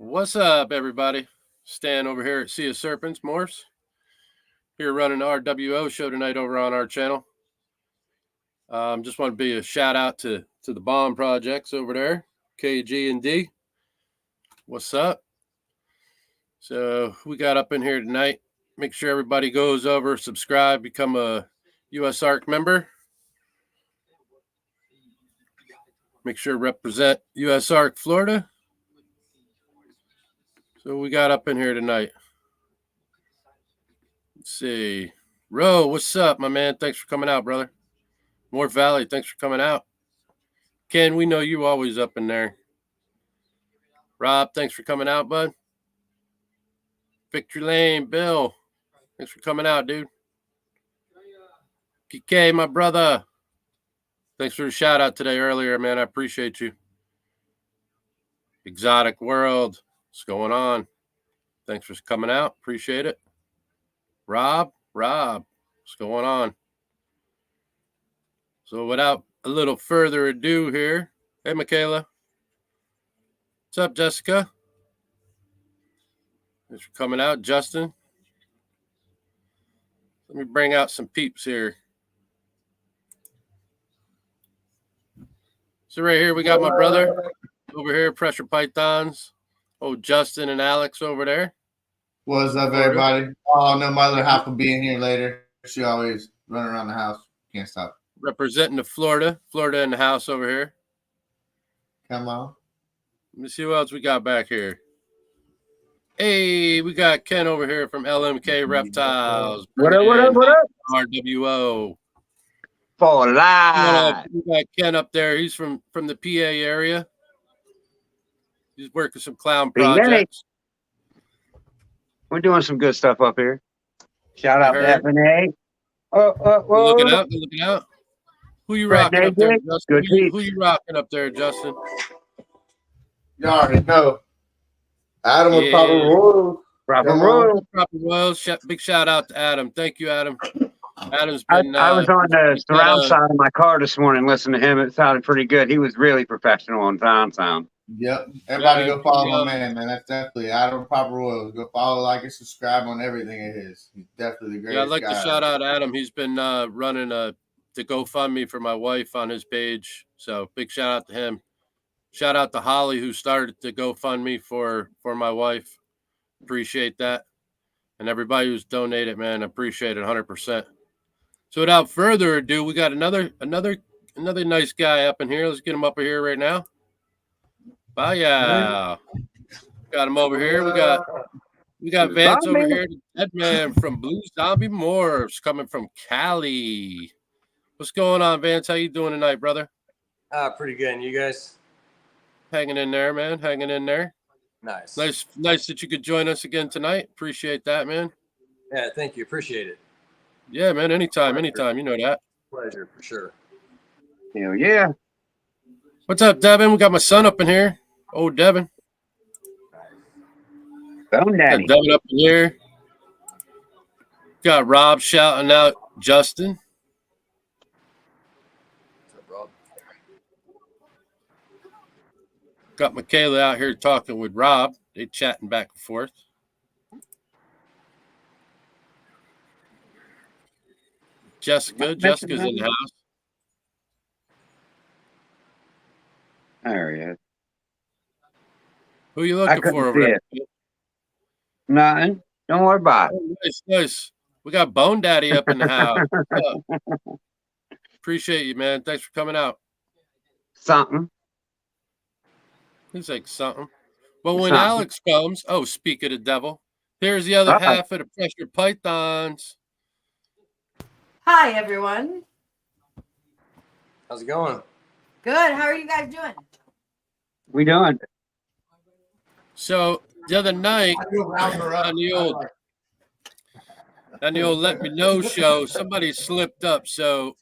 What's up, everybody? Stan over here at Sea of Serpents, Morphs. Here running the R.W.O show tonight over on our channel. Just want to be a shout out to the bomb projects over there, KG and D. What's up? So we got up in here tonight. Make sure everybody goes over, subscribe, become a US ARC member. Make sure to represent US ARC Florida. So we got up in here tonight. Let's see. Ro, what's up, my man? Thanks for coming out, brother. Morph Valley, thanks for coming out. Ken, we know you always up in there. Rob, thanks for coming out, bud. Victory Lane, Bill, thanks for coming out, dude. PK, my brother, thanks for the shout out today earlier, man. I appreciate you. Exotic World, what's going on? Thanks for coming out. Appreciate it. Rob, what's going on? So without a little further ado here, hey, Michaela. What's up, Jessica? Thanks for coming out, Justin. Let me bring out some peeps here. So right here, we got my brother over here, Pressure Pythons. Oh, Justin and Alex over there. What's up, everybody? Oh, no, my other half will be in here later. She always running around the house. Can't stop. Representing the Florida in the house over here. Come on. Let me see what else we got back here. Hey, we got Ken over here from LMK Reptiles. What up? R.W.O. For live. We got Ken up there. He's from the PA area. He's working some clown projects. We're doing some good stuff up here. Shout out to Renee. Looking out. Who you rocking up there, Justin? Who you rocking up there, Justin? You already know. Adam with Proper Royals. Big shout out to Adam. Thank you, Adam. Adam's been. I was on the surround side of my car this morning listening to him. It sounded pretty good. He was really professional on sound. Yep. Everybody go follow my man. That's definitely Adam Proper Royals. Go follow, like, and subscribe on everything it is. He's definitely the greatest guy. I'd like to shout out Adam. He's been running the GoFundMe for my wife on his page. So big shout out to him. Shout out to Holly, who started the GoFundMe for my wife. Appreciate that. And everybody who's donated, man, appreciate it 100%. So without further ado, we got another nice guy up in here. Let's get him up here right now. Bye. Got him over here. We got Vance over here, the dead man from Blue Zombie Morphs, coming from Cali. What's going on, Vance? How you doing tonight, brother? Pretty good. And you guys? Hanging in there, man. Hanging in there. Nice that you could join us again tonight. Appreciate that, man. Yeah, thank you. Appreciate it. Yeah, man. Anytime. You know that. Pleasure, for sure. Hell yeah. What's up, Devin? We got my son up in here. Oh, Devin. Bone Daddy. Got Devin up in here. Got Rob shouting out Justin. What's up, Rob? Got Michaela out here talking with Rob. They chatting back and forth. Jessica's in the house. There he is. Who are you looking for over there? Nothing. Don't worry about it. Oh, nice. We got Bone Daddy up in the house. Appreciate you, man. Thanks for coming out. Something. He's like something. But when Alex comes, speak of the devil, here's the other half of the Pressure Pythons. Hi, everyone. How's it going? Good. How are you guys doing? We doing? So the other night on the old Let Me Know show, somebody slipped up. So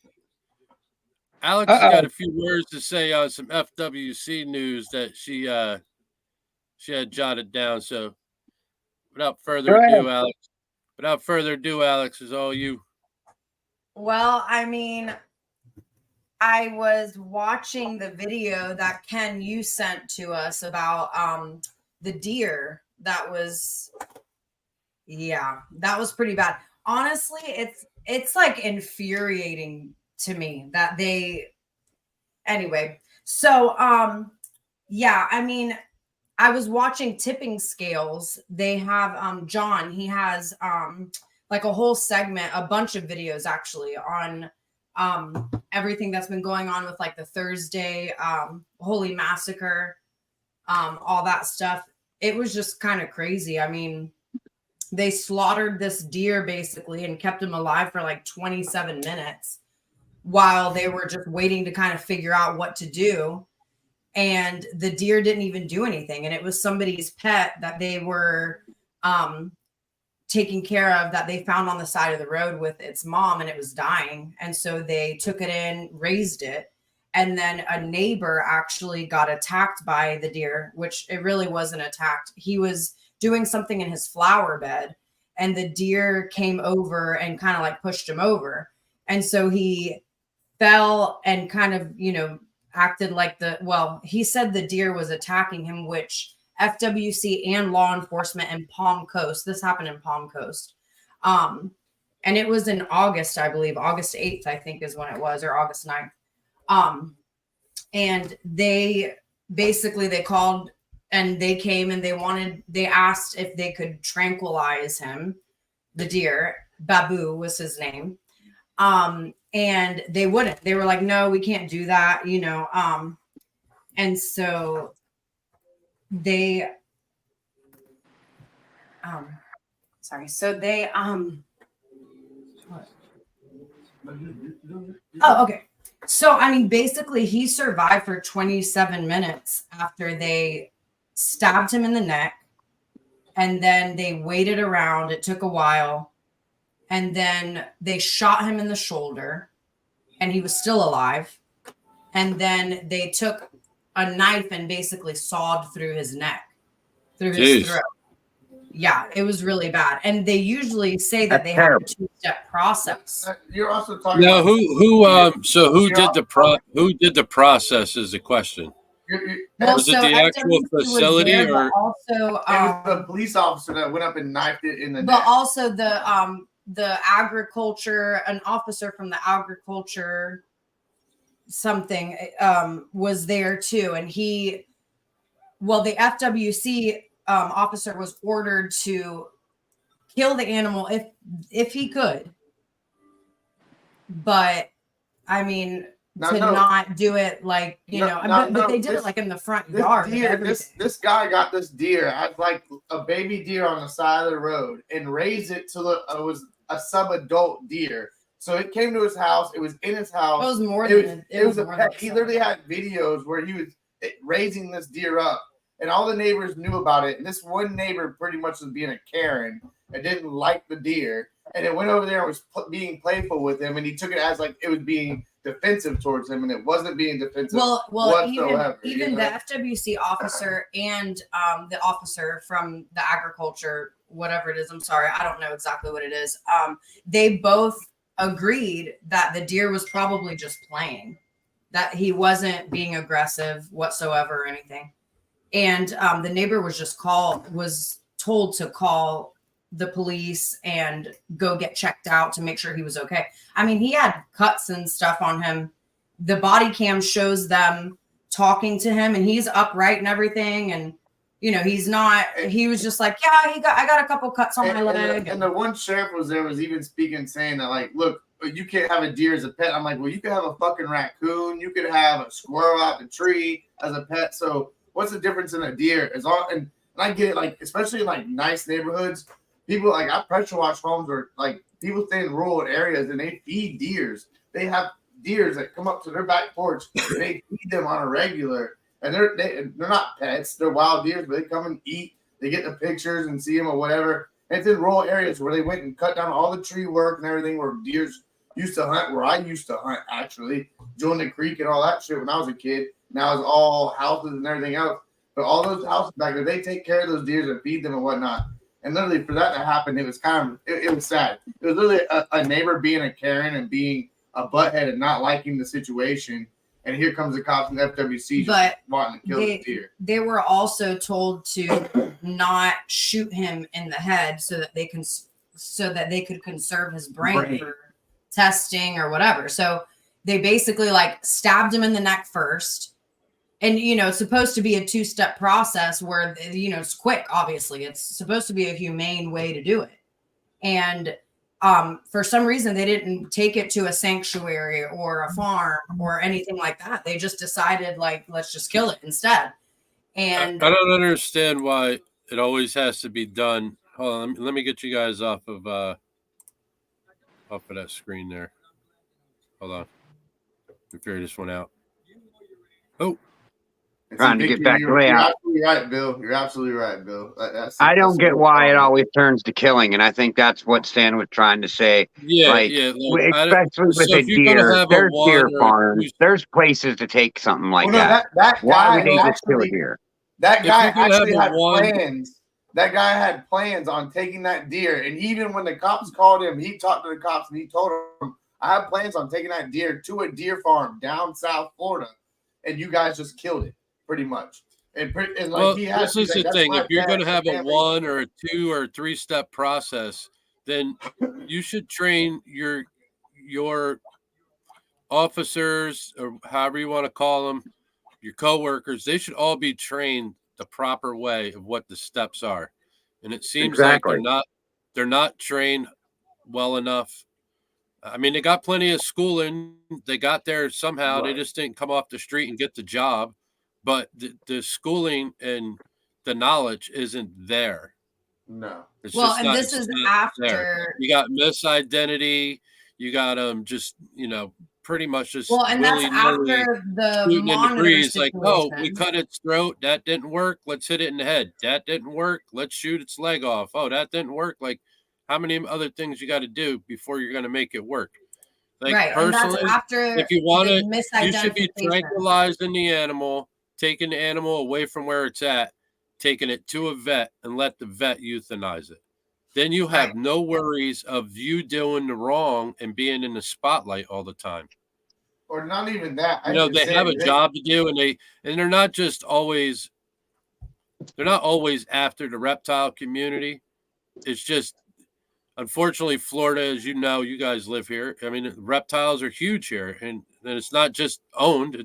Alex has got a few words to say on some FWC news that she had jotted down. So without further ado, Alex, is all you. Well, I mean, I was watching the video that Ken you sent to us about the deer, that was pretty bad. Honestly, it's like infuriating to me that they anyway. So yeah, I mean, I was watching Tipping Scales. They have John, he has like a whole segment, a bunch of videos actually on everything that's been going on with like the Thursday Holy Massacre, all that stuff. It was just kind of crazy. I mean, they slaughtered this deer basically and kept him alive for like 27 minutes while they were just waiting to kind of figure out what to do. And the deer didn't even do anything. And it was somebody's pet that they were taking care of, that they found on the side of the road with its mom, and it was dying. And so they took it in, raised it. And then a neighbor actually got attacked by the deer, which it really wasn't attacked. He was doing something in his flower bed, and the deer came over and kind of like pushed him over. And so he fell and kind of, you know, acted like he said the deer was attacking him, which FWC and law enforcement in Palm Coast, this happened in Palm Coast. And it was in August, I believe, August 8th, I think is when it was, or August 9th. And they called and they came and they asked if they could tranquilize him. The deer, Babu was his name. And they wouldn't. They were like, no, we can't do that, you know. And so they oh, okay. So I mean, basically he survived for 27 minutes after they stabbed him in the neck, and then they waited around. It took a while. And then they shot him in the shoulder, and he was still alive. And then they took a knife and basically sawed through his neck, through his throat. Yeah, it was really bad. And they usually say that they have a 2-step process. You're also talking. Now, who did the process is the question. Was it the actual facility, there, or also it was the police officer that went up and knifed it in the but neck? Also the agriculture, an officer from the agriculture something was there too. And the FWC officer was ordered to kill the animal if he could. But I mean, not do it like, you know, but they did it like in the front yard. This guy got this deer, like a baby deer on the side of the road, and raised it till it was a sub-adult deer. So it came to his house. It was in his house. It was more than it was a pet. He literally had videos where he was raising this deer up, and all the neighbors knew about it. And this one neighbor pretty much was being a Karen and didn't like the deer, and it went over there and was being playful with him, and he took it as like it was being defensive towards him, and it wasn't being defensive whatsoever. Even the FWC officer and the officer from the agriculture, whatever it is, I'm sorry, I don't know exactly what it is. They both agreed that the deer was probably just playing, that he wasn't being aggressive whatsoever or anything. And the neighbor was told to call the police and go get checked out to make sure he was okay. I mean, he had cuts and stuff on him. The body cam shows them talking to him, and he's upright and everything. And, you know, he was just like, yeah, I got a couple cuts on my leg. And the one sheriff was even speaking, saying that, like, look, you can't have a deer as a pet. I'm like, well, you could have a fucking raccoon. You could have a squirrel out the tree as a pet. So what's the difference in a deer? And I get it, like, especially in like nice neighborhoods, people, like, I pressure wash homes, or like people stay in rural areas and they feed deers. They have deers that come up to their back porch and they feed them on a regular. And they're not pets, they're wild deers, but they come and eat. They get the pictures and see them or whatever. And it's in rural areas where they went and cut down all the tree work and everything where deers used to hunt, where I used to hunt, actually, join the creek and all that shit when I was a kid. Now it's all houses and everything else. But all those houses back there, they take care of those deers and feed them and whatnot. And literally, for that to happen, it was kind of, it was sad. It was literally a neighbor being a Karen and being a butthead and not liking the situation. and here comes the cops and the FWC just But wanting to kill the deer. They were also told to not shoot him in the head so that they could conserve his brain for testing or whatever. So they basically like stabbed him in the neck first. And, you know, it's supposed to be a 2-step process where, you know, it's quick. Obviously it's supposed to be a humane way to do it. And for some reason they didn't take it to a sanctuary or a farm or anything like that. They just decided like, let's just kill it instead. And I don't understand why it always has to be done. Hold on, let me get you guys off of that screen there. Hold on. The fairy just went out. Oh. Trying to get back to You're layout. absolutely right, Bill. You're absolutely right, Bill. I don't get why it always turns to killing, and I think that's what Stan was trying to say. Yeah, like, yeah. Especially with a deer, there's deer farms, there's places to take something like that. Why would they just kill a deer? That guy actually had plans. That guy had plans on taking that deer, and even when the cops called him, he talked to the cops and he told them, "I have plans on taking that deer to a deer farm down South Florida, and you guys just killed it." Pretty much. And like well, this is the thing. If you're going to have a 1 or a 2 or 3-step process, then you should train your officers, or however you want to call them, your coworkers. They should all be trained the proper way of what the steps are. And it seems like they're not trained well enough. I mean, they got plenty of schooling. They got there somehow. Right. They just didn't come off the street and get the job. But the schooling and the knowledge isn't there. No. It's this is after there. You got misidentity. You got just, you know, pretty much just and that's after the monitor situation. Like, oh, we cut its throat. That didn't work. Let's hit it in the head. That didn't work. Let's shoot its leg off. Oh, that didn't work. Like, how many other things you got to do before you're going to make it work? Like, right. personally, and that's after if you want it, you should be tranquilizing the animal, taking the animal away from where it's at, taking it to a vet, and let the vet euthanize it. Then you have no worries of you doing the wrong and being in the spotlight all the time. Or not even that. You know, they have a job to do, and they're not just always, they're not always after the reptile community. It's just, unfortunately, Florida, as you know, you guys live here. I mean, reptiles are huge here, and it's not just owned.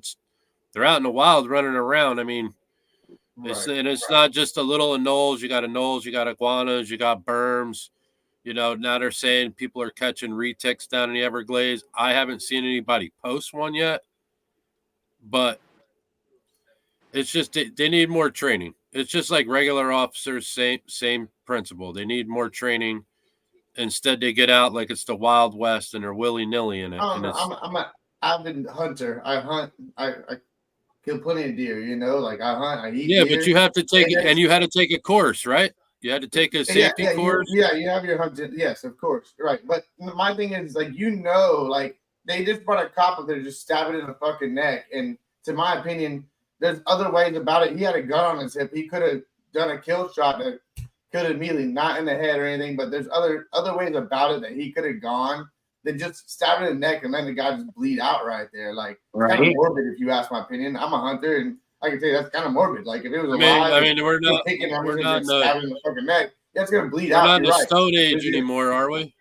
They're out in the wild running around. I mean, it's not just a little anoles. You got anoles, you got iguanas, you got berms. You know, now they're saying people are catching retics down in the Everglades. I haven't seen anybody post one yet, but it's just they need more training. It's just like regular officers, same principle. They need more training. Instead, they get out like it's the Wild West and they're willy-nilly in it. I'm an avid hunter. I hunt. I kill plenty of deer, you know, like I hunt, I eat deer. But you have to take it, and you had to take a course, right? You had to take a safety course. You have your hunting. Yes, of course. Right. But my thing is, like, you know, like, they just brought a cop up there to just stab it in the fucking neck. And to my opinion, there's other ways about it. He had a gun on his hip. He could have done a kill shot that could have immediately, not in the head or anything, but there's other ways about it that he could have gone. Then just stab it in the neck and then the guy just bleed out right there. Like, kind of morbid, if you ask my opinion. I'm a hunter, and I can tell you that's kind of morbid. Like, if it was alive, we're not stabbing in the fucking neck, that's gonna bleed out. We're not in the Stone Age anymore, are we?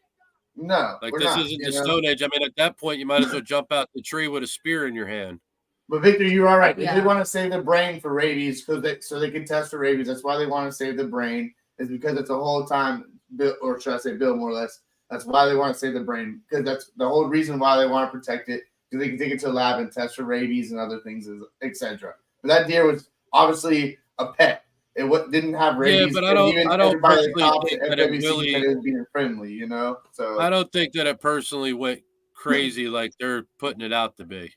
No, like this isn't the Stone Age. I mean, at that point, you might as well jump out the tree with a spear in your hand. But Victor, you are right. They want to save the brain for rabies so they can test for rabies. That's why they want to save the brain. Is because it's a whole time, or should I say, Bill, more or less. That's why they want to save the brain, because that's the whole reason why they want to protect it, because they can take it to a lab and test for rabies and other things, etc. But that deer was obviously a pet. It didn't have rabies. Yeah, but I don't personally think that it really is being friendly, you know. So I don't think that it personally went crazy like they're putting it out to be.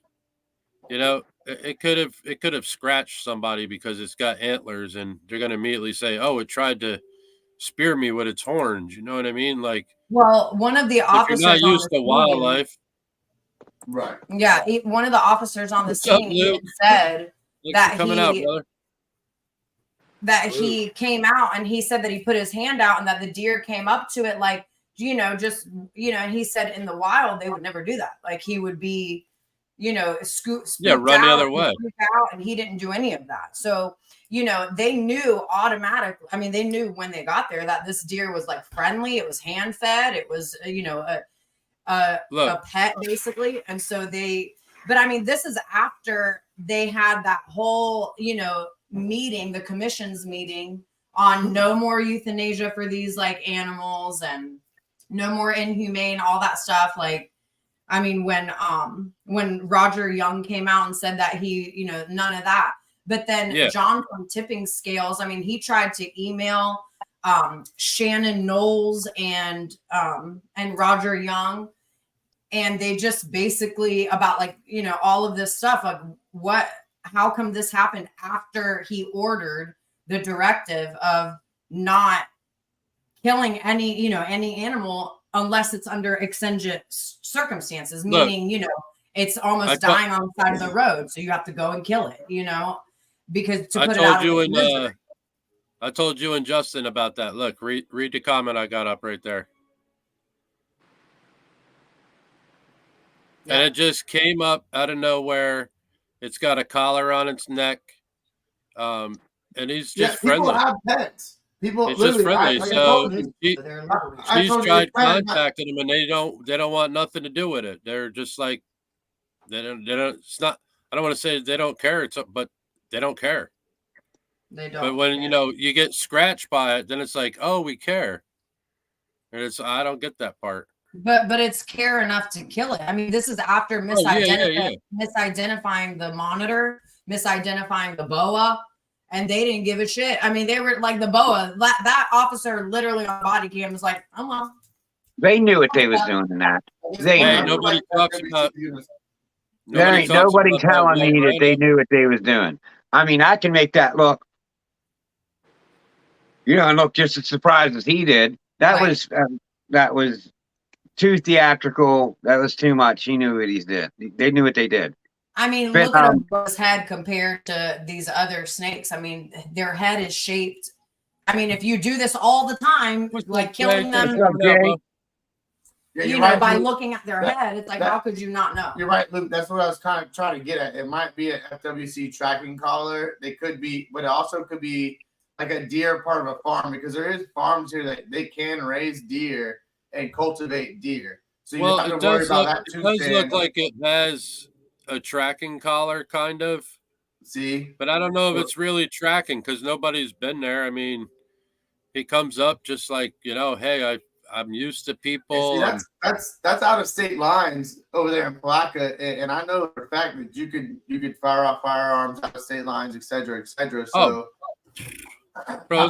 You know, it could have scratched somebody because it's got antlers, and they're going to immediately say, "Oh, it tried to spear me with its horns." You know what I mean? Like, well, one of the officers, if you're not used to wildlife, right? Yeah, one of the officers on the scene even said that he came out and he said that he put his hand out and that the deer came up to it, like, you know, just, you know, and he said in the wild they would never do that. Like, he would be, run the other way. And he didn't do any of that. So, they knew automatically. I mean, they knew when they got there that this deer was like friendly. It was hand fed. It was, a pet basically. And so but I mean, this is after they had that whole, meeting, the commission's meeting on no more euthanasia for these like animals and no more inhumane, all that stuff. Like, I mean, when Roger Young came out and said that he, none of that. But then John from Tipping Scales, I mean, he tried to email Shannon Knowles and Roger Young, and they just basically about like, all of this stuff, like how come this happened after he ordered the directive of not killing any, any animal unless it's under exigent circumstances, meaning, it's almost dying on the side of the road. So you have to go and kill it, because to put it out of misery. I told you and Justin about that. Look, read the comment I got up right there. Yeah. And it just came up out of nowhere. It's got a collar on its neck. And he's just friendly. People have pets. It's just friendly. She's tried contacting them, and they don't want nothing to do with it. They're just like, they don't, it's not, I don't want to say they don't care, but they don't care. They don't. But when, you get scratched by it, then it's like, oh, we care. And I don't get that part. But it's care enough to kill it. I mean, this is after misidentifying the monitor, misidentifying the BOA, and they didn't give a shit. I mean, they were like the BOA. That officer literally on body cam was like, "Oh well." They knew what they was doing in that. Nobody talks about. There ain't nobody telling me that they knew what they was doing. I mean, I can make that look, and look just as surprised as he did. That was too theatrical. That was too much. He knew what he did. They knew what they did. I mean, look at his head compared to these other snakes. I mean, their head is shaped. I mean, if you do this all the time, like killing them, by looking at their head, it's like, how could you not know? You're right, Luke. That's what I was kind of trying to get at. It might be an FWC tracking collar. They could be, but it also could be like a deer part of a farm, because there is farms here that they can raise deer and cultivate deer. So you have to worry about that too. It does look like it has a tracking collar, kind of. See? But I don't know if it's really tracking, because nobody's been there. I mean, he comes up just like, hey, I'm used to people. See, that's out of state lines over there in Palaca, and I know for a fact that you could fire off firearms out of state lines, et cetera, et cetera. So, bro,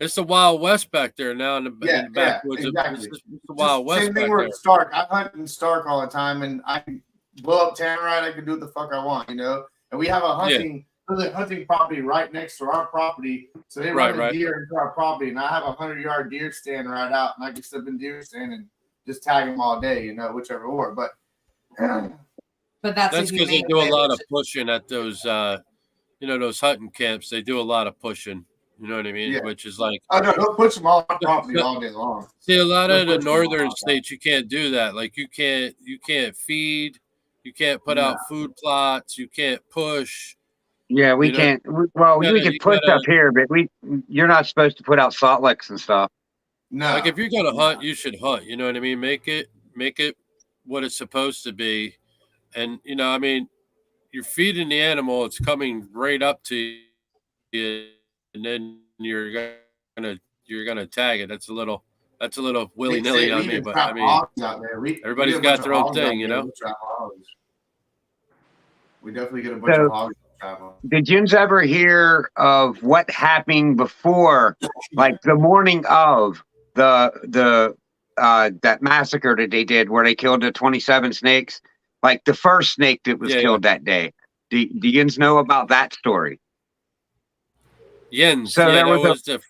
it's the Wild West back there now in the backwoods. Exactly. It's the Wild West. Same thing with Stark. I hunt in Stark all the time, and I can blow up Tannerite. I can do what the fuck I want, And we have a hunting property right next to our property, so they run a deer into our property, and I have a 100-yard deer stand right out, and I can step in deer stand and just tag them all day, whichever or. But that's because they do a lot of pushing at those, those hunting camps. They do a lot of pushing. You know what I mean? Yeah. Which is like, oh no, they'll push them all on property all day long. See, a lot of the northern states, you can't do that. Like you can't feed, you can't put out food plots, you can't push. Yeah, we can't. Well, we can push up here, but you're not supposed to put out salt licks and stuff. No, like if you're gonna hunt, you should hunt. You know what I mean? Make it what it's supposed to be, and I mean, you're feeding the animal, it's coming right up to you, and then you're gonna tag it. That's a little willy nilly on me, but I mean, everybody's got their own thing, We definitely get a bunch of hogs. Did you ever hear of what happened before, like the morning of the that massacre that they did, where they killed the 27 snakes? Like the first snake that was killed that day. Do you know about that story? Yens. So there was the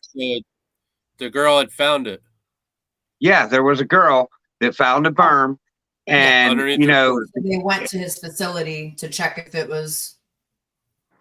girl had found it. Yeah, there was a girl that found a berm, and they went to his facility to check if it was.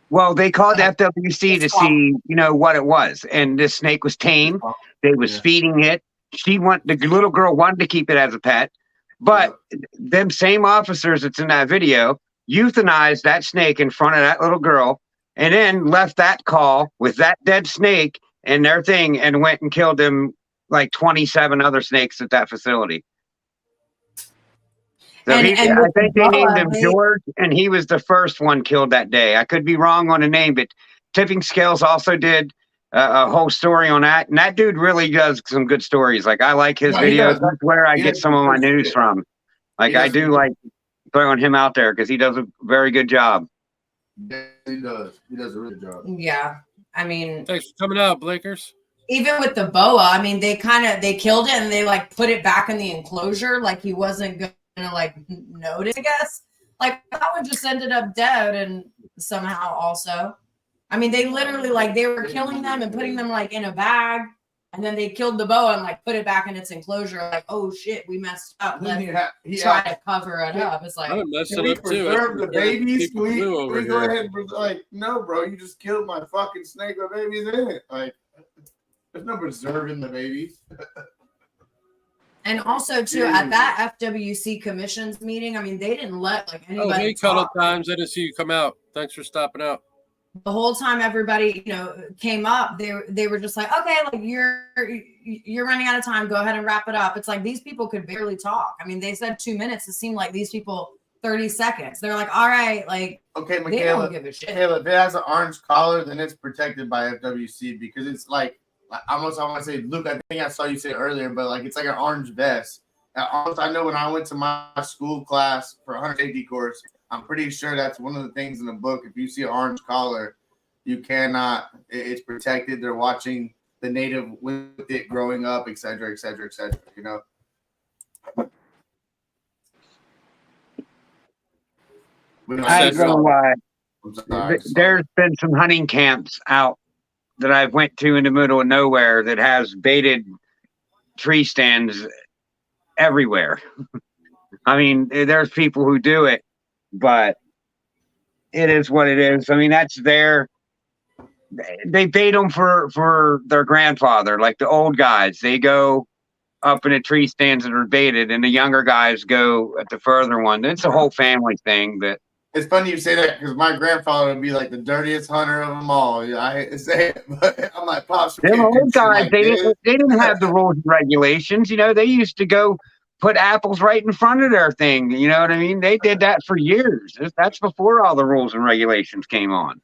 Well, they called FWC to see, what it was, and this snake was tame. They was feeding it. The little girl wanted to keep it as a pet. But them same officers that's in that video euthanized that snake in front of that little girl and then left that call with that dead snake and their thing and went and killed them like 27 other snakes at that facility. So And I with think they Boa, named him George, and he was the first one killed that day. I could be wrong on the name, but Tipping Scales also did a whole story on that. And that dude really does some good stories. Like, I like his No, he videos. does. That's where I He get does some some of my good news shit. from. Like, He I does do some- like throwing him out there because he does a very good job. Yeah, he does. He does a really good job. yeah, I mean, Thanks for coming out, Blakers. even with the boa, I mean, they killed it and they like put it back in the enclosure, like he wasn't gonna like notice. I guess like that one just ended up dead, and somehow also, I mean, they literally like they were killing them and putting them like in a bag, and then they killed the boa and like put it back in its enclosure. Like, oh shit, we messed up. Let's try to cover it up. It's like, I'm messing Can we up too. preserve the babies? People We blue over go here. ahead and like, no, bro, you just killed my fucking snake with babies in it. Like, there's no preserving the babies. and also too at that FWC commissions meeting, I mean, they didn't let like Oh, anybody hey, Cuddle talk. Times. I didn't see you come out. Thanks for stopping out. The whole time everybody came up, they were just like, okay, like you're running out of time, go ahead and wrap it up. It's like these people could barely talk. I mean, they said 2 minutes. It seemed like these people 30 seconds. They're like, all right, like Okay, they Michaela. don't give a shit. Michaela, if it has an orange collar, then it's protected by FWC because it's like almost, I want to say, Luke, I think I saw you say earlier, but like it's like an orange vest. And almost, I know when I went to my school class for 180 course, I'm pretty sure that's one of the things in the book. If you see an orange collar, you cannot, it's protected. They're watching the native with it growing up, et cetera, et cetera, et cetera, you know? I go, I'm sorry. there's been some hunting camps out that I've went to in the middle of nowhere that has baited tree stands everywhere. I mean, there's people who do it, but it is what it is. I mean, that's they bait them for their grandfather, like the old guys. They go up in the tree stands that are baited, and the younger guys go at the further one. It's a whole family thing. But it's funny you say that because my grandfather would be like the dirtiest hunter of them all. Yeah, I hate to say it, but I'm like, pops, them old guys, they didn't have the rules and regulations. You know, they used to go put apples right in front of their thing. You know what I mean? They did that for years. That's before all the rules and regulations came on.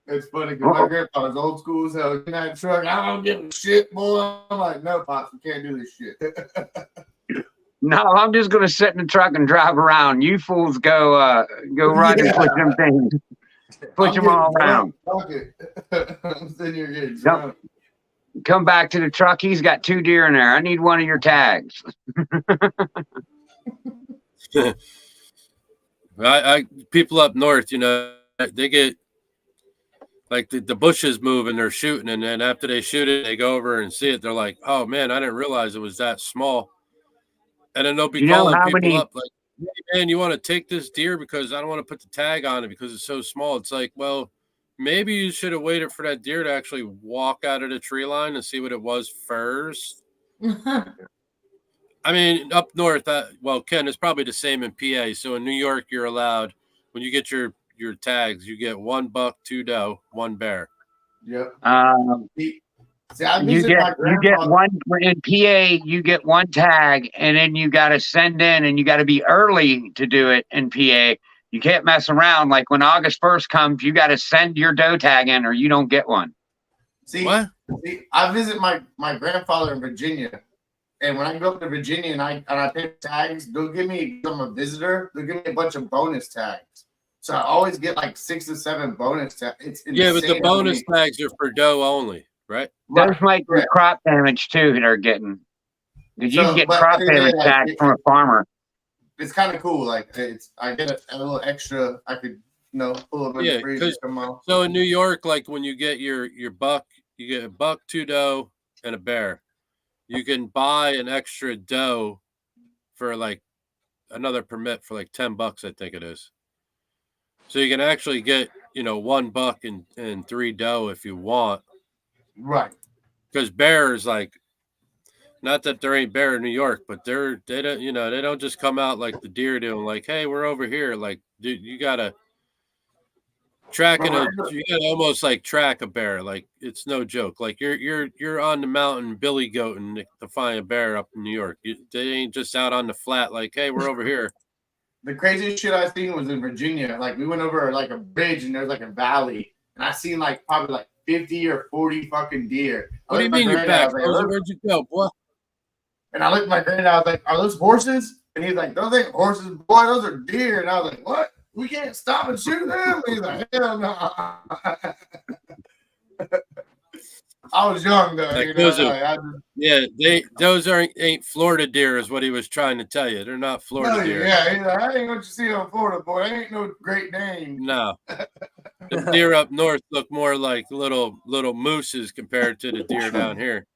It's funny because my grandfather's old school as hell. In that truck, I don't give a shit, boy. I'm like, no, pops, we can't do this shit. No, I'm just gonna sit in the truck and drive around. You fools go run and push them things. Push them all around. Fuck it. I'm sitting here getting drunk. Come back to the truck. He's got 2 deer in there. I need one of your tags. I people up north, they get like the bushes move and they're shooting, and then after they shoot it, they go over and see it. They're like, "Oh man, I didn't realize it was that small." And then they'll be calling people up like, "Hey man, you want to take this deer because I don't want to put the tag on it because it's so small." It's like, well, maybe you should have waited for that deer to actually walk out of the tree line and see what it was first. I mean, up north, Ken, it's probably the same in PA. So in New York, you're allowed, when you get your tags, you get 1 buck, 2 doe, 1 bear. Yep. You get one in PA. You get 1 tag, and then you got to send in, and you got to be early to do it in PA. You can't mess around. Like when August 1st comes, you got to send your doe tag in, or you don't get one. See, I visit my grandfather in Virginia. And when I go up to Virginia and I pick tags, they'll give me, I'm a visitor, they'll give me a bunch of bonus tags. So I always get like 6 or 7 bonus tags. It's insane. But the bonus tags are for doe only, right? Those might be crop damage too they're getting. Because you can get crop damage tags from a farmer. It's kind of cool. Like I get a little extra. I could pull them in the freezer. So in New York, like when you get your buck, you get a buck, 2 doe, and a bear. You can buy an extra doe for like another permit for like $10, I think it is. So you can actually get, 1 buck and 3 doe if you want. Right. Because bear is like, Not that there ain't bear in New York, but they don't, they don't just come out like the deer do. Like, hey, we're over here. Like, dude, you gotta you gotta almost like track a bear. Like, it's no joke. Like, you're on the mountain billy goating to find a bear up in New York. They ain't just out on the flat. Like, hey, we're over here. The craziest shit I seen was in Virginia. Like, we went over like a bridge and there's like a valley, and I seen like probably like 50 or 40 fucking deer. What do you mean you're back? Where'd you go, boy? And I looked at my granddad. I was like, "Are those horses?" And he's like, "Those ain't horses, boy. Those are deer." And I was like, "What? We can't stop and shoot them?" He's like, "Hell no." I was young though. Like, those ain't Florida deer, is what he was trying to tell you. They're not Florida deer. Yeah, he's like, "I ain't what you see on Florida, boy. They ain't no Great Dane." No, the deer up north look more like little mooses compared to the deer down here.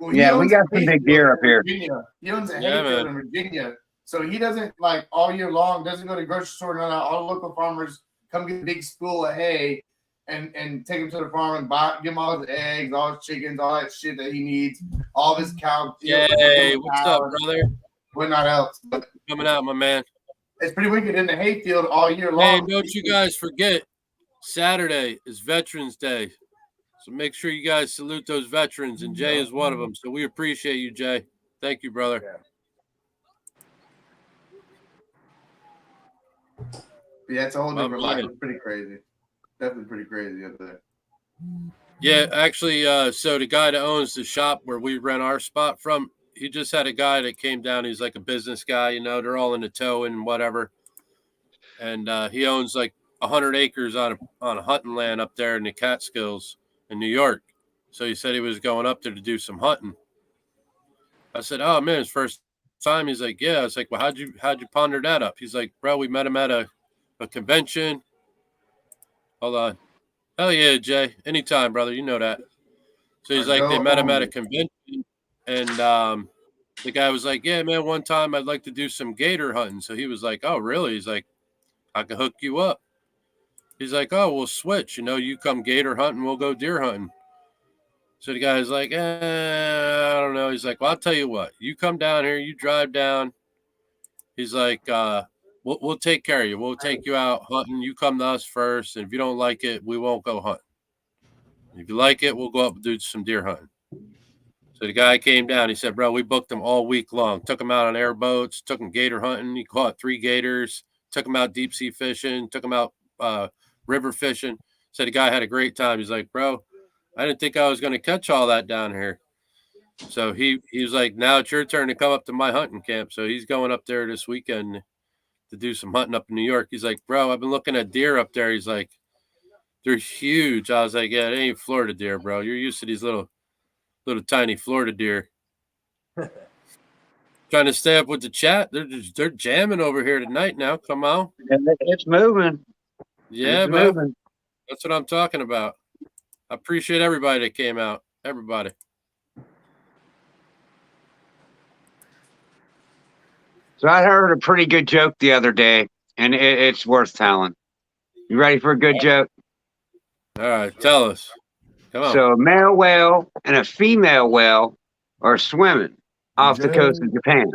Well, Yeah, we got some big deer up here. Virginia. He owns a hayfield in Virginia, so he doesn't like all year long. Doesn't go to the grocery store. And all the local farmers come get a big spool of hay and take him to the farm and give him all his eggs, all his chickens, all that shit that he needs, all of his cows. Hey, what's up, brother? What not else? But Coming out, my man. it's pretty wicked in the hayfield all year long. Hey, don't you guys forget, Saturday is Veterans Day. So make sure you guys salute those veterans, and Jay is one of them. So we appreciate you, Jay. Thank you, brother. Yeah, it's a whole different life. It's pretty crazy. Definitely pretty crazy up there. Yeah, actually, so the guy that owns the shop where we rent our spot from, he just had a guy that came down. He's like a business guy, they're all in the tow and whatever. And he owns like 100 acres on a hunting land up there in the Catskills in New York. So he said he was going up there to do some hunting. I said, "Oh man, it's first time." He's like, "Yeah." I was like, "Well, how'd you ponder that up?" He's like, "Bro, we met him at a convention." Hold on. Hell yeah, Jay. Anytime, brother. You know that. So he's like, they met him at a convention, and the guy was like, "Yeah, man, one time I'd like to do some gator hunting." So he was like, "Oh, really?" He's like, "I can hook you up." He's like, "Oh, we'll switch. You come gator hunting, we'll go deer hunting." So the guy's like, I don't know. He's like, "Well, I'll tell you what. You come down here, you drive down." He's like, we'll take care of you. We'll take you out hunting. You come to us first, and if you don't like it, we won't go hunting. If you like it, we'll go up and do some deer hunting." So the guy came down. He said, "Bro, we booked him all week long. Took him out on airboats. Took him gator hunting. He caught 3 gators. Took him out deep sea fishing. Took him out river fishing." Said the guy had a great time. He's like, "Bro, I didn't think I was going to catch all that down here." So he was like, "Now it's your turn to come up to my hunting camp." So he's going up there this weekend to do some hunting up in New York. He's like, "Bro, I've been looking at deer up there." He's like, "They're huge." I was like, "Yeah, it ain't Florida deer, bro. You're used to these little tiny Florida deer." Trying to stay up with the chat. They're jamming over here tonight now. Come on. It's moving. Yeah, it's bro. moving. That's what I'm talking about. I appreciate everybody that came out. Everybody. So I heard a pretty good joke the other day, and it's worth telling. You ready for a good joke? All right, tell us. Come on. So a male whale and a female whale are swimming off the coast of Japan,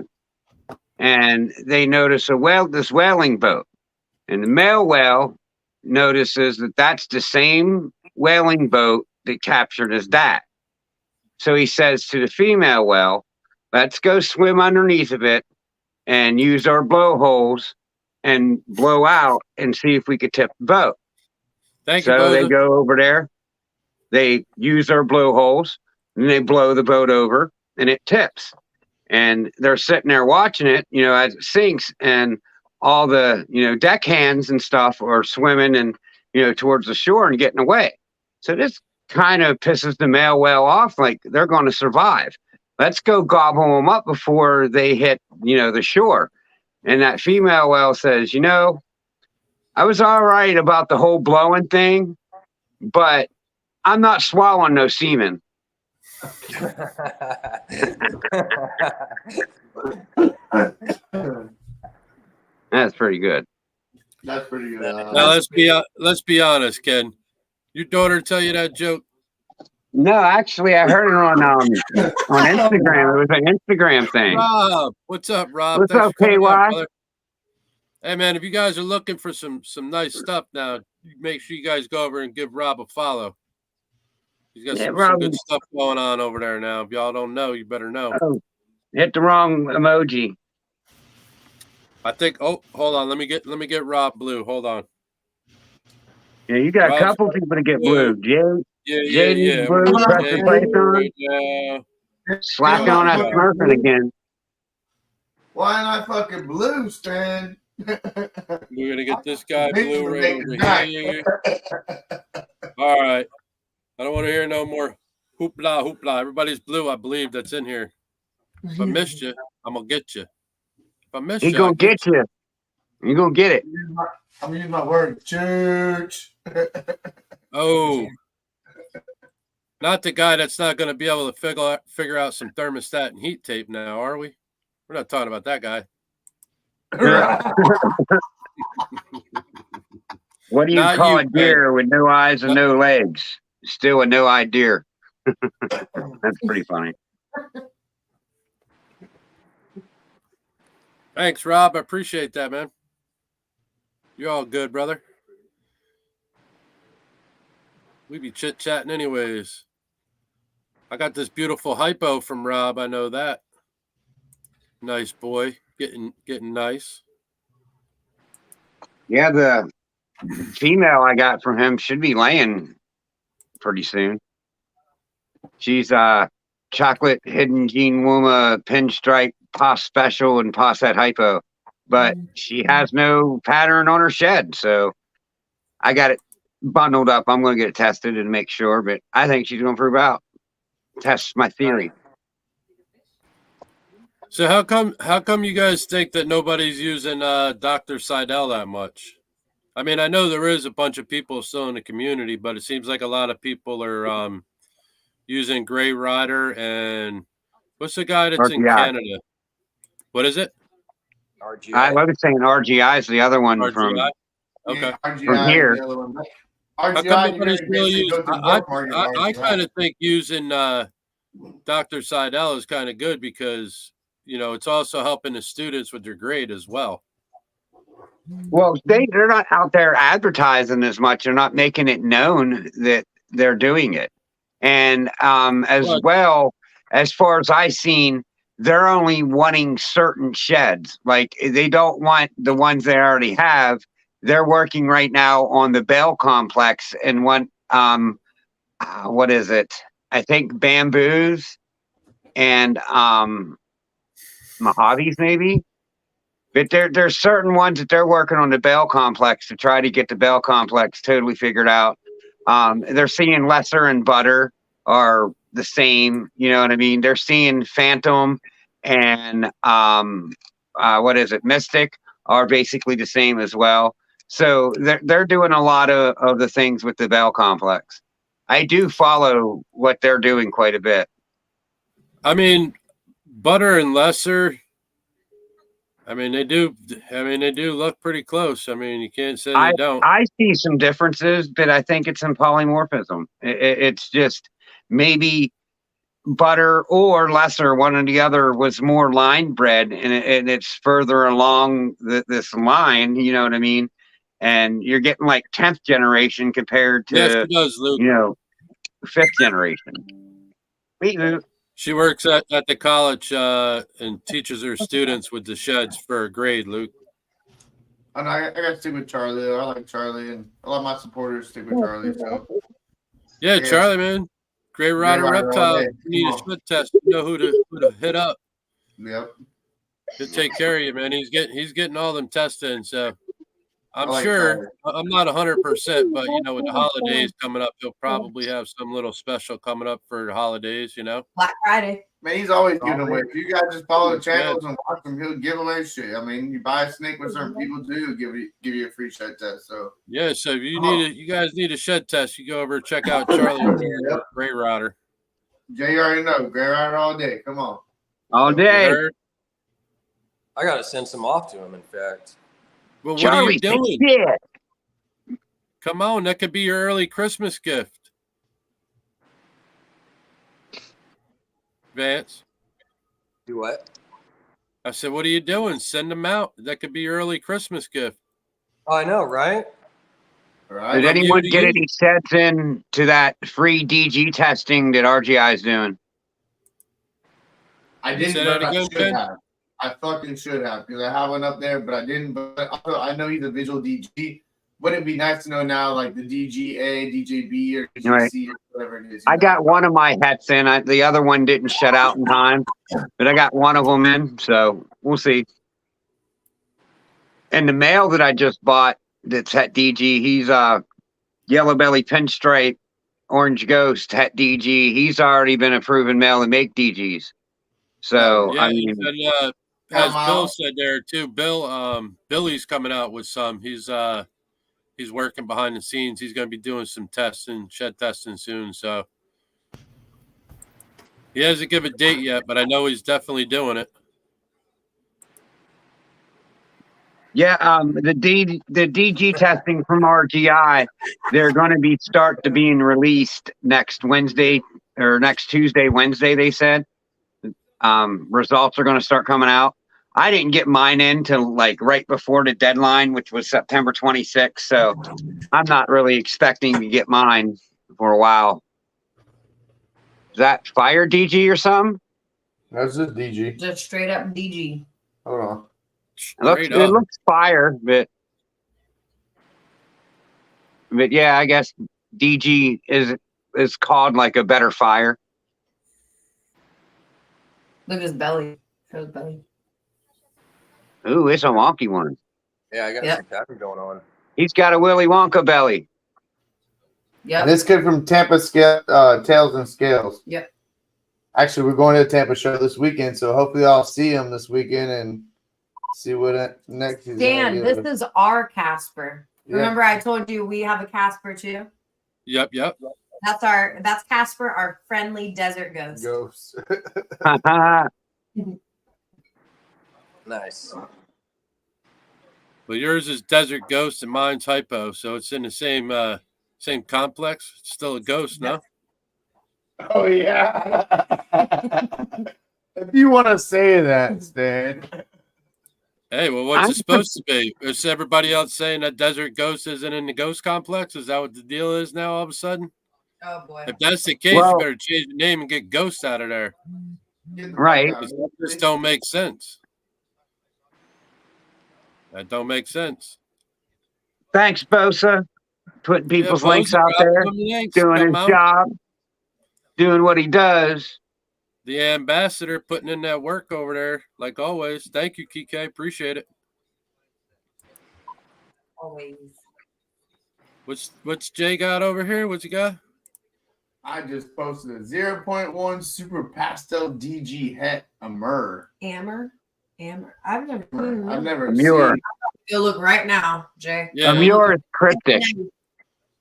and they notice this whaling boat, and the male whale notices that that's the same whaling boat that captured his dad. So he says to the female whale, "Let's go swim underneath of it and use our blowholes and blow out and see if we could tip the boat." Thank you, So they Boza. go over there, they use their blowholes, and they blow the boat over, and it tips. And they're sitting there watching it, as it sinks, and all the, deckhands and stuff are swimming and, towards the shore and getting away. So this kind of pisses the male whale off, like they're going to survive. Let's go gobble them up before they hit, the shore. And that female whale says, "I was all right about the whole blowing thing, but I'm not swallowing no semen." That's pretty good. That's pretty good. Now let's be honest, Ken. Your daughter tell you that joke? No, actually, I heard it on Instagram. It was an Instagram thing. Rob, what's up, Rob? What's Thanks up, for coming up, KY? brother. Hey, man, if you guys are looking for some nice stuff now, make sure you guys go over and give Rob a follow. He's got Yeah, some Rob. good stuff going on over there now. If y'all don't know, you better know. Oh, hit the wrong emoji. I think. Oh, hold on. Let me get Rob blue. Hold on. Yeah, you got a Rob's couple people to get blue. blue. Yeah. JD blue, We're press gonna the get place Jay on. right now. Slacking on that Smurfing again. Why am I fucking blue, Stan? We're gonna get this guy blue right over here. All right. I don't want to hear no more hoopla hoopla. Everybody's blue, I believe, that's in here. If I missed you, I'm gonna get you. If I missed He you, I'll gonna get you. You gonna get it. I'm gonna use my word, church. Oh, not the guy that's not going to be able to figure out some thermostat and heat tape now, are we? We're not talking about that guy. What do you Not call you, a deer with no eyes and no legs? Still a no-eyed deer. That's pretty funny. Thanks, Rob. I appreciate that, man. You're all good, brother. We be chit-chatting anyways. I got this beautiful hypo from Rob. I know that. Nice boy. Getting nice. Yeah, the female I got from him should be laying pretty soon. She's chocolate hidden gene woma pinstripe pos special and posset hypo, but she has no pattern on her shed, so I got it bundled up. I'm going to get it tested and make sure, but I think she's going to prove out. Test my theory. So how come you guys think that nobody's using Dr. Seidel that much? I mean, I know there is a bunch of people still in the community, but it seems like a lot of people are using Gray Rider and what's the guy that's in RGI. Canada? What is it? RGI. I was saying RGI is the other one RGI? from Okay. RGI here. is the other one. How come RGI, nobody's you really basically using? go to the milk market. I RGI. kind of think using Dr. Seidel is kind of good because it's also helping the students with their grade as well. Well, they're not out there advertising as much. They're not making it known that they're doing it. And as well, as far as I've seen, they're only wanting certain sheds. Like they don't want the ones they already have. They're working right now on the Bell complex and want what is it? I think bamboos and Mojaves maybe. But there's certain ones that they're working on the Bell complex to try to get the Bell complex totally figured out. They're seeing Lesser and Butter are the same. You know what I mean? They're seeing Phantom and what is it? Mystic are basically the same as well. So they're doing a lot of the things with the Bell complex. I do follow what they're doing quite a bit. I mean, Butter and Lesser. I mean, they do look pretty close. I mean, you can't say they don't. I see some differences, but I think it's in polymorphism. It's just maybe Butter or Lesser, one or the other, was more line bred, and it's further along this line. You know what I mean? And you're getting like 10th generation compared to Yes, she does, Luke. 5th generation. She works at the college and teaches her students with the sheds for a grade, Luke. And I got to stick with Charlie. I like Charlie, and a lot of my supporters stick with Charlie. So yeah, Charlie, man, Gray Rider Reptile. You need a shed test. You know who to hit up. Yep. He'll take care of you, man. He's getting all them tests in. So I'm like sure Charlie. I'm not 100%, but with the holidays coming up, he'll probably have some little special coming up for the holidays. Black Friday. Man, he's always giving away. If you guys just follow the channels and watch him, he'll give away shit. I mean, you buy a snake with certain people too, give you a free shed test. So yeah, so if you guys need a shed test, you go over and check out Charlie over Gray Rider. Jay already know Gray Rider all day. Come on, all day. I gotta send some off to him. In fact, well, what Charlie, are you doing? Yeah. Come on, that could be your early Christmas gift. Vance. Do what? I said, what are you doing? Send them out. That could be your early Christmas gift. Oh, I know, right? All Did right. From you anyone to get you. any sets in to that free DG testing that RGI is doing? I didn't, Say but that I again, should Ken? have. I fucking should have because I have one up there, but I didn't. But also, I know he's a visual DG. Wouldn't it be nice to know now, like the DGA, DJB, or Right. DGC, or whatever it is? I got one of my hats in. The other one didn't shut out in time, but I got one of them in, so we'll see. And the male that I just bought that's at DG, he's yellow belly pinstripe, orange ghost at DG. He's already been a proven male to make DGs. So Yeah, I mean, and as Bill said there too, Billy's coming out with some. He's working behind the scenes. He's going to be doing some testing, shed testing soon. So he hasn't given a date yet, but I know he's definitely doing it. yeah, the DG testing from RGI, they're going to be being released next Wednesday or next Tuesday, Wednesday. They said results are going to start coming out. I didn't get mine in till like right before the deadline, which was September 26th. So I'm not really expecting to get mine for a while. Is that fire DG or something? That's just DG. Just straight up DG. Hold on. Straight It up. looks fire, but yeah, I guess DG is called like a better fire. Look at his belly. Show his belly. Ooh, it's a wonky one. Yeah, I got Yep. some tapping going on. He's got a Willy Wonka belly. Yep. This kid from Tampa Tails and Scales. Yep. Actually, we're going to the Tampa show this weekend, so hopefully I'll see him this weekend and see what next he's Dan, gonna this is our Casper. Yeah. Remember I told you we have a Casper too? Yep. That's Casper, our friendly desert ghost. Ghosts. Nice. Well, yours is Desert Ghost and mine's Hypo, so it's in the same complex. It's still a ghost, no? Oh yeah. If you want to say that, Stan. Hey, well, what's it supposed to be? Is everybody else saying that Desert Ghost isn't in the ghost complex? Is that what the deal is now all of a sudden? Oh boy. If that's the case, you better change the name and get Ghost out of there. Right. That just don't make sense. That don't make sense. Thanks, Bosa. Putting people's Bosa, links out drop there, them links. doing Come his out. job, doing what he does. The ambassador putting in that work over there, like always. Thank you, Kike. Appreciate it. Always. What's Jay got over here? What's he got? I just posted a 0.1 Super Pastel DG het, a Myrrh. Amber. I've never seen I've never Muir. seen. Go look right now, Jay. Yeah. A Muir is cryptic.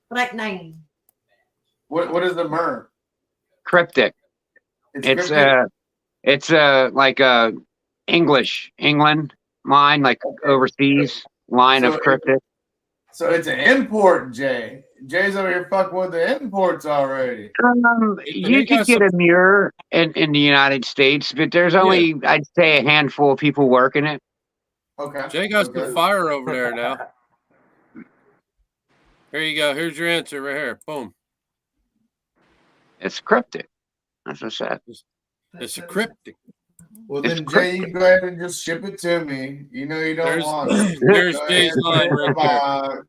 Black 90. What is the Myrrh? Cryptic. It's It's like a England line, like overseas line of So cryptic. So it's an import, Jay. Jay's over here fucking with the imports already. You could get a Muir in the United States, but there's only, I'd say, a handful of people working it. Okay. Jay got some fire over there now. Here you go. Here's your answer right here. Boom. It's cryptic. As I said. It's a cryptic. Well, It's then, Jay, cryptic. you go ahead and just ship it to me. You know you don't want it. There's Go Jay's ahead, line right there.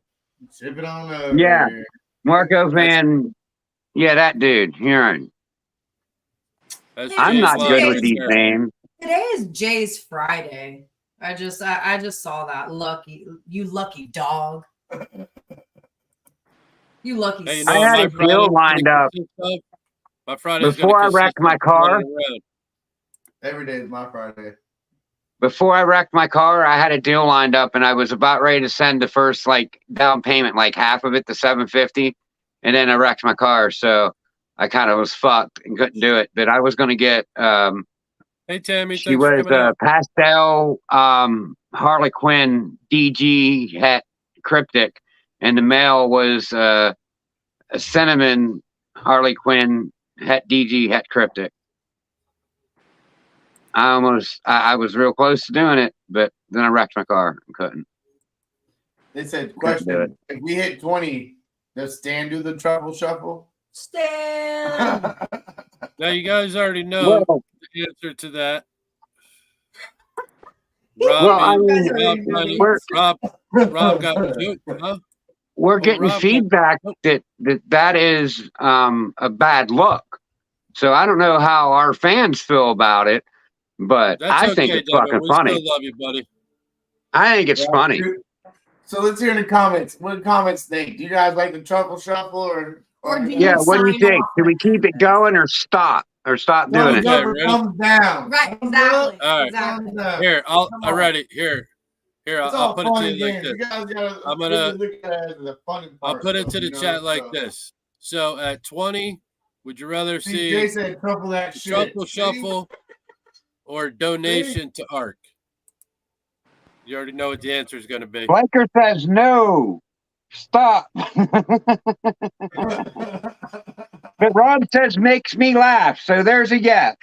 ship it on over. Yeah. here. Marco Van, yeah, that dude. Here, That's I'm Jay's not line good right with these there. names. Today is Jay's Friday. I just saw that. You lucky dog. You lucky. Hey, you I know, had my a deal lined up My Friday's before I wrecked my car. Every day is my Friday. Before I wrecked my car, I had a deal lined up, and I was about ready to send the first like down payment, like half of it, the $750, and then I wrecked my car, so I kind of was fucked and couldn't do it. But I was going to get. Hey Tammy, She thanks for was coming out. pastel Harley Quinn DG het cryptic, and the male was a cinnamon Harley Quinn het DG het cryptic. I was real close to doing it, but then I wrecked my car and couldn't. They said, Couldn't do question: if we hit 20, does Stan do the truffle shuffle? Stan. Now you guys already know Well, the answer to that. well, I Rob, mean, Rob got the joke, huh? we're Oh, getting Rob got feedback that is a bad look. So I don't know how our fans feel about it, but That's I think okay, it's Devin. fucking We funny. still love you, buddy. I think it's Yeah, funny. dude. So let's hear in the comments. What do comments think? Do you guys like the truffle shuffle Or do Yeah, you what do you sign think? off Do we with keep it going or stop doing thumbs it? Okay, up or ready? thumbs down? Right, Thumbs exactly. up, All right. Exactly. thumbs down. Here, Come I'm on. ready. Here, It's I'll all put it fun to and you like games. this. You guys gotta I'm gonna look at it as the fun part. I'll put it to the you know, chat like so. this. So at 20, would you rather See, Jay see said truffle that the shit. truffle See? shuffle or donation to ARC? You already know what the answer is going to be. Blanker says no. Stop. But Rob says makes me laugh. So there's a yes.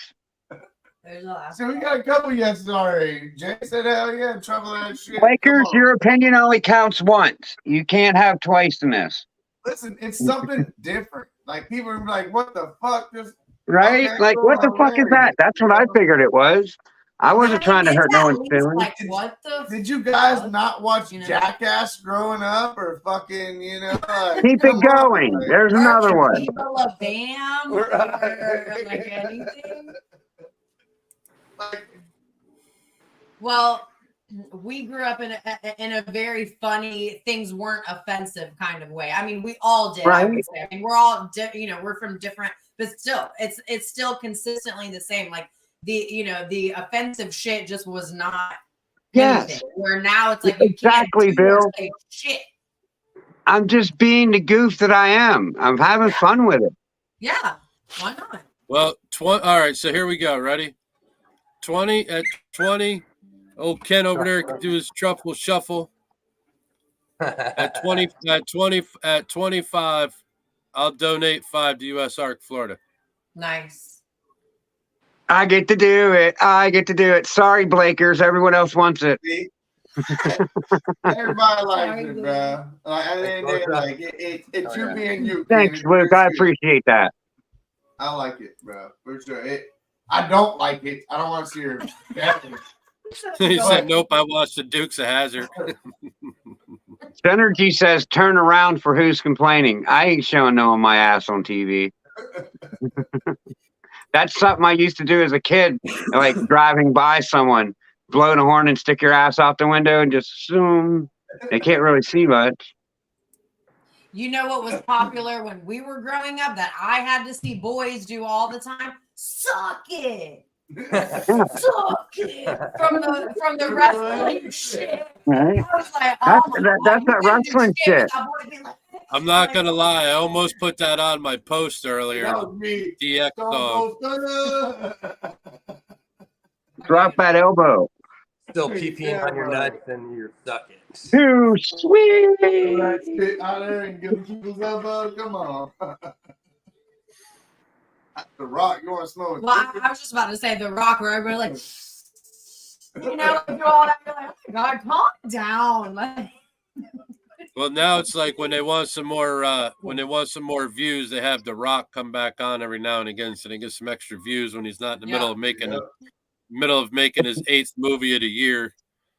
There's a last So we got a couple yeses already. Jay said, "Hell yeah, truffle that shit." Come Lakers, on. your opinion only counts once. You can't have twice in this. Listen, it's something different. Like people are like, "What the fuck?" Just Right? okay, Like, cool, what the fuck is that? hilarious, That's you what I know? figured it was. I wasn't trying to it's hurt no at one's least feelings. like, what the Did you guys fuck? not watch You know? Jackass growing up, or fucking, you know? Like, Keep it come on, going. like, There's another one. Viva La Bam or like anything? Like, Well, we grew up in a very funny, things weren't offensive kind of way. I mean, we all did. I would Right. say. I mean, we're all, we're from different, but still, it's still consistently the same. Like the offensive shit just was not Yes. anything. Where now it's like you Exactly, can't do or Bill. say shit. I'm just being the goof that I am. I'm having fun with it. Yeah, why not? Well, all right, so here we go. Ready? 20 at 20. Old Ken over there can do his truffle shuffle. At 25, I'll donate 5 to US Arc Florida. Nice. I get to do it. I get to do it. Sorry, Blakers. Everyone else wants it. see? Everybody likes Sorry, it, Lou. bro. Like, at the end of the day, like it's you being you. Thanks, Ken. Luke. It's I you. appreciate that. I like it, bro. For sure. I don't like it. I don't want to see her. He said, nope, I watched the Dukes of Hazzard. Synergy says turn around for who's complaining. I ain't showing no of my ass on TV. That's something I used to do as a kid, like driving by someone, blow the horn and stick your ass out the window and just assume they can't really see much. You know what was popular when we were growing up that I had to see boys do all the time? Suck it. Suck it. From the wrestling shit. Right? I was like, oh my God, That's you that didn't do wrestling shit. but that boy be like, I'm not going to lie. I almost put that on my post earlier. That was me. DX song. Drop that elbow. Still peeing on your nuts and you're sucking. Too sweet. Spit out there and give people's elbow. Come on. The Rock, you want to smoke? well, I was just about to say The Rock, where everybody like, do all that. You're like, oh my God, calm down. Like, Well, now it's like when they want some more views, they have The Rock come back on every now and again, so they get some extra views when he's not in the middle of making his 8th movie of the year.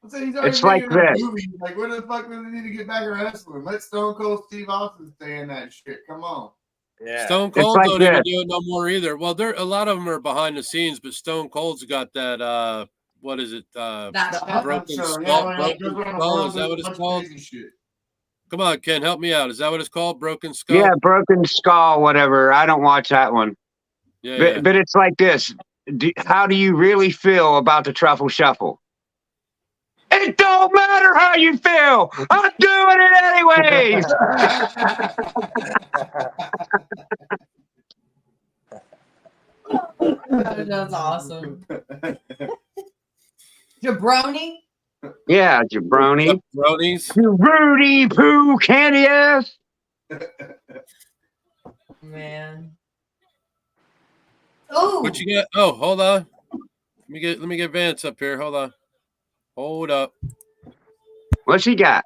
It's like this. Like, where the fuck does he need to get back to wrestling? Let Stone Cold Steve Austin stay in that shit. Come on. Yeah. Stone Cold like don't even this. do it no more either. Well, a lot of them are behind the scenes, but Stone Cold's got that what is it? that Broken show, Skull. yeah, Broken Skull. Is that what it's called? Come on, Ken, help me out. Is that what it's called? Broken Skull? Yeah, Broken Skull, whatever. I don't watch that one. Yeah. But it's like this. How do you really feel about the truffle shuffle? It don't matter how you feel. I'm doing it anyways. That's awesome. Jabroni. Yeah, jabroni. Bronies. You Rudy Poo candy ass. Man. Oh, What you got? Oh, hold on. Let me get Vance up here. Hold on. Hold up. What's he got?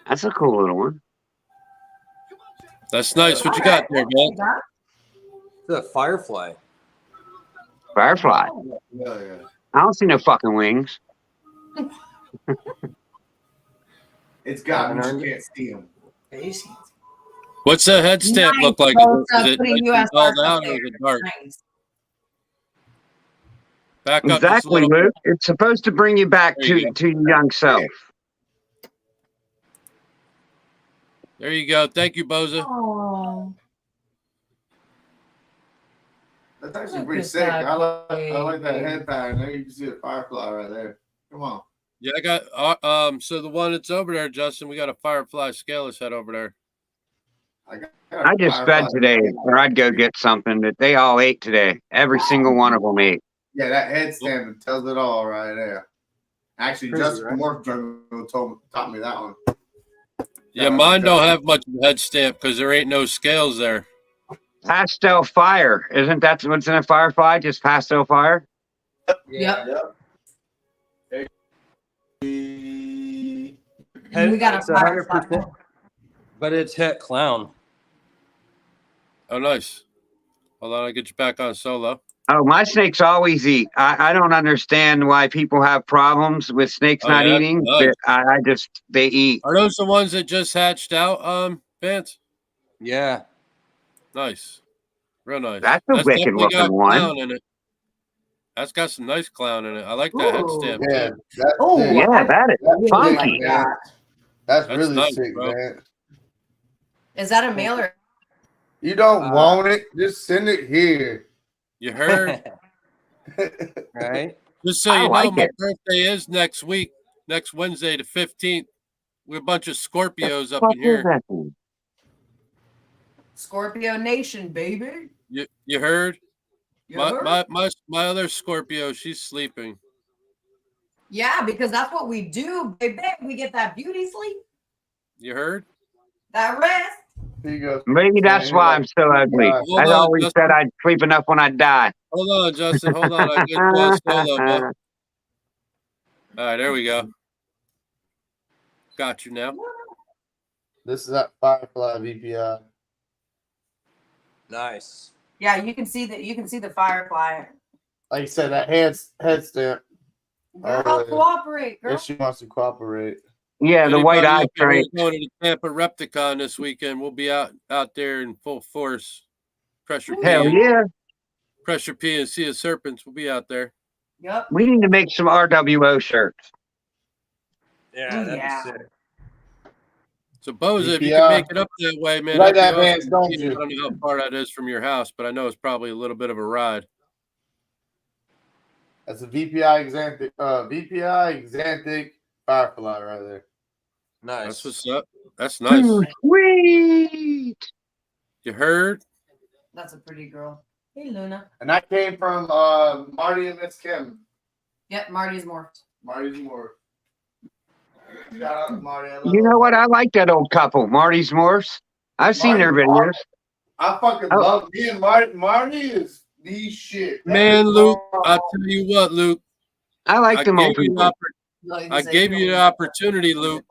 That's a cool little one. That's nice. What you got there, Vance? It's a firefly. Firefly. Yeah, yeah. I don't see no fucking wings. It's got me. Yeah, You can't see him. What's that head stamp look like? Is it putting nice and USR dulled up out or there. is it dark? Nice. Back up just a Exactly, little bit. Luke. It's supposed to bring you back There you to your young self. There you go. Thank you, Boza. Oh, That's actually Look pretty at sick. that I like that baby. head pattern. There you can see the firefly right there. Come on. Yeah, I got so the one that's over there, Justin, we got a firefly scaleless head over there. I just fed today, or I'd go get something that they all ate today. Every single one of them ate. Yeah, that head stamp tells it all right there. Actually, Crazy, Justin right? Morphs-R.W.O taught me that one. Yeah, mine don't have much of a head stamp because there ain't no scales there. Pastel fire. Isn't that what's in a firefly? Just pastel fire? Yep. Hey, And we got a It's firefly. 100%, but it's het clown. Oh, nice. Hold on, I'll get you back on solo. Oh, my snakes always eat. I don't understand why people have problems with snakes Oh, not yeah? eating. Nice. But they eat. Are those the ones that just hatched out, Vance? Yeah. Nice. Real nice. That's a wicked definitely looking got one. clown in it. That's got some nice clown in it. I like that head Ooh. stamp. yeah, too. that's Oh, sick. Yeah, that is That's funky. sick, man. That's That's really nice, sick, bro. man. Is that a male or? You don't want it? Just send it here. You heard? Right? Just so I you know, like my it. birthday is next week, next Wednesday, the 15th. We're a bunch of Scorpios up What in is here. that thing? Scorpio Nation, baby. You heard? You heard? My other Scorpio, she's sleeping. Yeah, because that's what we do, baby. We get that beauty sleep, You heard? that rest. Here you go. Maybe that's why I'm so ugly. Hold I on, always Justin. said I'd sleep enough when I die. Hold on, Justin. Hold on. I get you on solo, bud. All right, there we go. Got you now. This is that Firefly VPI. Nice. Yeah, you can see that. You can see the firefly. Like you said, that head stamp. Girl, Oh, yeah. cooperate, girl. If she wants to cooperate. Yeah, the white Anybody eye up there trait. going to the Tampa Repticon this weekend? We'll be out there in full force. Pressure Hell P, yeah. Pressure P, and Sea of Serpents. We'll be out there. Yep. We need to make some RWO shirts. Yeah, Oh, that'd yeah. be sick. So, Boza, if you VPI. can make it up that way, man, Like that'd that, be Vance, awesome. don't I you? don't know how far that is from your house, but I know it's probably a little bit of a ride. That's a VPI Xanthic Firefly right there. Nice. That's what's up. That's nice. Ooh, sweet. You heard? That's a pretty girl. Hey, Luna. And that came from Marty and Miss Kim. Yep, Marty's morphed. Marty's more. Shout out to Marty. I love You know her. what? I like that old couple, Marty's Morphs. I've seen their Marty- videos. I fucking Oh. love me and Marty. Marty is the shit. That Man, is Luke, all- I'll tell you what, Luke. I like them old gave you people. I gave you the opportunity, Luke.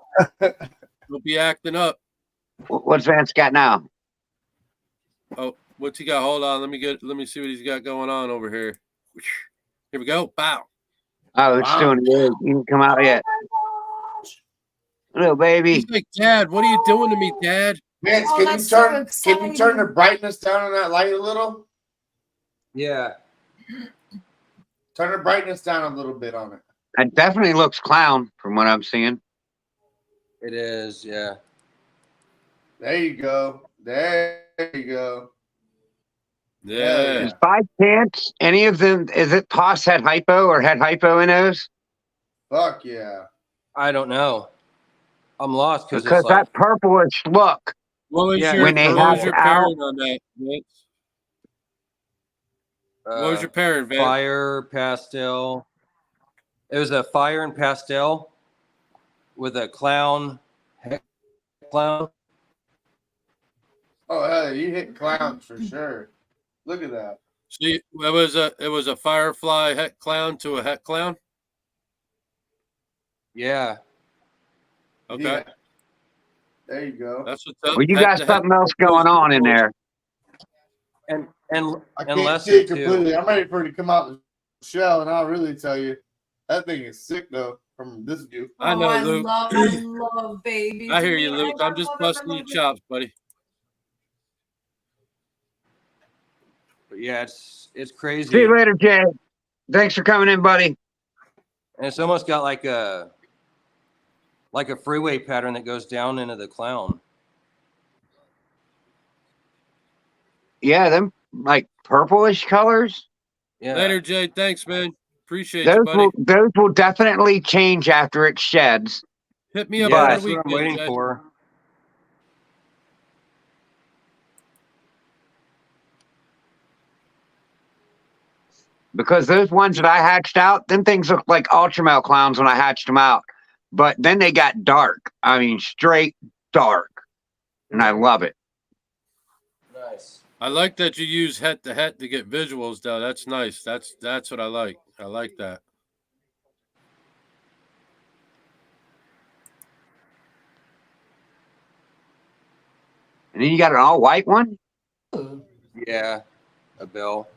You'll be acting up. What's Vance got now? Oh, what's he got? Hold on. Let me see what he's got going on over here. Here we go. Bow. Oh, it's Wow. still in the air. You didn't come out yet. Little baby. He's like, Dad, what are you doing to me, Dad? Vance, Oh, can you that's so turn exciting. the brightness down on that light a little? Yeah. Turn the brightness down a little bit on it. It definitely looks clown from what I'm seeing. It is. Yeah. There you go. There you go. Yeah. Is by chance any of them, is it Poss had hypo or had hypo in those? Fuck yeah. I don't know. I'm lost because Because it's like that purplish look. What was Yeah, your, when they what have was your out- pairing on that, Vince? What was your pairing, Vince? fire pastel. It was a fire and pastel with a clown. Oh, hell, you hit clowns for sure. Look at that. See, it was a Firefly het clown to a het clown. Yeah. Okay, Yeah. There you go. that's what's up. Well, you Het got to het. something else going on in there. And I and can't Lester see it too. completely. I'm ready for it to come out the shell, and I'll really tell you that thing is sick though from this view. I know, I Luke. love babies. I hear you, Man, Luke. I I'm just love it, busting I your love it. chops, buddy. But yeah, it's crazy. See you later, Jay. Thanks for coming in, buddy. And it's almost got like a freeway pattern that goes down into the clown. Yeah, them like purplish colors. Yeah. Later, Jay. Thanks, man. Appreciate you, Those buddy. will definitely change after it sheds. Hit me up Yeah, on that's the what I'm weekend, waiting Jay. for. Because those ones that I hatched out, them things look like ultramel clowns when I hatched them out. But then they got dark. I mean, straight dark. And I love it. Nice. I like that you use het to het to get visuals, though. That's nice. That's what I like. I like that. And then you got an all white one? Ooh, Yeah. A bill.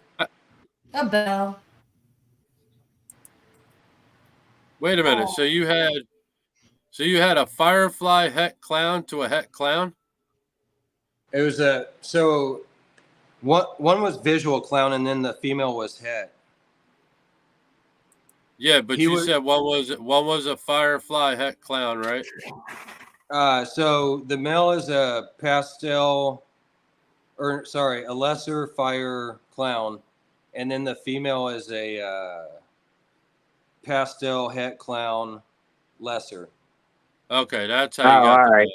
a bell. Wait a minute. Oh. So you had a Firefly het clown to a het clown? It was one was visual clown and then the female was het. Yeah, but He you was- said one was a Firefly het clown, right? So the male is a a lesser fire clown, and then the female is a pastel het clown lesser. Okay, that's how you Oh, got all the right.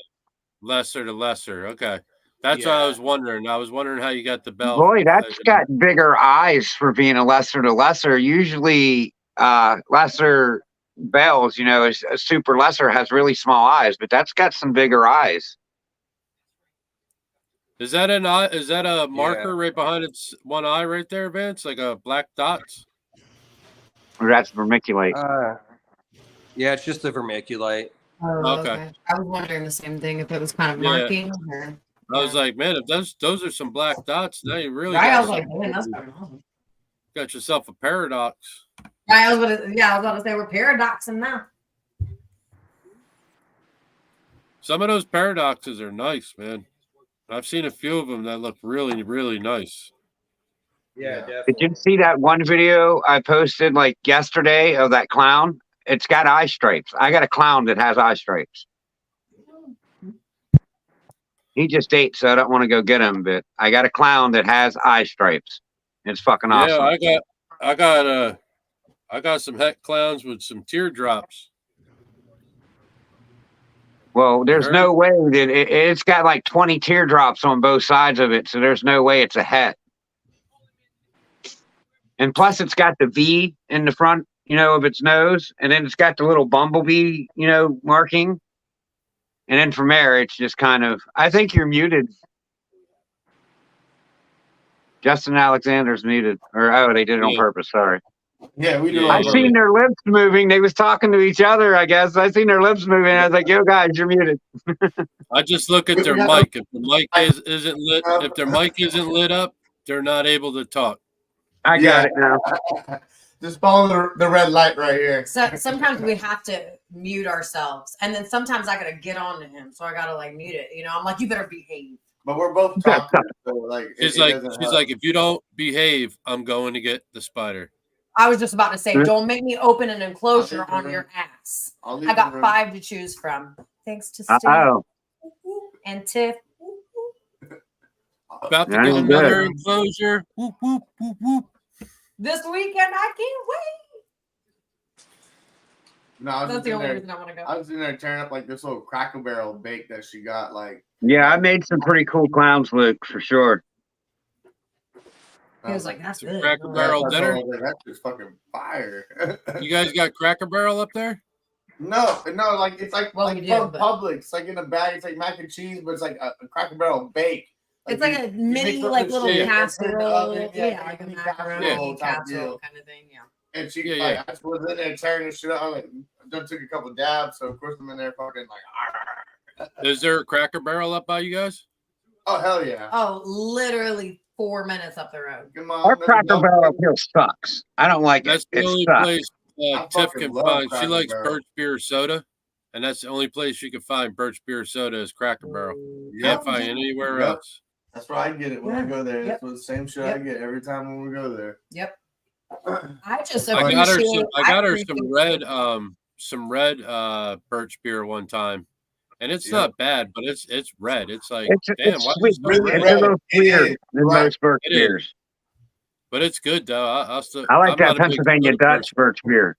lesser to lesser. Okay. That's what I Yeah. was wondering. I was wondering how you got the bell. Boy, that's got bigger eyes for being a lesser to lesser. Usually, lesser bells, you know, a super lesser has really small eyes, but that's got some bigger eyes. Is that an eye? Is that a marker right behind its one eye right there, Vince? Like a black dots? Or that's vermiculite. Yeah, it's just the vermiculite. Oh, Okay. I was wondering the same thing if it was kind of Yeah. marking. Or, I was like, man, if those are some black dots, now you really right, I got, was like, man, that's kind of awesome. got yourself a paradox. Right, I was about to say we're paradoxing now. Some of those paradoxes are nice, man. I've seen a few of them that look really, really nice. Yeah, Did definitely. you see that one video I posted like yesterday of that clown? It's got eye stripes. I got a clown that has eye stripes. He just ate, so I don't want to go get him, but I got a clown that has eye stripes. It's fucking awesome. Yeah, I got some het clowns with some teardrops. Well, there's Heard? no way that it's got like 20 teardrops on both sides of it, so there's no way it's a het. And plus, it's got the V in the front, you know, of its nose, and then it's got the little bumblebee, you know, marking. And then from there, it's just kind of. I think you're muted. Justin Alexander's muted, or they did it on Yeah. purpose. Sorry. Yeah, we do. Yeah, all I yeah. seen their lips moving. They was talking to each other, I guess. I seen their lips moving. I was like, "Yo, guys, you're muted." I just look at their mic. If the mic isn't lit, if their mic isn't lit up, they're not able to talk. I got it now. Just follow the red light right here. So sometimes we have to mute ourselves, and then sometimes I gotta get on to him, so I gotta like mute it. You know, I'm like, you better behave. But we're both talking. So like, She's doesn't like, if you don't behave, I'm going to get the spider. I was just about to say, Yeah. don't make me open an enclosure I'll leave the on room. your ass. I'll leave I got the room. 5 to choose from. Thanks to Steve Oh, and Tiff. About to That's get another good. enclosure. Whoop, whoop, whoop, whoop. This weekend, I can't wait. No, I was That's just the in only there. reason I want to go. I was in there tearing up like this little Cracker Barrel bake that she got. Like, yeah, I made some pretty cool clowns, Luke, for sure. He was like, that's good. Cracker Oh, Barrel that's dinner? all I was like, that's just fucking fire. You guys got Cracker Barrel up there? no, like it's like Well, like we from do, but- Publix. It's like in a bag. It's like mac and cheese, but it's like a Cracker Barrel bake. It's like a mini, mix up like the little shit and put it in the casserole. oven. Yeah, like a mini macaroni type casserole deal. kind of thing. Yeah. And she Yeah, like yeah. I just was in there tearing this shit up. I like done took a couple dabs, so of course I'm in there fucking like. Is there a Cracker Barrel up by you guys? Oh hell yeah! Oh, literally 4 minutes up the road. Come on, Our there's Cracker no Barrel up place. here sucks. I don't like That's it. the It only sucks. place I Tiff fucking can love find. She Cracker likes Barrel. birch beer soda, and that's the only place you can find birch beer soda is Cracker Barrel. Yep. Can't find anywhere Yep. else. That's where I get it when I Yeah. go there. Yep. That's what the same shit Yep. I get every time when we go there. Yep. I just I got her appreciate. some. I got her appreciate some red birch beer one time, and it's Yep. not bad, but it's red. It's like damn, It's why sweet. is it so Really red? It's a little It sweeter is, than right. most birch It is. beers. But it's good though. I'm like that not a big Pennsylvania soda Dutch person. birch beer.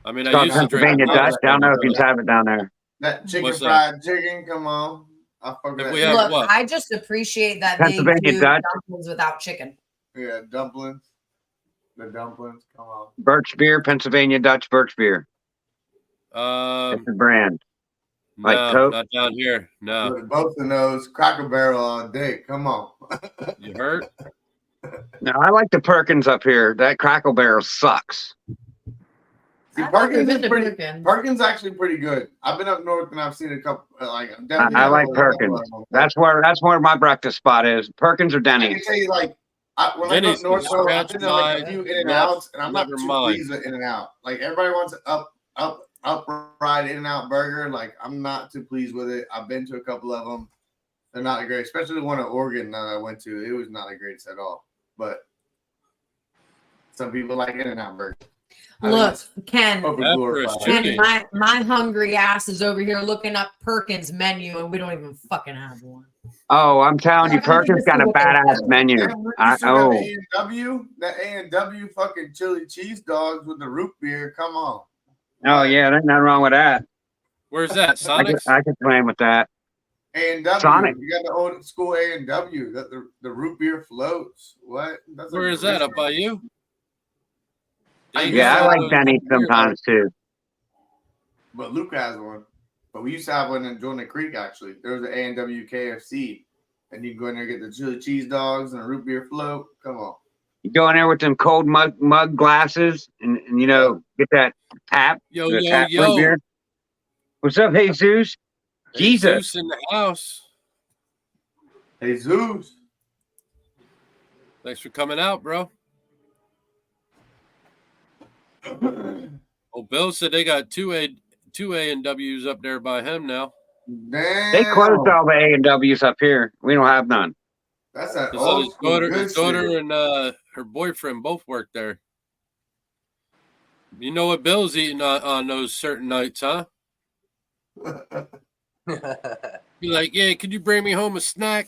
I mean, It's I called used to drink. Pennsylvania Dutch. I don't know if you have it down there. That chicken What's that? fried chicken, come on. I fuck with If that. we shit. have Look, what? I just appreciate that they Pennsylvania do Dutch. dumplings without chicken. Yeah, dumplings. The dumplings, come on. Birch beer, Pennsylvania Dutch birch beer. It's a brand. Like No, Coke? not down here. No, With both of those, Cracker Barrel all day. Come on. you hurt? No, I like the Perkins up here. That Crackle Barrel sucks. See, I've never Perkins been is to pretty. Perkins. Perkins actually pretty good. I've been up north and I've seen a couple. Like I definitely like had a Perkins. couple of them. That's where my breakfast spot is. Perkins or I can Denny's. tell you, like, when Denny's I go up north, can though, I've scratch been to like a my few In and left Outs, and I'm not liver too mind. pleased with In and Out. Like everybody wants an upright In and Out burger. Like I'm not too pleased with it. I've been to a couple of them. They're not great, especially the one in Oregon that I went to. It was not the greatest at all. But some people like In and Out burger. Look, Ken, Overglorified. Ken, my hungry ass is over here looking up Perkins menu, and we don't even fucking have one. Oh, I'm telling you, Perkins got a badass menu. A&W, that A&W fucking chili cheese dogs with the root beer. Come on. Oh yeah, there's nothing wrong with that. Where's that? I Sonic's? could plan with that. A&W. Sonic. You got the old school A&W. That the root beer floats. What? That's Where is that? Up by you? Yeah, I like Denny's sometimes too. But Luke has one. But we used to have one in Jordan Creek, actually. There was an A&W KFC. And you can go in there and get the chili cheese dogs and a root beer float. Come on. You go in there with them cold mug glasses and you know, get that tap. Yo, the yo, tap yo. root beer. What's up, Jesus? Jesus. Jesus in the house. Hey, Zeus. Thanks for coming out, bro. Oh, Bill said they got two A&Ws up there by him now. Damn. They closed all the A&Ws up here. We don't have none. That's that So old his school daughter, good shit. and her boyfriend both work there. You know what Bill's eating on those certain nights, huh? Be like, yeah, could you bring me home a snack?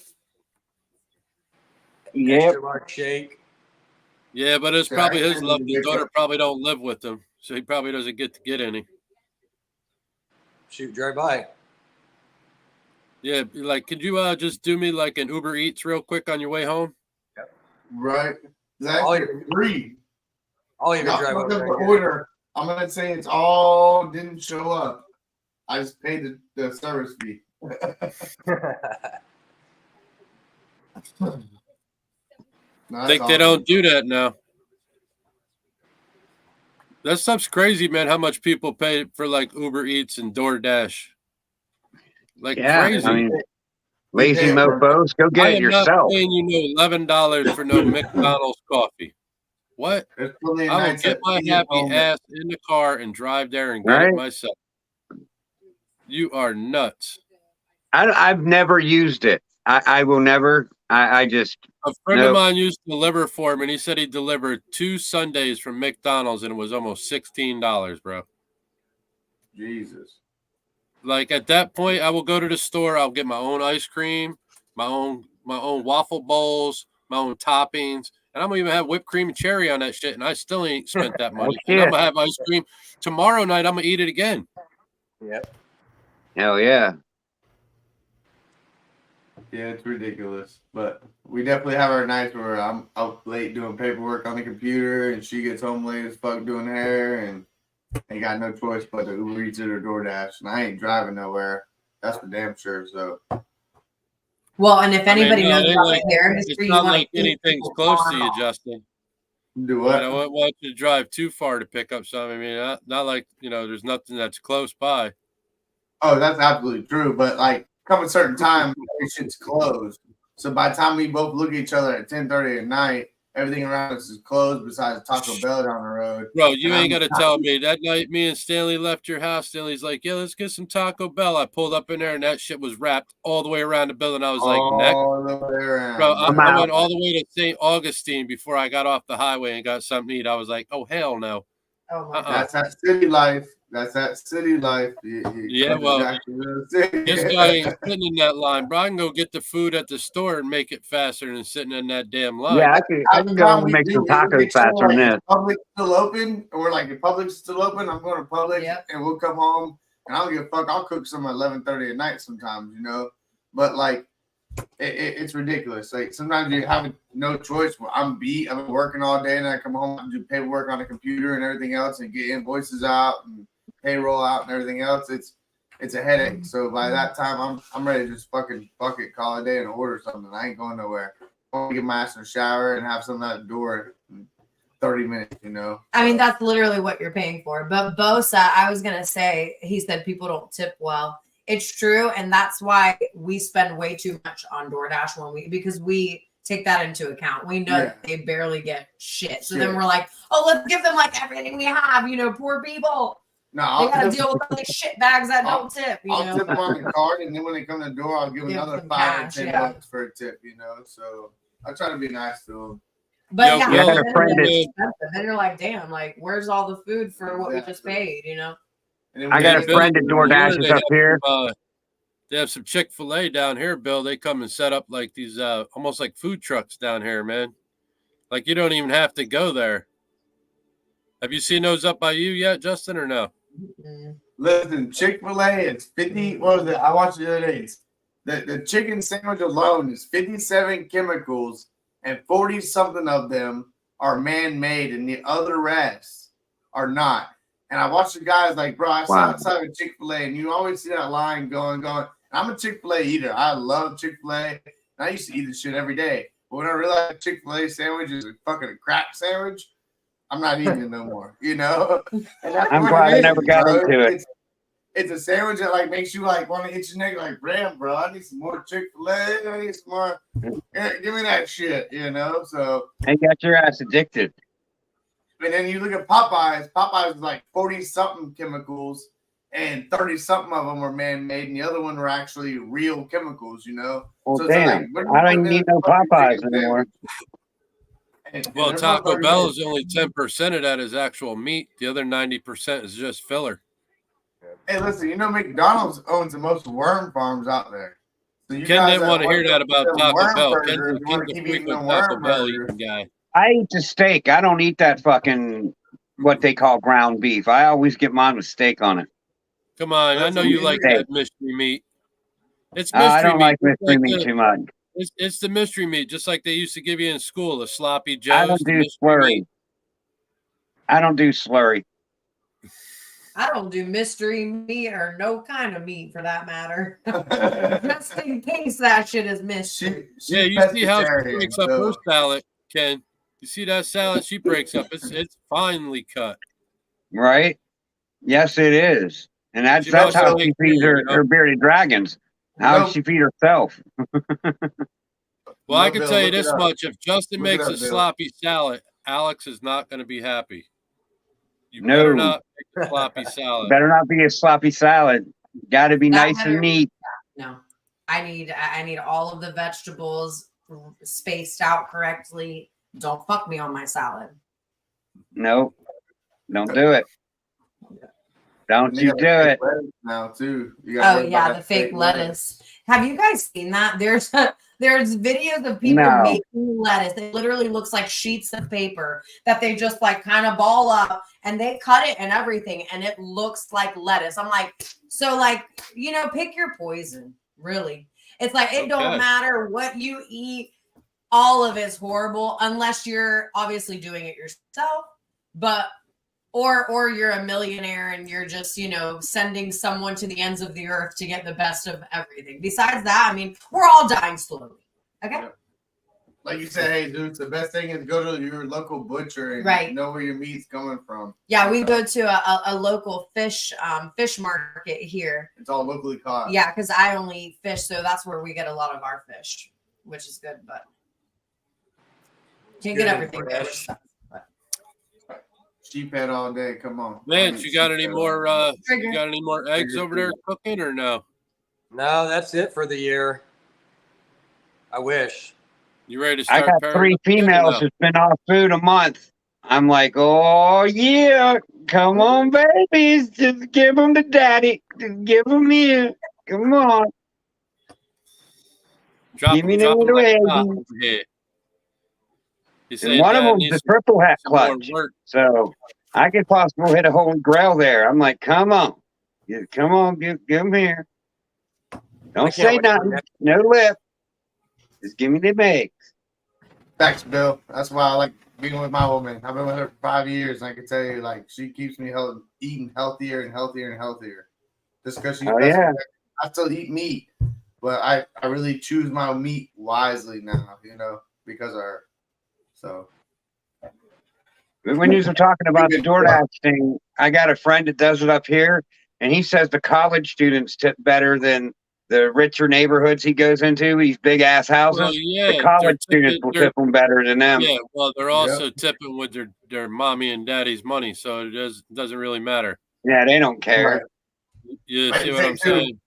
Yep. Extra large shake. Yeah, but it's Yeah, probably I his can't love. even His get daughter that. probably don't live with him, so he probably doesn't get to get any. Shoot, drive by. Yeah, be like, could you just do me like an Uber Eats real quick on your way home? Right. That's All free. I'll even Y'all drive fucked over up the right order. I'm gonna say it's all didn't show up. I just paid the service fee. here. No, I that's think they awesome. don't do that now. That stuff's crazy, man. How much people pay for like Uber Eats and DoorDash? Like Yeah. crazy. I mean, lazy Yeah, bro. mofos, go get I it am yourself. not paying $11 for no McDonald's coffee. What? There's plenty of I will nights get that my you get happy home. ass in the car and drive there and get Right. it myself. You are nuts. I've never used it. I will never. I just A friend of Nope. mine used to deliver for him, and he said he delivered 2 Sundays from McDonald's, and it was almost $16, bro. Jesus. Like at that point, I will go to the store. I'll get my own ice cream, my own waffle bowls, my own toppings, and I'm gonna even have whipped cream and cherry on that shit. And I still ain't spent that money. And I'm shit. gonna have ice cream tomorrow night. I'm gonna eat it again. Yep. hell yeah. Yeah, it's ridiculous. But we definitely have our nights where I'm up late doing paperwork on the computer and she gets home late as fuck doing hair and ain't got no choice but to Uber Eats it or DoorDash. And I ain't driving nowhere. That's for damn sure. So Well, and if I mean, anybody no, knows it ain't about like the hair it's industry, you not want like to keep anything's people close to farmed you, off. Justin. Do I what? don't want you to drive too far to pick up something. I mean, not like there's nothing that's close by. Oh, that's absolutely true. But like, come a certain time, every shit's closed. So by the time we both look at each other at 10:30 at night, everything around us is closed besides Taco Bell down the road. Bro, you And ain't got to tell me. That night, me and Stanley left your house. Stanley's like, yeah, let's get some Taco Bell. I pulled up in there, and that shit was wrapped all the way around the building. I was like, next. all the way around. Bro, I'm I out. went all the way to St. Augustine before I got off the highway and got something to eat. I was like, oh, hell no. Oh my That's that city life. That's that city life. Yeah, well, this guy ain't sitting in that line, bro. I can go get the food at the store and make it faster than sitting in that damn line. Yeah, I can go and make some tacos faster than this. Public's still open, and we're like, if Publix still open, I'm going to Publix, Yep. and we'll come home, and I don't give a fuck. I'll cook some at 11:30 at night sometimes, But like, it's ridiculous. Like sometimes you have no choice. Well, I'm beat. I've been working all day, and I come home and do paperwork on the computer and everything else, and get invoices out and payroll out and everything else. It's a headache. So by that time, I'm ready to just fucking fuck it, call it a day, and order something. I ain't going nowhere. I want to get my ass in the shower and have something at the door in 30 minutes. I mean, that's literally what you're paying for. But Bo said, I was going to say, he said people don't tip well. It's true. And that's why we spend way too much on DoorDash because we take that into account. We know that they barely get shit. So then we're like, oh, let's give them like everything we have, poor people. No, they got to deal with all these shit bags that don't tip. I'll tip them on the card, and then when they come to the door, I'll give them another $5 or $10 for a tip, So I try to be nice to them. But I got a friend then you're like, damn, like where's all the food for what we just paid, I got a friend at DoorDash up here. They have some Chick-fil-A down here, Bill. They come and set up like these almost like food trucks down here, man. Like you don't even have to go there. Have you seen those up by you yet, Justin, or no? Listen, Chick-fil-A, it's 50. What was it? I watched it the other day. The chicken sandwich alone is 57 chemicals, and 40 something of them are man-made, and the other rest are not. And I watched the guys like, bro, I saw outside of Chick-fil-A, and you always see that line going. I'm a Chick-fil-A eater. I love Chick-fil-A. And I used to eat this shit every day. But when I realized Chick-fil-A sandwich is a fucking crack sandwich, I'm not eating it no more, And that's I'm glad I never got into it. It's a sandwich that like makes you like want to hit your neck like, damn, bro, I need some more Chick-fil-A. I need some more. Give me that shit, So They got your ass addicted. And then you look at Popeyes. Popeyes is like 40 something chemicals, and 30 something of them were man-made, and the other one were actually real chemicals. Well, so damn, like, I don't even need no Popeyes anymore. Well, Taco Bell is only 10% of that is actual meat. The other 90% is just filler. Hey, listen, McDonald's owns the most worm farms out there. So Ken didn't want to hear that about Taco Bell. Ken's a frequent Taco Bell eating guy. I eat the steak. I don't eat that fucking what they call ground beef. I always get mine with steak on it. Come on, I know you like that mystery meat. It's mystery I don't meat. like mystery meat too much. It's the mystery meat, just like they used to give you in school, the sloppy joes. I don't do slurry. I don't do slurry. I don't do mystery meat or no kind of meat for that matter. Just in case that shit is mystery. Yeah, you see how she breaks up her salad, Ken. You see that salad she breaks up? It's finely cut. Right? Yes, it is. And that's how she feeds her bearded dragons. How does she feed herself? Well, I can tell you this much. If Justin makes a sloppy salad, Alex is not going to be happy. You better not make a sloppy salad. Better not be a sloppy salad. Got to be nice and neat. No, I need all of the vegetables spaced out correctly. Don't fuck me on my salad. No, don't do it. Don't you do it. Now too. The fake lettuce. Have you guys seen that? There's videos of people making lettuce. It literally looks like sheets of paper that they just like kind of ball up and they cut it and everything, and it looks like lettuce. I'm like, so like, pick your poison. Really, it's like it don't matter what you eat. All of it's horrible unless you're obviously doing it yourself. But or you're a millionaire and you're just, sending someone to the ends of the earth to get the best of everything. Besides that, I mean, we're all dying slowly. Okay. Yeah. Like you said, hey, dude, the best thing is to go to your local butcher and Right. know where your meat's coming from. Yeah, we go to a local fish market here. It's all locally caught. Yeah, because I only eat fish, so that's where we get a lot of our fish, which is good, but can't get everything there. Sheephead all day. Come on, Lance, you got any more? You got any more eggs over there cooking or no? No, that's it for the year. I wish. You ready to I start? got 3 females that's been off food a month. I'm like, oh yeah, come on, babies, just give them to daddy, just give them here. Come on, give me them little eggs. And one of them's the triple hat clutch, so I could possibly hit a holy grail there. I'm like, come on, give them here. Don't say nothing, no lip. Just give me them eggs. Thanks, Bill. That's why I like being with my woman. I've been with her for 5 years, and I can tell you, like, she keeps me eating healthier and healthier and healthier. Just because she's I still eat meat, but I really choose my meat wisely now, because of her. So when you were talking about the DoorDash thing, I got a friend that does it up here, and he says the college students tip better than the richer neighborhoods he goes into, these big ass houses. Well, yeah, the college students will tip them better than them. Yeah, well, they're also tipping with their mommy and daddy's money, so it doesn't really matter. Yeah, they don't care. You see what I'm saying?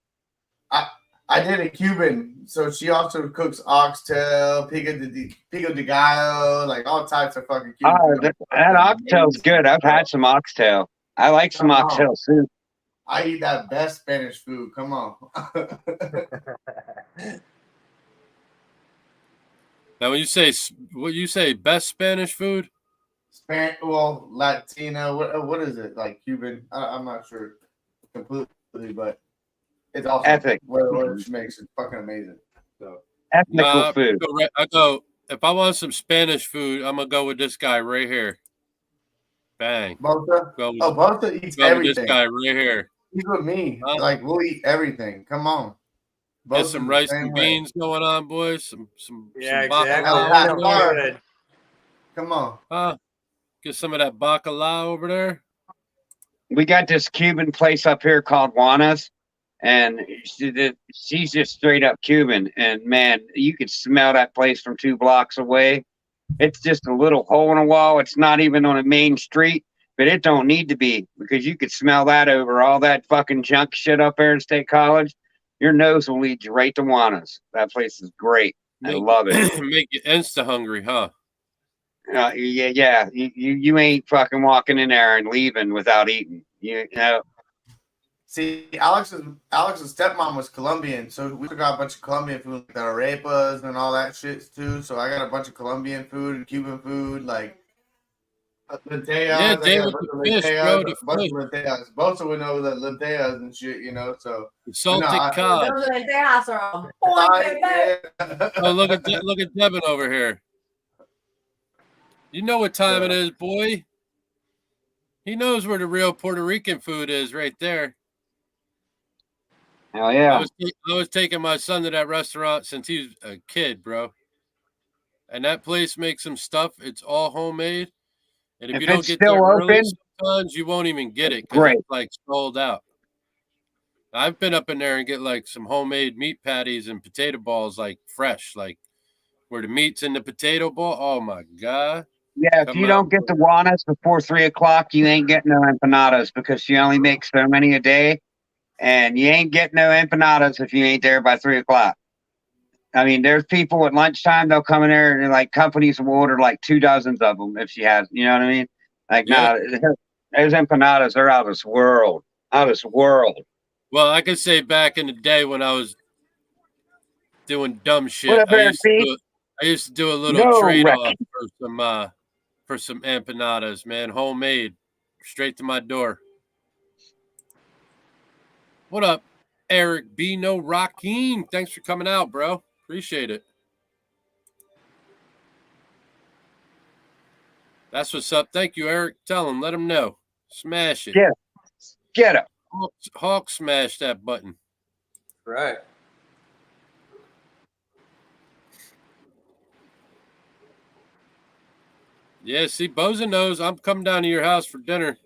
I did a Cuban, so she also cooks oxtail, pico de gallo, like all types of fucking Cuban. Oh, that oxtail's good. I've had some oxtail. I like some oxtail soup. I eat that best Spanish food. Come on. Now, when you say best Spanish food? Latino. What is it? Like Cuban? I'm not sure completely, but it's awesome. Ethnic. What she makes is fucking amazing. So ethnic food. I go. If I want some Spanish food, I'm gonna go with this guy right here. Bang. Bosa? Bosa eats everything. This guy right here. He's with me. Like, we'll eat everything. Come on. Get some rice and beans going on, boys. Some exactly. Come on. Get some of that bacalao over there. We got this Cuban place up here called Juana's, and she's just straight up Cuban. And man, you could smell that place from 2 blocks away. It's just a little hole in a wall. It's not even on a main street, but it don't need to be, because you could smell that over all that fucking junk shit up there in State College. Your nose will lead you right to Juana's. That place is great. I love it. Make you insta hungry, huh? Yeah. You ain't fucking walking in there and leaving without eating. You know. See, Alex's stepmom was Colombian, so we got a bunch of Colombian food, like the arepas and all that shit too. So I got a bunch of Colombian food and Cuban food, like lentejas. Yeah, Dave with the fish, bro. The fish. Lentejas. Both of we know the lentejas and shit, So the salted cod. Those lentejas are Oh, look at Devin over here. You know what time it is, boy. He knows where the real Puerto Rican food is, right there. Hell yeah. I was taking my son to that restaurant since he was a kid, bro. And that place makes some stuff. It's all homemade. And if you don't get there early, sometimes you won't even get it because it's like sold out. I've been up in there and get like some homemade meat patties and potato balls, like fresh, like where the meat's in the potato ball. Oh my God. Yeah, if you don't get the Juana's before 3 o'clock, you ain't getting no empanadas, because she only makes so many a day. And you ain't getting no empanadas if you ain't there by 3 o'clock. I mean, there's people at lunchtime, they'll come in there and like companies will order like 2 dozens of them if she has, you know what I mean? Like, those empanadas are out of this world. Out of this world. Well, I could say back in the day when I was doing dumb shit, I used to do a little trade-off for some empanadas, man, homemade, straight to my door. What up, Eric Bino Rockin? Thanks for coming out, bro. Appreciate it. That's what's up. Thank you, Eric. Tell him. Let him know. Smash it. Yeah. Get him. Hawk smash that button. Right. Yeah, see, Boza knows I'm coming down to your house for dinner.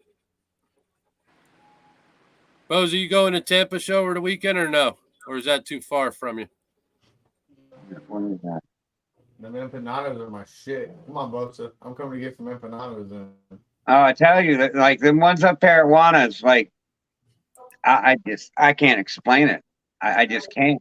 Boza, you going to Tampa show over the weekend or no? Or is that too far from you? What is that? The empanadas are my shit. Come on, Bosa. I'm coming to get some empanadas in. Oh, I tell you, that like the ones up there at Juana's, like I can't explain it. I just can't.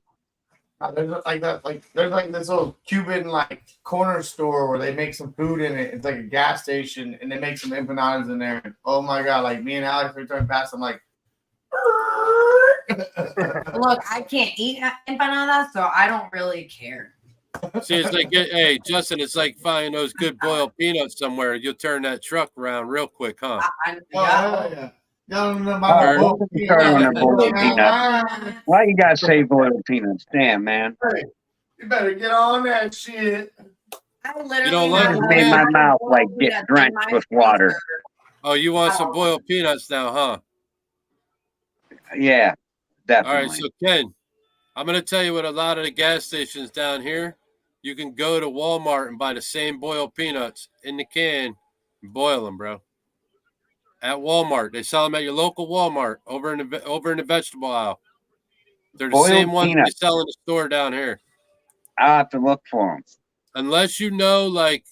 There's like that, like there's like this little Cuban like corner store where they make some food in it. It's like a gas station, and they make some empanadas in there. Oh my god! Like me and Alex were driving past. I'm like, Look, I can't eat empanadas, so I don't really care. See, it's like, hey, Justin, it's like finding those good boiled peanuts somewhere. You'll turn that truck around real quick, huh? yeah. Why you gotta say boiled peanuts? Damn, man. Hey, you better get on that shit. I literally You don't like have it, Made my man? mouth like get drenched with water. Oh, you want some boiled peanuts now, huh? Yeah, All definitely. right, so Ken, I'm going to tell you what a lot of the gas stations down here, you can go to Walmart and buy the same boiled peanuts in the can and boil them, bro. At Walmart, they sell them at your local Walmart over in the vegetable aisle. They're the Boiled same ones they peanuts. sell in the store down here. I'll have to look for them. Unless you know, like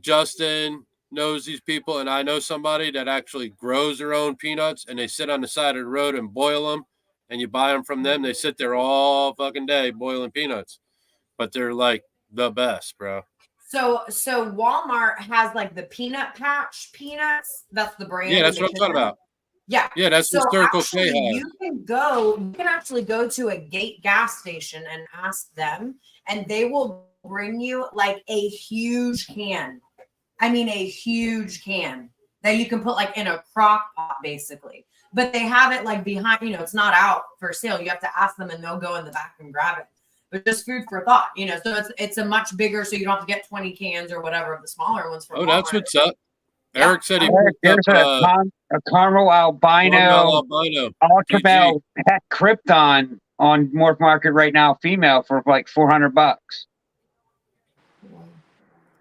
Justin knows these people, and I know somebody that actually grows their own peanuts, and they sit on the side of the road and boil them, and you buy them from them. They sit there all fucking day boiling peanuts, but they're like the best, bro. So Walmart has like the peanut patch peanuts. That's the brand. Yeah, that's what I'm talking about. Yeah. Yeah, that's so what Circle actually, K has. you can actually go to a Gate gas station and ask them, and they will bring you like a huge can. I mean, a huge can that you can put like in a crock pot, basically. But they have it like behind, it's not out for sale. You have to ask them, and they'll go in the back and grab it. But just food for thought, So it's a much bigger, so you don't have to get 20 cans or whatever of the smaller ones from Oh, Walmart. that's what's up. Yeah. Eric said he There's picked up a caramel albino ultra male pet krypton on Morph Market right now, female for like $400.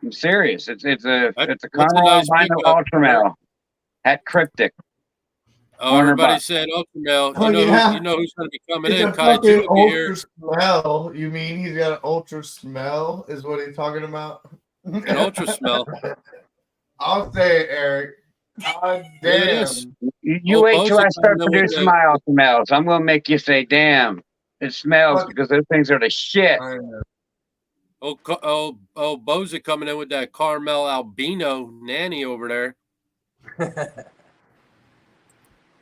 I'm serious. It's a caramel albino ultra male at Cryptic. Oh, everybody's saying ultra male. Oh, you know who's going to be coming It's in? a fucking Kaiju ultra here. smell. You mean he's got an ultra smell? Is what he's talking about? An ultra smell. I'll say it, Eric. God damn. You wait till I start producing my ultra males. I'm gonna make you say, "Damn, it smells," because those things are the shit. Boza coming in with that caramel albino nanny over there.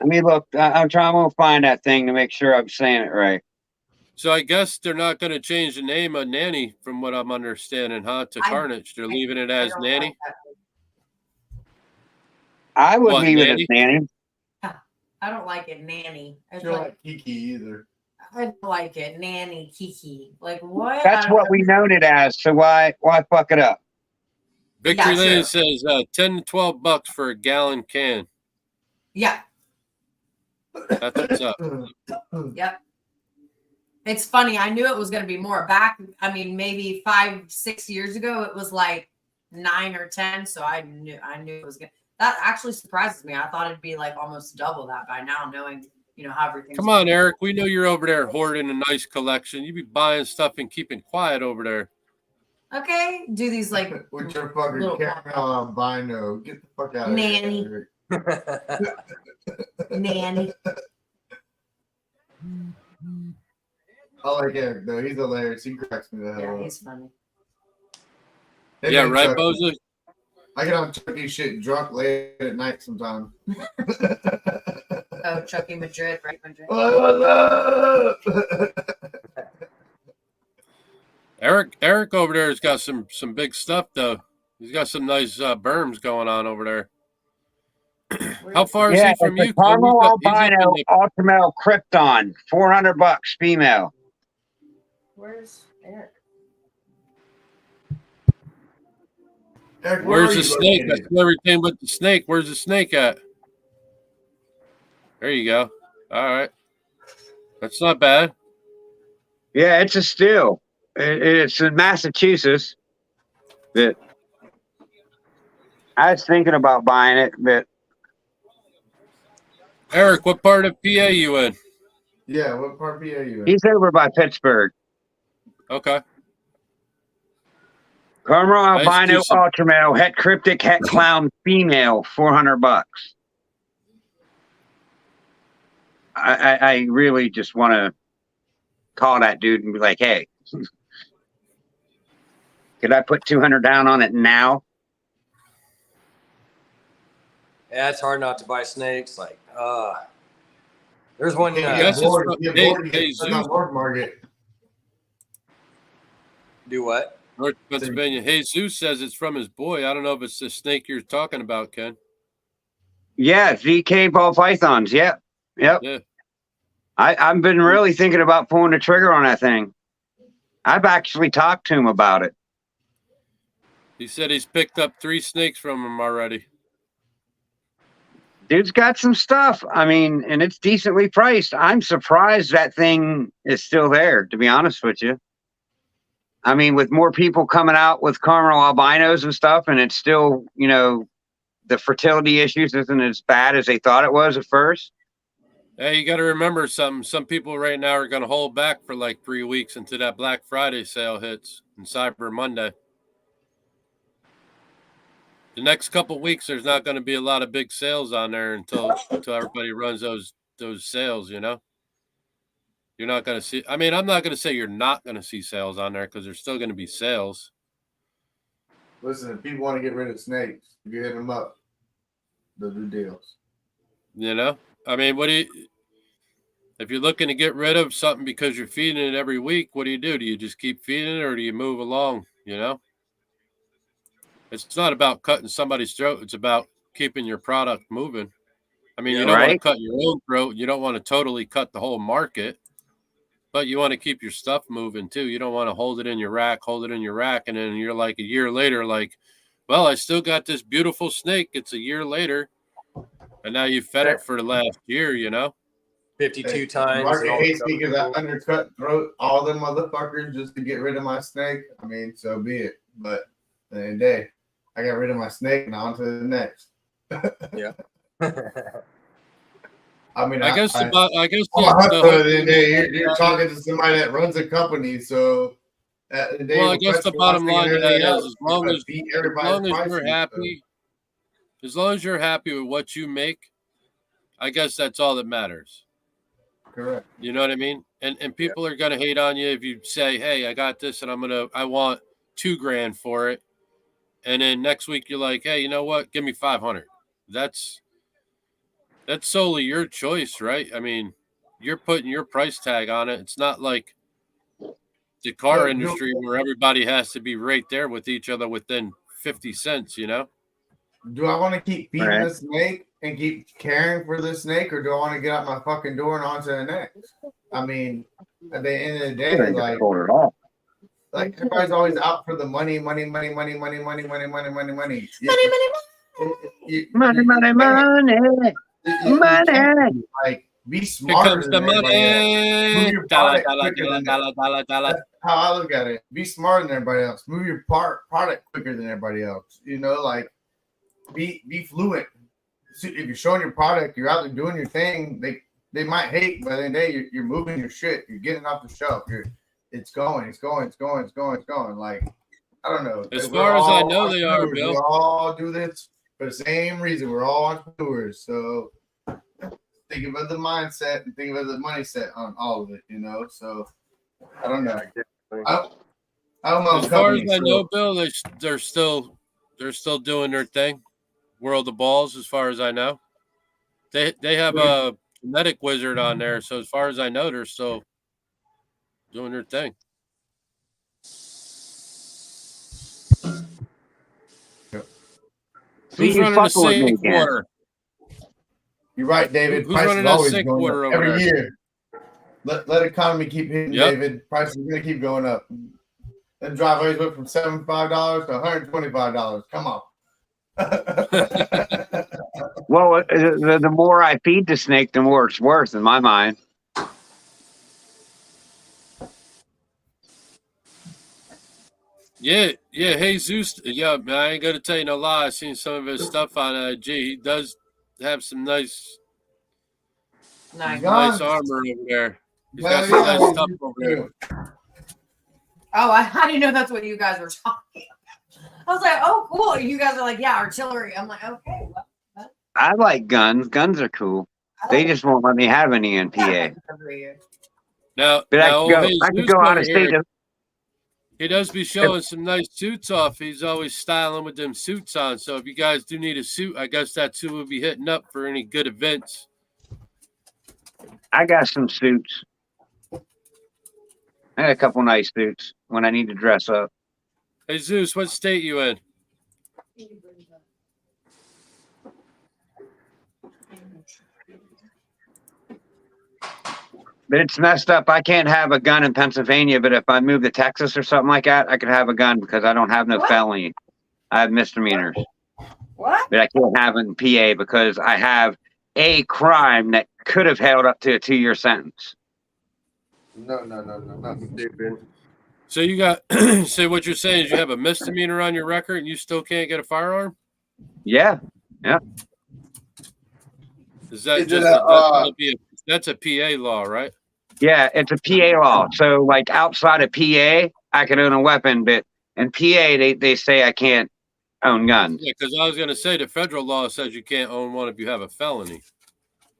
I mean, look, I'm to find that thing to make sure I'm saying it right. So I guess they're not going to change the name of Nanny, from what I'm understanding, huh? To Carnage. They're leaving it as Nanny. I would leave it as Nanny. I don't like it, Nanny. I don't like Kiki either. I don't like it, Nanny Kiki. Like what? That's what we known it as. So why fuck it up? Victory Lane says $10 to $12 for a gallon can. Yeah. That's what's up. Yep. It's funny. I knew it was going to be more back. I mean, maybe 5-6 years ago, it was like 9 or 10. So I knew it was going to. That actually surprises me. I thought it'd be like almost double that by now, knowing how everything. Come on, Eric. We know you're over there hoarding a nice collection. You be buying stuff and keeping quiet over there. Okay, do these like with your fucking caramel albino. Get the fuck out of Nanny. here. Nanny. I like Eric though. He's hilarious. He cracks me the hell up. Yeah, he's funny. Yeah, right, Boza? I get on Chucky shit drunk late at night sometimes. Oh, Chucky Madrid, right? Madrid. What's up? Eric over there has got some big stuff though. He's got some nice berms going on over there. How far is he from you? Caramel albino ultra male krypton, $400 female. Where's Eric? Eric, where's the snake? That's everything but the snake. Where's the snake at? There you go. All right. That's not bad. Yeah, it's a steal. It's in Massachusetts. That I was thinking about buying it, but Eric, what part of PA you in? Yeah, what part of PA are you in? he's over by Pittsburgh. Okay. Caramel I used to do albino some- ultra male het cryptic het clown female, $400. I really just want to call that dude and be like, hey, could I put 200 down on it now? Yeah, it's hard not to buy snakes. Like, there's one. You guess get it's bored, from- you get hey, bored, you hey, get stuck Zeus. on Lord Market. Do what? North Pennsylvania. Jesus says it's from his boy. I don't know if it's the snake you're talking about, Ken. Yeah, VK ball pythons. Yep. Yeah. I've been really thinking about pulling the trigger on that thing. I've actually talked to him about it. He said he's picked up 3 snakes from him already. Dude's got some stuff. I mean, and it's decently priced. I'm surprised that thing is still there, to be honest with you. I mean, with more people coming out with caramel albinos and stuff, and it's still, you know, the fertility issues isn't as bad as they thought it was at first. Hey, you got to remember something. Some people right now are going to hold back for like 3 weeks until that Black Friday sale hits and Cyber Monday. The next couple of weeks, there's not going to be a lot of big sales on there until everybody runs those sales. You know, you're not going to see. I mean, I'm not going to say you're not going to see sales on there because there's still going to be sales. Listen, if people want to get rid of snakes, you hit them up. They'll do deals. You know, I mean, if you're looking to get rid of something because you're feeding it every week, what do? Do you just keep feeding it or do you move along? You know, it's not about cutting somebody's throat. It's about keeping your product moving. I mean, you don't want to cut your own throat. You don't want to totally cut the whole market, but you want to keep your stuff moving too. You don't want to hold it in your rack, and then you're like a year later, like, well, I still got this beautiful snake. It's a year later, and now you fed it for the last year, you know? 52 times. Market hates me because I undercut throat all them motherfuckers just to get rid of my snake. I mean, so be it. But at the end of the day, I got rid of my snake and on to the next. Yeah. I mean, I guess the whole end of the day, you're talking to somebody that runs a company, so at the day, well, I guess the bottom line today is as long as you're happy, as long as you're happy with what you make, I guess that's all that matters. Correct. You know what I mean? And people are gonna hate on you if you say, hey, I got this and I want $2,000 for it. And then next week you're like, hey, you know what? Give me 500. That's solely your choice, right? I mean, you're putting your price tag on it. It's not like the car industry where everybody has to be right there with each other within 50 cents, you know? Do I want to keep feeding the snake and keep caring for the snake, or do I want to get out my fucking door and on to the next? I mean, at the end of the day, like everybody's always out for the money. Like, be smarter than everybody else. Move your product quicker than that's how I look at it. Be smarter than everybody else. Move your product quicker than everybody else. You know, like be fluent. If you're showing your product, you're out there doing your thing. They might hate, but at the end of the day, you're moving your shit. You're getting off the shelf. It's going. Like, I don't know. As far as I know, they are, Bill. We all do this for the same reason. We're all entrepreneurs. So think about the mindset and think about the money set on all of it, you know? So I don't know. I don't know. As far as I know, Bill, they're still doing their thing. World of Balls, as far as I know. They have a genetic wizard on there, so as far as I know, they're still doing their thing. Who's running the sink water? You're right, David. Who's running the sink water over every there? year? Let economy keep hitting, David. Prices are gonna keep going up. That driveways went from $75 to $125. Come on. Well, the more I feed the snake, the more it's worth in my mind. Yeah, yeah. Hey Zeus, yeah, man, I ain't gonna tell you no lie. I seen some of his stuff on IG. He does have some nice Nice. armor over there. He's Hell got some yeah, nice he stuff used over to. there. Oh, I didn't know that's what you guys were talking about. I was like, oh, cool. You guys are like, yeah, artillery. I'm like, okay. Well, I like guns. Guns are cool. They just won't let me have any in PA. Now, But now, old I could Jesus go out over of state. here, he does be showing some nice suits off. He's always styling with them suits on. So if you guys do need a suit, I guess that's who we'll be hitting up for any good events. I got some suits. I got a couple nice suits when I need to dress up. Hey Zeus, what state you in? But it's messed up. I can't have a gun in Pennsylvania, but if I move to Texas or something like that, I could have a gun because I don't have no felony. I have misdemeanors. What? But I can't have it in PA because I have a crime that could have held up to a 2-year sentence. No, stupid. So you got so what you're saying is you have a misdemeanor on your record and you still can't get a firearm? Yeah. Is that Is just it that's a PA law, right? Yeah, it's a PA law. So like outside of PA, I can own a weapon, but in PA they say I can't own guns. Yeah, because I was gonna say the federal law says you can't own one if you have a felony.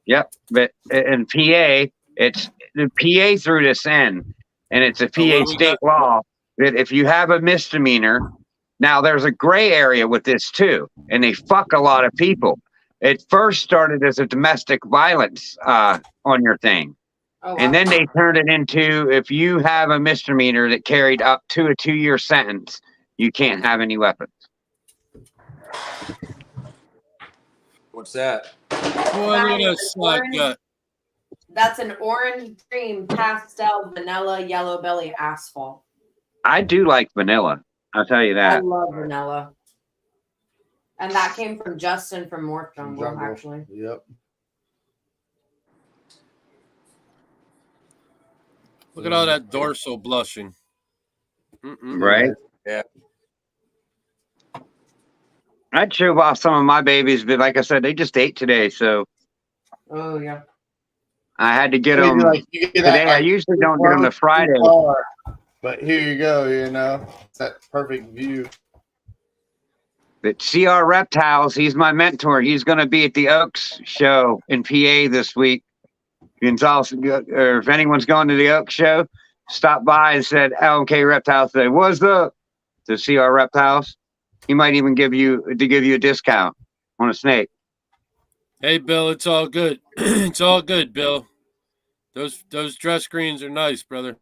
Yep. But in PA, it's the PA threw this in, and it's a So what PA do we state got? law that if you have a misdemeanor, now there's a gray area with this too, and they fuck a lot of people. It first started as a domestic violence on your thing. Oh, And then they turned it into if you have a misdemeanor that carried up to a 2-year sentence, you can't have any weapons. What's that? Boy, look at that slide gut. That's an orange cream pastel vanilla yellow belly asphalt. I do like vanilla. I'll tell you I that. love vanilla. And that came from Justin from Morphs-R.W.O, actually. Yep. Look at all that dorsal blushing. Right? Yeah. I'd show off some of my babies, but like I said, they just ate today, so Oh, yeah. I had to get Maybe, them like, you get today. that, I like, usually don't get them to Friday. But here you go, it's that perfect view. But CR Reptiles, he's my mentor. He's going to be at the Oaks show in PA this week. You can also, or if anyone's going to the Oaks show, stop by and said LMK Reptiles today. What's up to CR Reptiles? He might even give you a discount on a snake. Hey Bill, it's all good. It's all good, Bill. Those dress greens are nice, brother.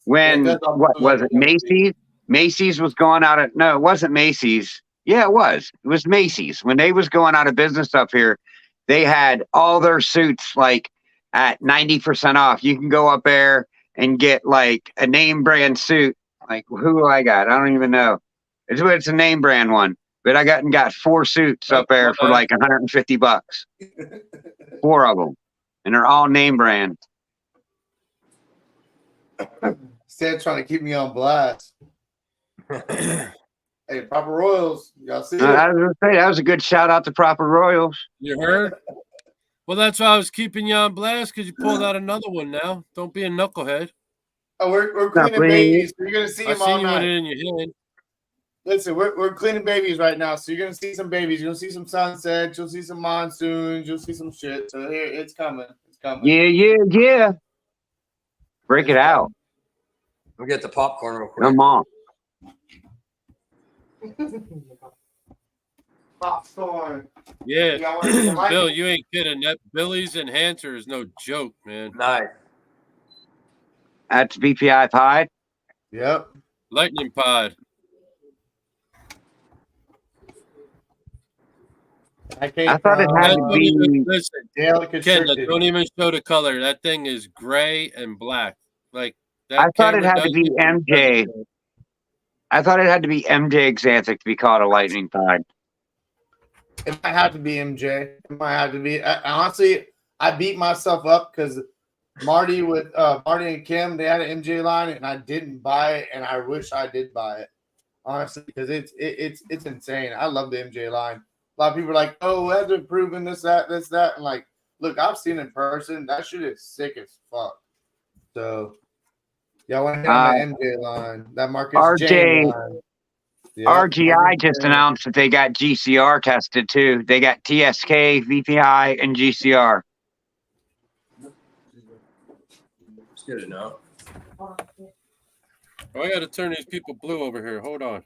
When Yeah, that's what was it? Macy's? Macy's was going out of no, it wasn't Macy's. Yeah, it was. It was Macy's. When they was going out of business up here, they had all their suits like at 90% off. You can go up there and get like a name brand suit. Like who I got? I don't even know. It's a name brand one. But I got 4 suits up there for like $150. 4 of them. And they're all name brand. Instead of trying to keep me on blast. Hey, Proper Royals, y'all see it? I was gonna say that was a good shout out to Proper Royals. You heard? Well, that's why I was keeping you on blast because you pulled out another one now. Don't be a knucklehead. Oh, we're cleaning please. babies. So you're gonna see I them all seen you with night. it in your hand. Listen, we're cleaning babies right now, so you're gonna see some babies. You're gonna see some sunsets. You'll see some monsoons. You'll see some shit. So here, it's coming. It's coming. Yeah. Break it out. We'll get the popcorn real quick. Come on. Popcorn. Yeah. Y'all want some light? Bill, you ain't kidding. That Billy's enhancer is no joke, man. Nice. That's BPI Pie. Yep. Lightning pod. I thought it had to be. Listen, Dale Ken, don't even show the color. That thing is gray and black. Like that. I thought it camera had to does be it, MJ. I thought it had to be MJ Xanthic to be called a lightning tide. It might have to be MJ. It might have to be. Honestly, I beat myself up because Marty and Kim, they had an MJ line, and I didn't buy it, and I wish I did buy it. Honestly, because it's insane. I love the MJ line. A lot of people are like, "Oh, has it proven this, that," and like, look, I've seen it in person. That shit is sick as fuck. So, yeah, I want to hit on that MJ line, that Marcus James line. Yep, RGI just announced that they got GCR tested too. They got TSK, VPI, and GCR. It's good to know. Oh, I got to turn these people blue over here. Hold on.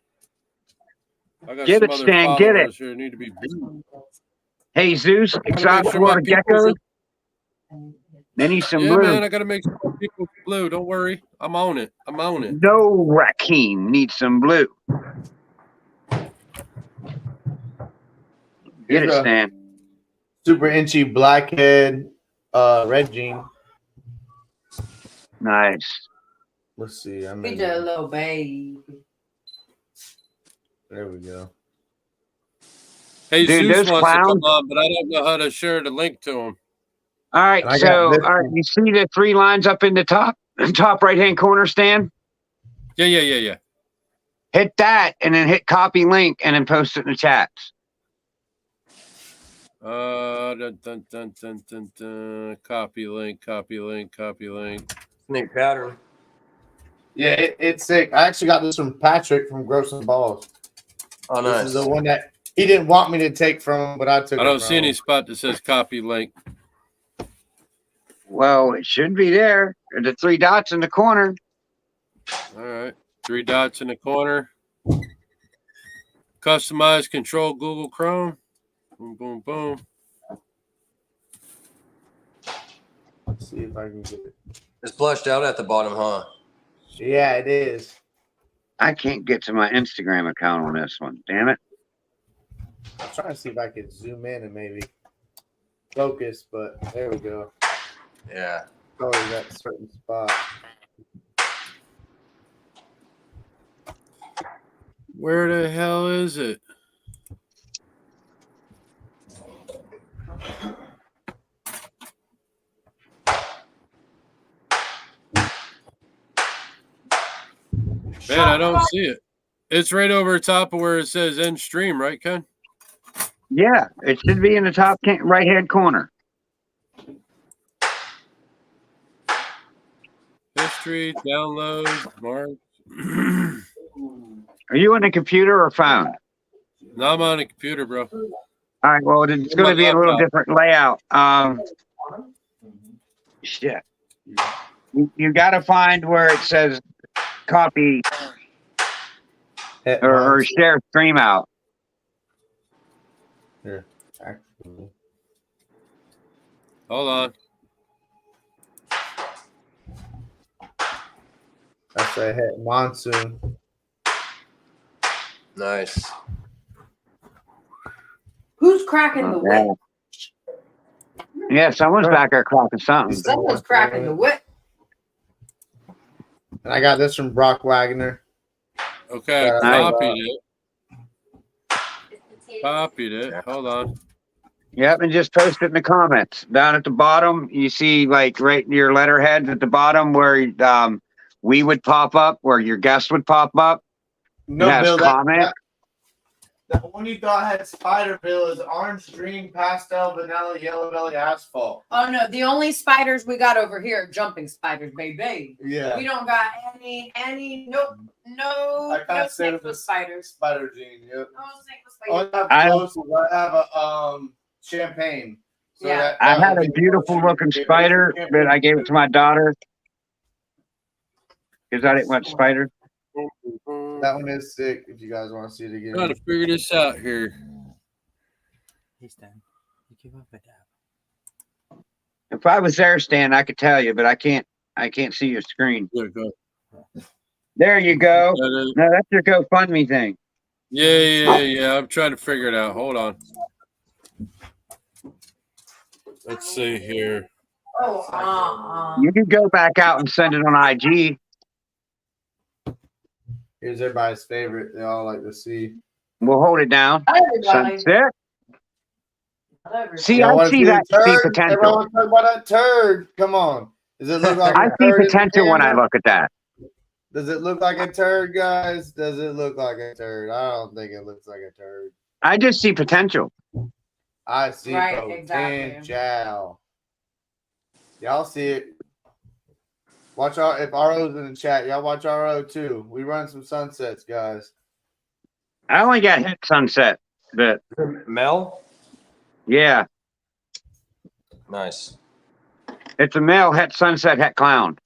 I got Get some it, other Stan, get it. followers here need to be blue. Hey, Zeus, I gotta make exotic sure my water people's geckos. They need some Yeah, blue. man, I gotta make sure my people's blue. Don't worry. I'm on it. I'm on it. No, Raheem needs some blue. Get it, Stan. Super inchy blackhead, red jean. Nice. Let's see. He's a little baby. There we go. Hey, Dude, Zeus those wants to come clowns. on, but I don't know how to share the link to him. All right, And I so got this all right, you see the 3 lines up in the top right-hand corner, Stan? Yeah. Hit that and then hit copy link and then post it in the chats. Copy link. Snake pattern. Yeah, it's sick. I actually got this from Patrick from Gross and Balls. Oh, This nice. is the one that he didn't want me to take from him, but I took it. I don't from see any him. spot that says copy link. Well, it should be there. The 3 dots in the corner. All right. 3 dots in the corner. Customize control Google Chrome. Boom, boom, boom. Let's see if I can get it. It's flushed out at the bottom, huh? Yeah, it is. I can't get to my Instagram account on this one. Damn it. I'm trying to see if I can zoom in and maybe focus, but there we go. Yeah. Always at a certain spot. Where the hell is it? Man, I don't see it. It's right over top of where it says end stream, right, Ken? Yeah, it should be in the top right-hand corner. History, downloads, mark. Are you on a computer or phone? No, I'm on a computer, bro. All right, well, it's going to be a little different layout. Shit. You got to find where it says copy or share stream out. Here, actually. Hold on. That's a hit. Monsoon. Nice. Who's cracking the whip? Yeah, someone's back there cracking something. Someone's cracking the whip. And I got this from Brock Wagner. Okay, I Nice. copied it. Hold on. Yep, and just post it in the comments. Down at the bottom, you see like right near your letterhead at the bottom where we would pop up, where your guest would pop up. No, it has Bill, comment. that one you thought had spider bill is orange, green, pastel, vanilla, yellow belly, asphalt. Oh no, the only spiders we got over here are jumping spiders, baby. Yeah. We don't got any no snake with spiders. Spider gene, yep. No snake with spiders. I have a champagne. So Yeah. that I had would a be beautiful looking spider, but I gave it to my daughter because I didn't want spiders. That one is sick if you guys want to see it again. Trying to figure this out here. Hey Stan, you give up with that. If I was there, Stan, I could tell you, but I can't see your screen. There, go. There you go. No, that's your GoFundMe thing. Yeah. I'm trying to figure it out. Hold on. Let's see here. Oh, You can go back out and send it on IG. Here's everybody's favorite. They all like to see. We'll hold it down. Hi, everybody. Sunset. See, Y'all I want to see see the that see turd? potential. Everyone want to talk about that turd. Come on. Does it look like I a see turd in the potential when I camera? look at that. Does it look like a turd, guys? Does it look like a turd? I don't think it looks like a turd. I just see potential. I see Right, potential. exactly. Y'all see it. Watch our if RO's in the chat. Y'all watch RO too. We run some sunsets, guys. I only got hit sunset, but Mel? yeah, Nice. it's a male het sunset het clown.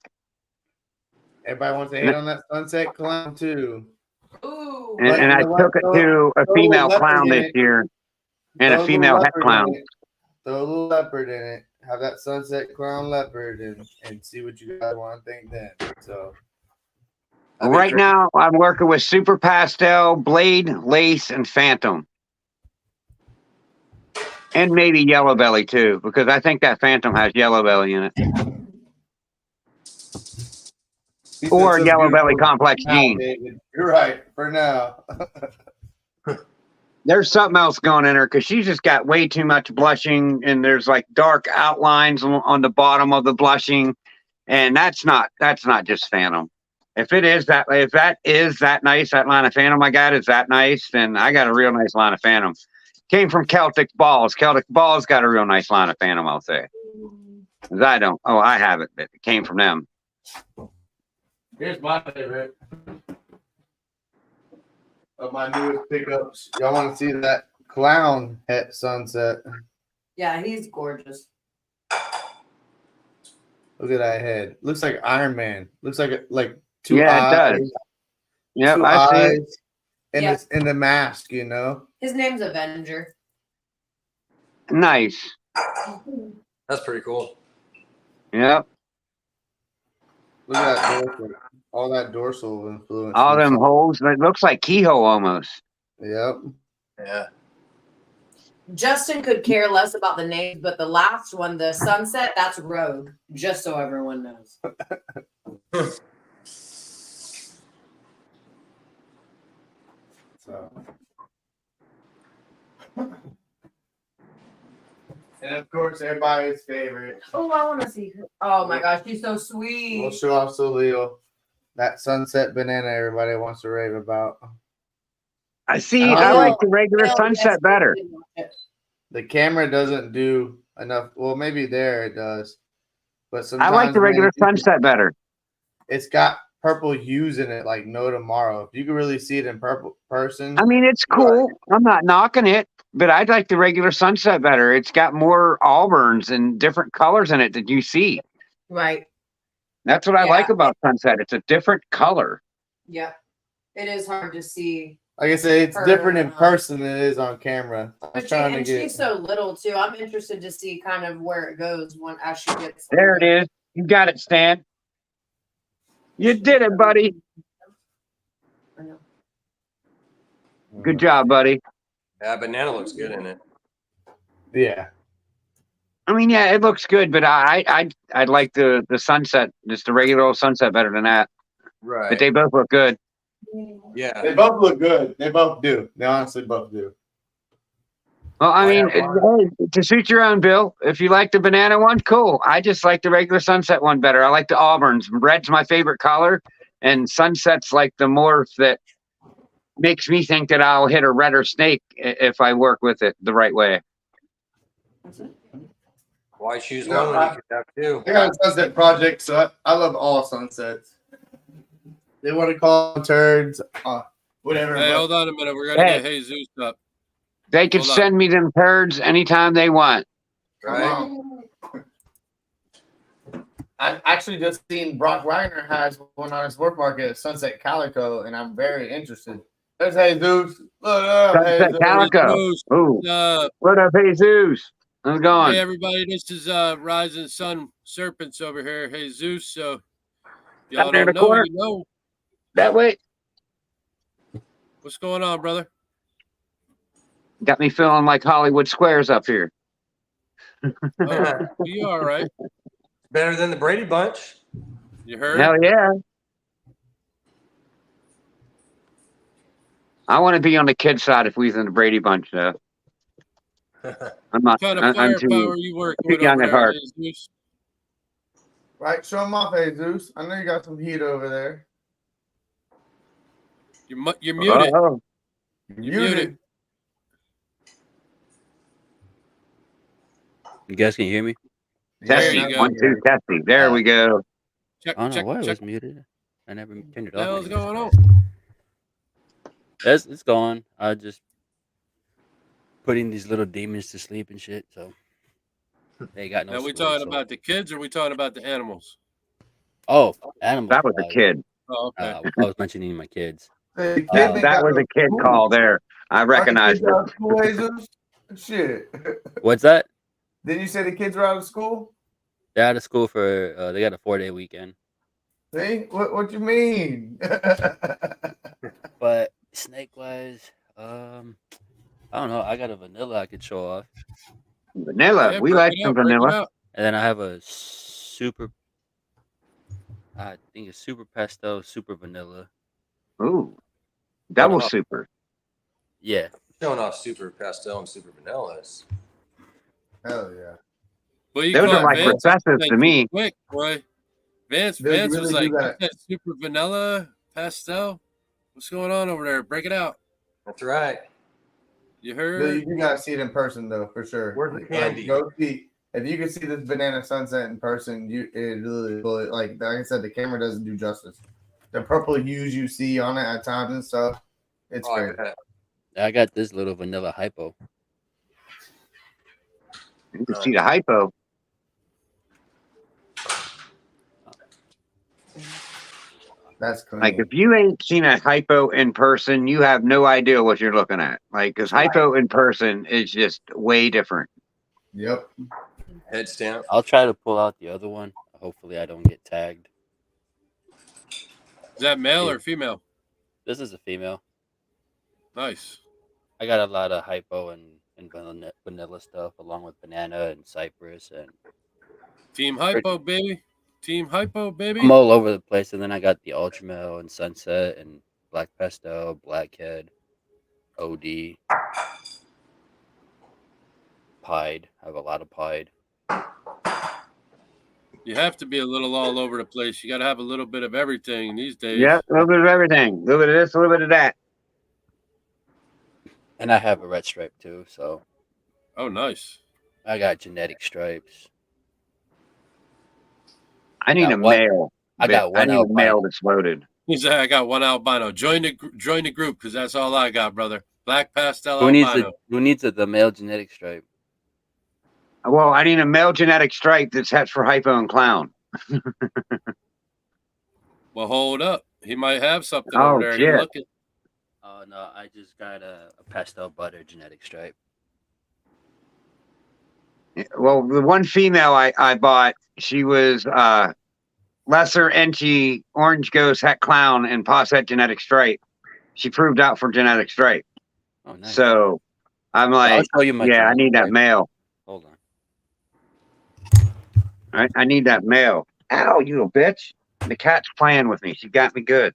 Everybody wants to hate on that sunset clown too. Ooh. And, But and you I know what? took it to a Throw female leopard clown in this it. year and Throw a little female het leopard clown. in it. Throw a little leopard in it. Have that sunset clown leopard and see what you guys want to think then. So That'd be Right great. now, I'm working with Super Pastel, Blade, Lace, and Phantom. And maybe Yellow Belly too, because I think that Phantom has Yellow Belly in it. he said Or so Yellow Belly beautiful. Complex Now, Gene. David. You're right for now. There's something else going in her because she's just got way too much blushing, and there's like dark outlines on the bottom of the blushing, and that's not just Phantom. If that is that nice, that line of Phantom I got is that nice, then I got a real nice line of Phantom. Came from Celtic Balls. Celtic Balls got a real nice line of Phantom, I'll say. 'Cause I don't. Oh, I have it, but it came from them. Here's my favorite of my newest pickups. Y'all want to see that clown het sunset? Yeah, he's gorgeous. Look at that head. Looks like Iron Man. Looks like two Yeah, it eyes. does. Yep, Two I see it. eyes in Yeah. this in the mask, you know. His name's Avenger. Nice. That's pretty cool. Yep. Look at that dorsal. All that dorsal influence. All from them sun- holes. It looks like keyhole almost. Yep. Yeah. Justin could care less about the names, but the last one, the sunset, that's Rogue, just so everyone knows. So. And of course, everybody's favorite. Oh, I want to see her. Oh my gosh, she's so We'll sweet. show off Solio. That sunset banana everybody wants to rave about. I see. Oh, I Bill, like the regular Bill, sunset yes, better. we did watch it. The camera doesn't do enough. Well, maybe there it does. But I sometimes like the regular man, sunset better. it's got purple hues in it like no tomorrow. If you can really see it in purple person. I mean, it's cool. I'm not knocking it, but I'd like the regular sunset better. It's got more auburns and different colors in it that you see. Right. That's what I Yeah. like about sunset. It's a different color. Yeah. It is hard to see. Like I say, it's Her, different in person than it is on camera. I'm But trying to and get. she's so little too. I'm interested to see kind of where it goes when as she gets There it is. You got it, Stan. You did it, buddy. I know. Good job, buddy. Yeah, banana looks good in it. Yeah. I mean, yeah, it looks good, but I'd like the sunset, just the regular old sunset better than that. Right. But they both look good. Yeah. They both look good. They both do. They honestly both do. Well, I mean, Yeah, hey, to suit your own, Bill. If you like the banana one, cool. I just like the regular sunset one better. I like the auburns. Red's my favorite color, and sunset's like the morph that makes me think that I'll hit a redder snake if I work with it the right way. Why choose Yeah, one when you could have two? I got a sunset project, so I love all sunsets. They want to call them turds, whatever. Hey, but hold on a minute. We're gonna Hey. get Jesus up. They can Hold on. send me them turds anytime they want. come Right. on. I actually just seen Brock Wagner has one on his work market at Sunset Calico, and I'm very interested. There's Jesus. Look up, Sunset Jesus. Calico. Jesus. Ooh, what up, Jesus? How's it going? Hey everybody, this is Rising Sun Serpents over here. Hey Zeus. So y'all Down there in don't the know, corner? you know That way. what's going on, brother. Got me feeling like Hollywood Squares up here. Oh, you all right? Better than the Brady Bunch. You heard? Hell yeah. I want to be on the kid side if we was in the Brady Bunch, though. I'm What not. kind of I'm firepower too you working too with young over at there, heart. Jesus? Right, show him off, Jesus. I know you got some heat over there. You're muted. Oh, You're muted. You guys can hear me? There testy. you now go. One, two, testy. There we go. Check, I don't know check, why it check. was muted. I never turned it What the off. hell's anyways. going on? It's gone. I just putting these little demons to sleep and shit. So they got no. Now, we sleep, talking so- about the kids or we talking about the animals? Oh, animals. That was a kid. Oh, okay. I was mentioning my kids. Hey, kids That, ain't that got was no a kid school. call there. I Are the recognize kids it. out of school, Jesus? Shit. What's that? Didn't you say the kids were out of school? They're out of school for. They got a 4-day weekend. See? What you mean? But snake wise, I don't know. I got a vanilla I could show off, Vanilla. Yeah, We break like it some out, break it vanilla. out. and then I have a super. I think it's super pastel, super vanilla. Ooh, double Wow. super. Yeah, Showing off super pastel and super vanillas. Hell yeah. Well, you Those are caught like Vance recessive like to me. quick, boy. Vance Dude, you was really like, do "You that. said super vanilla pastel. What's going on over there? Break it out." That's right. You Dude, heard? you gotta see it in person though, for sure. Where's the Like, candy? go see. If you can see this banana sunset in person, it really like I said, the camera doesn't do justice. The purple hues you see on it at times and stuff, it's Oh, I crazy. bet. I got this little vanilla hypo. You can see the hypo. That's clean. Like if you ain't seen a hypo in person, you have no idea what you're looking at. Like because hypo in person is just way different. Yep. Head stamp. I'll try to pull out the other one. Hopefully, I don't get tagged. Is that male or female? This is a female. Nice. I got a lot of hypo and vanilla stuff, along with banana and cypress, and Team hypo, baby. Team hypo, baby. I'm all over the place. And then I got the ultramel and sunset and black pastel, blackhead, OD, pied. I have a lot of pied. You have to be a little all over the place. You got to have a little bit of everything these days. Yeah, a little bit of everything. A little bit of this, a little bit of that. And I have a red stripe too, so Oh, nice. I got genetic stripes. I need got a one- male. I got I one need a albino. male that's loaded. He said, "I got one albino. Join the group because that's all I got, brother. Black pastel Who needs albino. the male genetic stripe? Well, I need a male genetic stripe that's hatched for hypo and clown. Well, hold up. He might have something Oh, over there. shit. He looking. Oh no, I just got a pastel butter genetic stripe. Well, the one female I bought, she was lesser Enchi, orange ghost, het clown, and posset genetic stripe. She proved out for genetic stripe. Oh nice. So I'm I'll like, show you my yeah, I genetic need that stripe. male. Hold on. Right? I need that male. Ow, you little bitch. The cat's playing with me. She got me good.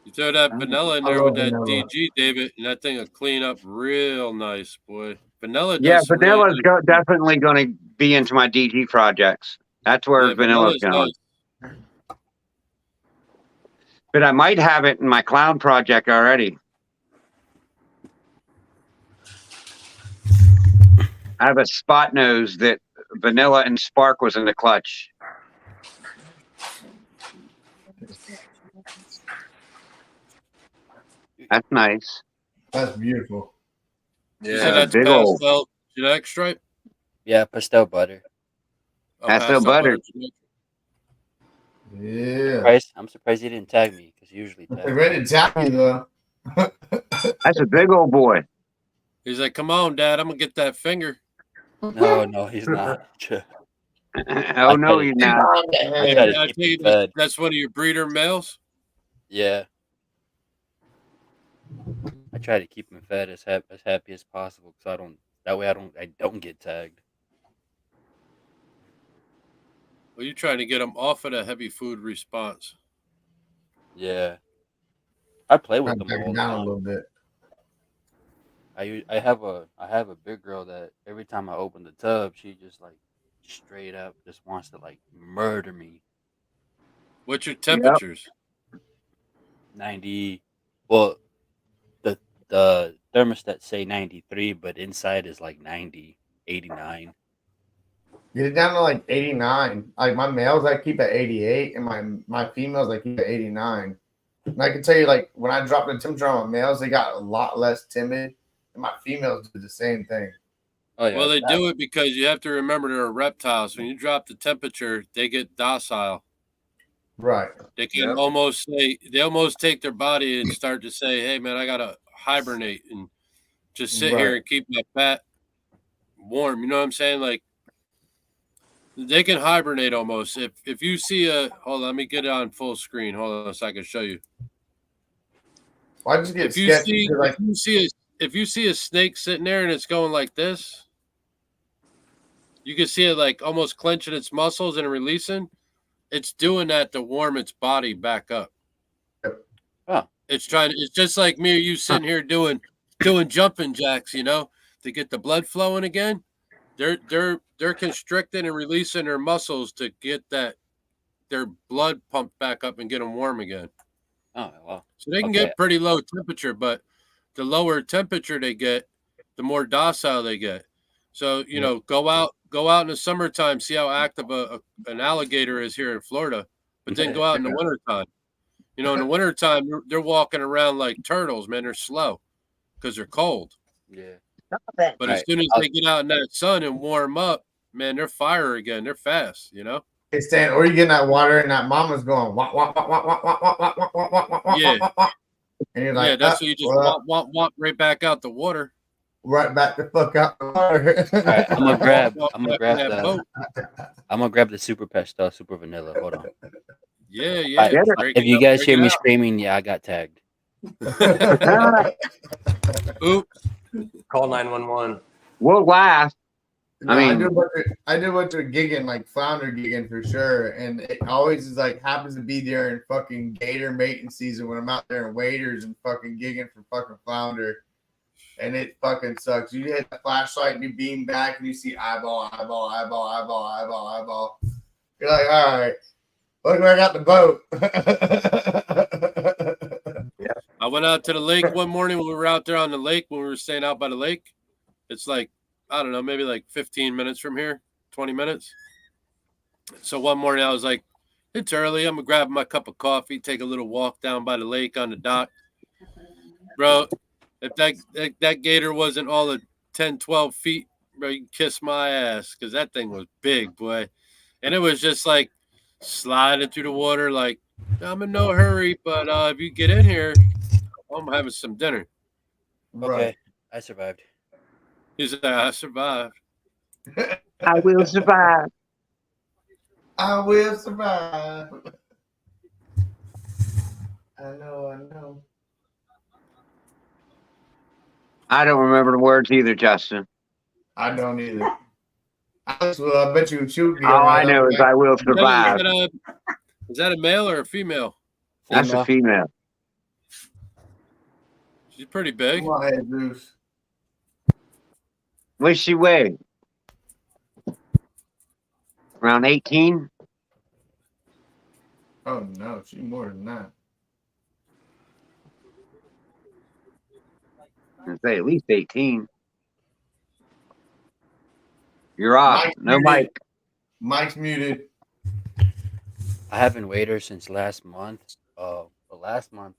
You throw that vanilla in there I with love that vanilla. DG, David, and that thing will clean up real nice, boy. Vanilla Yeah, does some vanilla's really definitely going to be into my DG projects. That's where yeah, vanilla's going. nice. But I might have it in my clown project already. I have a spot nose that vanilla and spark was in the clutch. That's nice. That's beautiful. You Yeah. said that's big old- pastel genetic stripe? Yeah, pastel butter. Oh, Pastel butter. genetic. Yeah. I'm surprised he didn't tag me because usually They tag. ready to tap you though. That's a big old boy. He's like, "Come on, Dad, I'm gonna get that finger." No, he's not. Oh no, get it. he's not. I try to I keep think him fed. that's one of your breeder males. Yeah. I try to keep him fed as happy as possible because I don't get tagged. Well, you're trying to get them off of the heavy food response. Yeah. I play Trying with to them back all it the down a time. little bit. I have a big girl that every time I open the tub, she just like straight up just wants to like murder me. What's your Yep. temperatures? 90. Well, the the thermostat say 93, but inside is like 90, 89. Get it down to like 89. Like my males, I keep at 88, and my females, I keep at 89. And I can tell you, like when I drop the temperature on my males, they got a lot less timid, and my females do the same thing. Oh yeah, Well, they do it because you have to remember they're reptiles. When you drop the temperature, they get docile. Right. They can Yep. almost say they almost take their body and start to say, "Hey, man, I gotta hibernate and just sit here Right. and keep my fat warm." You know what I'm saying? Like they can hibernate almost. If you see a hold on, let me get it on full screen. Hold on, so I can show you. Well, I just get If you sketchy see because, like, if you see a snake sitting there and it's going like this, you can see it like almost clenching its muscles and releasing. It's doing that to warm its body back up. oh It's trying. It's just like me or you sitting here doing jumping jacks, you know, to get the blood flowing again. They're constricting and releasing their muscles to get their blood pumped back up and get them warm again. oh wow. So they can Okay, get pretty low temperature, but the lower temperature they get, the more docile they get. So you know, go out in the summertime, see how active an alligator is here in Florida, but then go out in the wintertime. You know, in the wintertime, they're walking around like turtles, man. They're slow because they're cold. yeah. But as Right. soon as they get out in that sun and warm up, man, they're fire again. They're fast, you know? it's saying, or you get in that water and that mama's going, wah, wah, wah, wah, wah, wah, wah, wah, wah, wah, wah, wah, wah, Yeah. wah, wah. And you're Yeah, like, that's what you just well, walk right back out the water. right back the fuck out the water. All right, I'm gonna grab. Walk I'm gonna back in grab that the. boat. I'm gonna grab the super pastel, super vanilla. Hold on. Yeah, All right, yeah. Break if it you up, guys break hear it me out. screaming, yeah, I got tagged. Oops. Call 911. We'll laugh. No, I I mean- do a bunch of gigging, like flounder gigging for sure, and it always is like happens to be during fucking gator mating season when I'm out there in waders and fucking gigging for fucking flounder, and it fucking sucks. You hit the flashlight and you beam back and you see eyeball, eyeball, eyeball, eyeball, eyeball, eyeball. You're like, all right, look where I got the boat. I went out to the lake one morning when we were out there on the lake, when we were staying out by the lake. It's like, I don't know, maybe like 15 minutes from here, 20 minutes. So one morning I was like, it's early. I'm going to grab my cup of coffee, take a little walk down by the lake on the dock. Bro, if that gator wasn't all of 10, 12 feet, bro, you can kiss my ass because that thing was big, boy. And it was just like sliding through the water like, I'm in no hurry, but if you get in here, I'm having some dinner. Right. Okay, I survived. He said, I survived. I will survive. I will survive. I know. I don't remember the words either, Justin. I don't either. Alex, well, I bet you shoot me. All I know is I will survive. Is that a male or a female? That's a female. She's pretty big. Come on, Jesus. What's she weigh? Around 18? Oh no, she's more than that. I'd say at least 18. You're off. Mike's No muted. mic. Mike's muted. I haven't weighed her since last month. But last month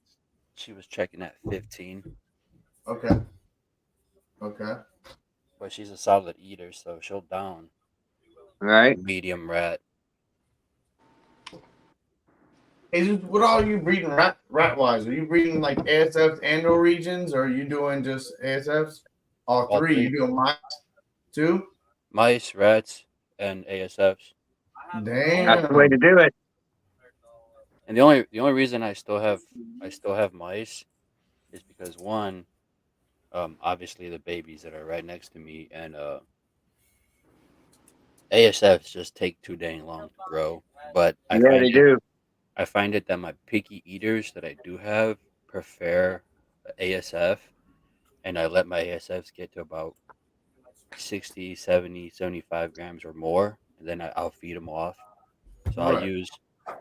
she was checking at 15. Okay. Okay. But she's a solid eater, so she'll down Right? medium rat. What all are you breeding rat wise? Are you breeding like ASFs and Norwegians, or are you doing just ASFs? All All three. three. You doing mice too? Mice, rats, and ASFs. Damn. That's the way to do it. And the only reason I still have mice is because one, obviously the babies that are right next to me, and ASFs just take too dang long to grow. But I find it that my picky eaters that I do have prefer ASF, and I let my ASFs get to about 60, 70, 75 grams or more, and then I'll feed them off. So Right.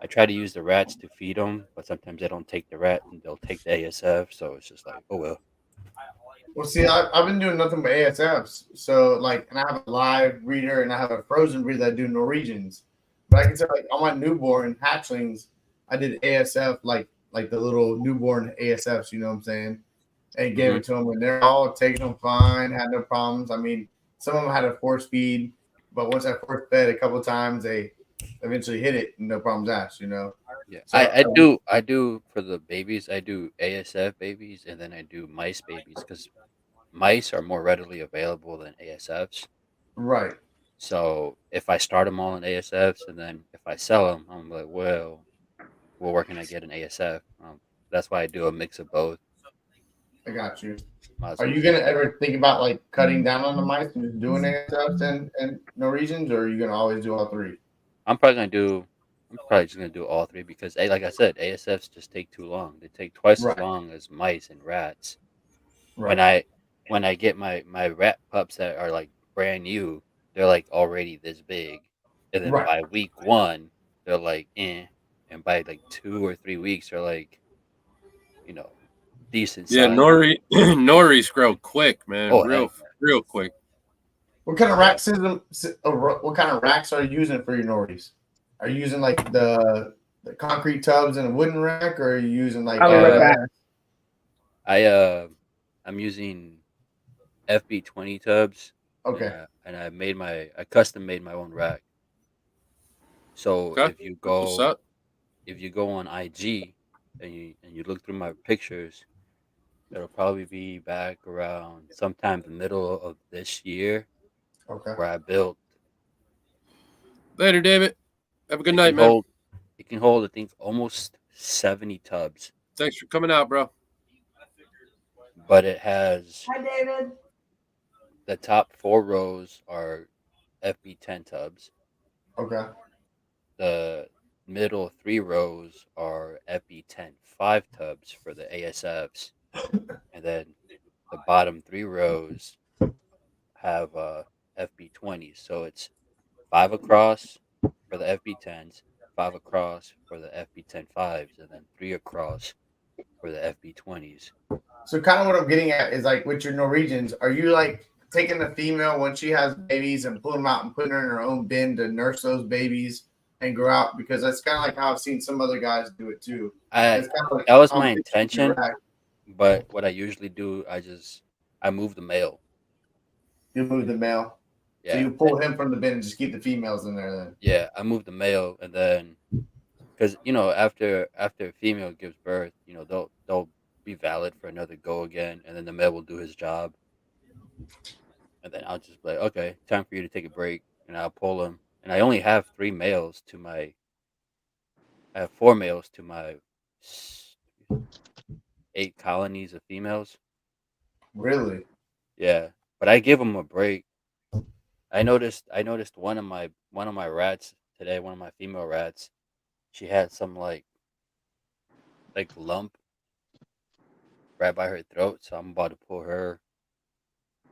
I try to use the rats to feed them, but sometimes they don't take the rat and they'll take the ASF. So it's just like, oh well. Well, see, I've been doing nothing but ASFs. So, like, and I have a live breeder and I have a frozen breeder that do Norwegians. But I can say, like, on my newborn hatchlings, I did ASF, like the little newborn ASFs, you know what I'm saying? And gave Mhm. it to them, and they're all taking them fine, had no problems. I mean, some of them had a force feed, but once I force fed a couple of times, they eventually hit it, and no problems asked, you know? Yeah, So, I do for the babies. I do ASF babies, and then I do mice babies because mice are more readily available than ASFs. right. So if I start them all in ASFs, and then if I sell them, I'm like, well, where can I get an ASF? That's why I do a mix of both. I got you. Might as Are well you keep. gonna ever think about like cutting down on the mice and just doing ASFs and Norwegians, or are you gonna always do all three? I'm probably gonna do. I'm probably just gonna do all three because, like I said, ASFs just take too long. They take twice as Right, long as mice and rats. When right, I when I get my rat pups that are like brand new, they're like already this big, and then right. by week one, they're like and by like 2 or 3 weeks, they're like you know decent Yeah, size. Noris grow quick, man. Oh heck, Real quick. What kind of yeah. rack system? What kind of racks are you using for your Nordies? Are you using like the concrete tubs and a wooden rack, or are you using like I'll be right Uh, back. I I'm using FB20 tubs, okay, and I custom made my own rack. So Okay. That's what's up. if you go on IG and you look through my pictures, it'll probably be back around sometime the middle of this year okay? where I built. Later, David. Have a good It night, can man. hold it can hold I think almost 70 tubs, Thanks for coming out, bro. but it has Hi, David. the top 4 rows are FB10 tubs. Okay. The middle 3 rows are FB10 5 tubs for the ASFs, and then the bottom 3 rows have FB20s. So it's 5 across for the FB10s, 5 across for the FB10 5s, and then 3 across for the FB20s. So kind of what I'm getting at is like with your Norwegians, are you like taking the female when she has babies and pulling them out and putting her in her own bin to nurse those babies and grow out? Because that's kind of like how I've seen some other guys do it too. I It's kind of like That was I'm my fixing your intention, rack. but what I usually do, I move the male. You move the male, so Yeah, you pull him from the bin and just keep the females in there. Then yeah, I move the male, and then because after a female gives birth, they'll be valid for another go again, and then the male will do his job, and then I'll just be like, okay, time for you to take a break, and I'll pull him. And I only have 3 males to my, I have 4 males to my 8 colonies of females. really, Yeah, but I give them a break. I noticed one of my rats today, one of my female rats, she had some like lump right by her throat, so I'm about to pull her.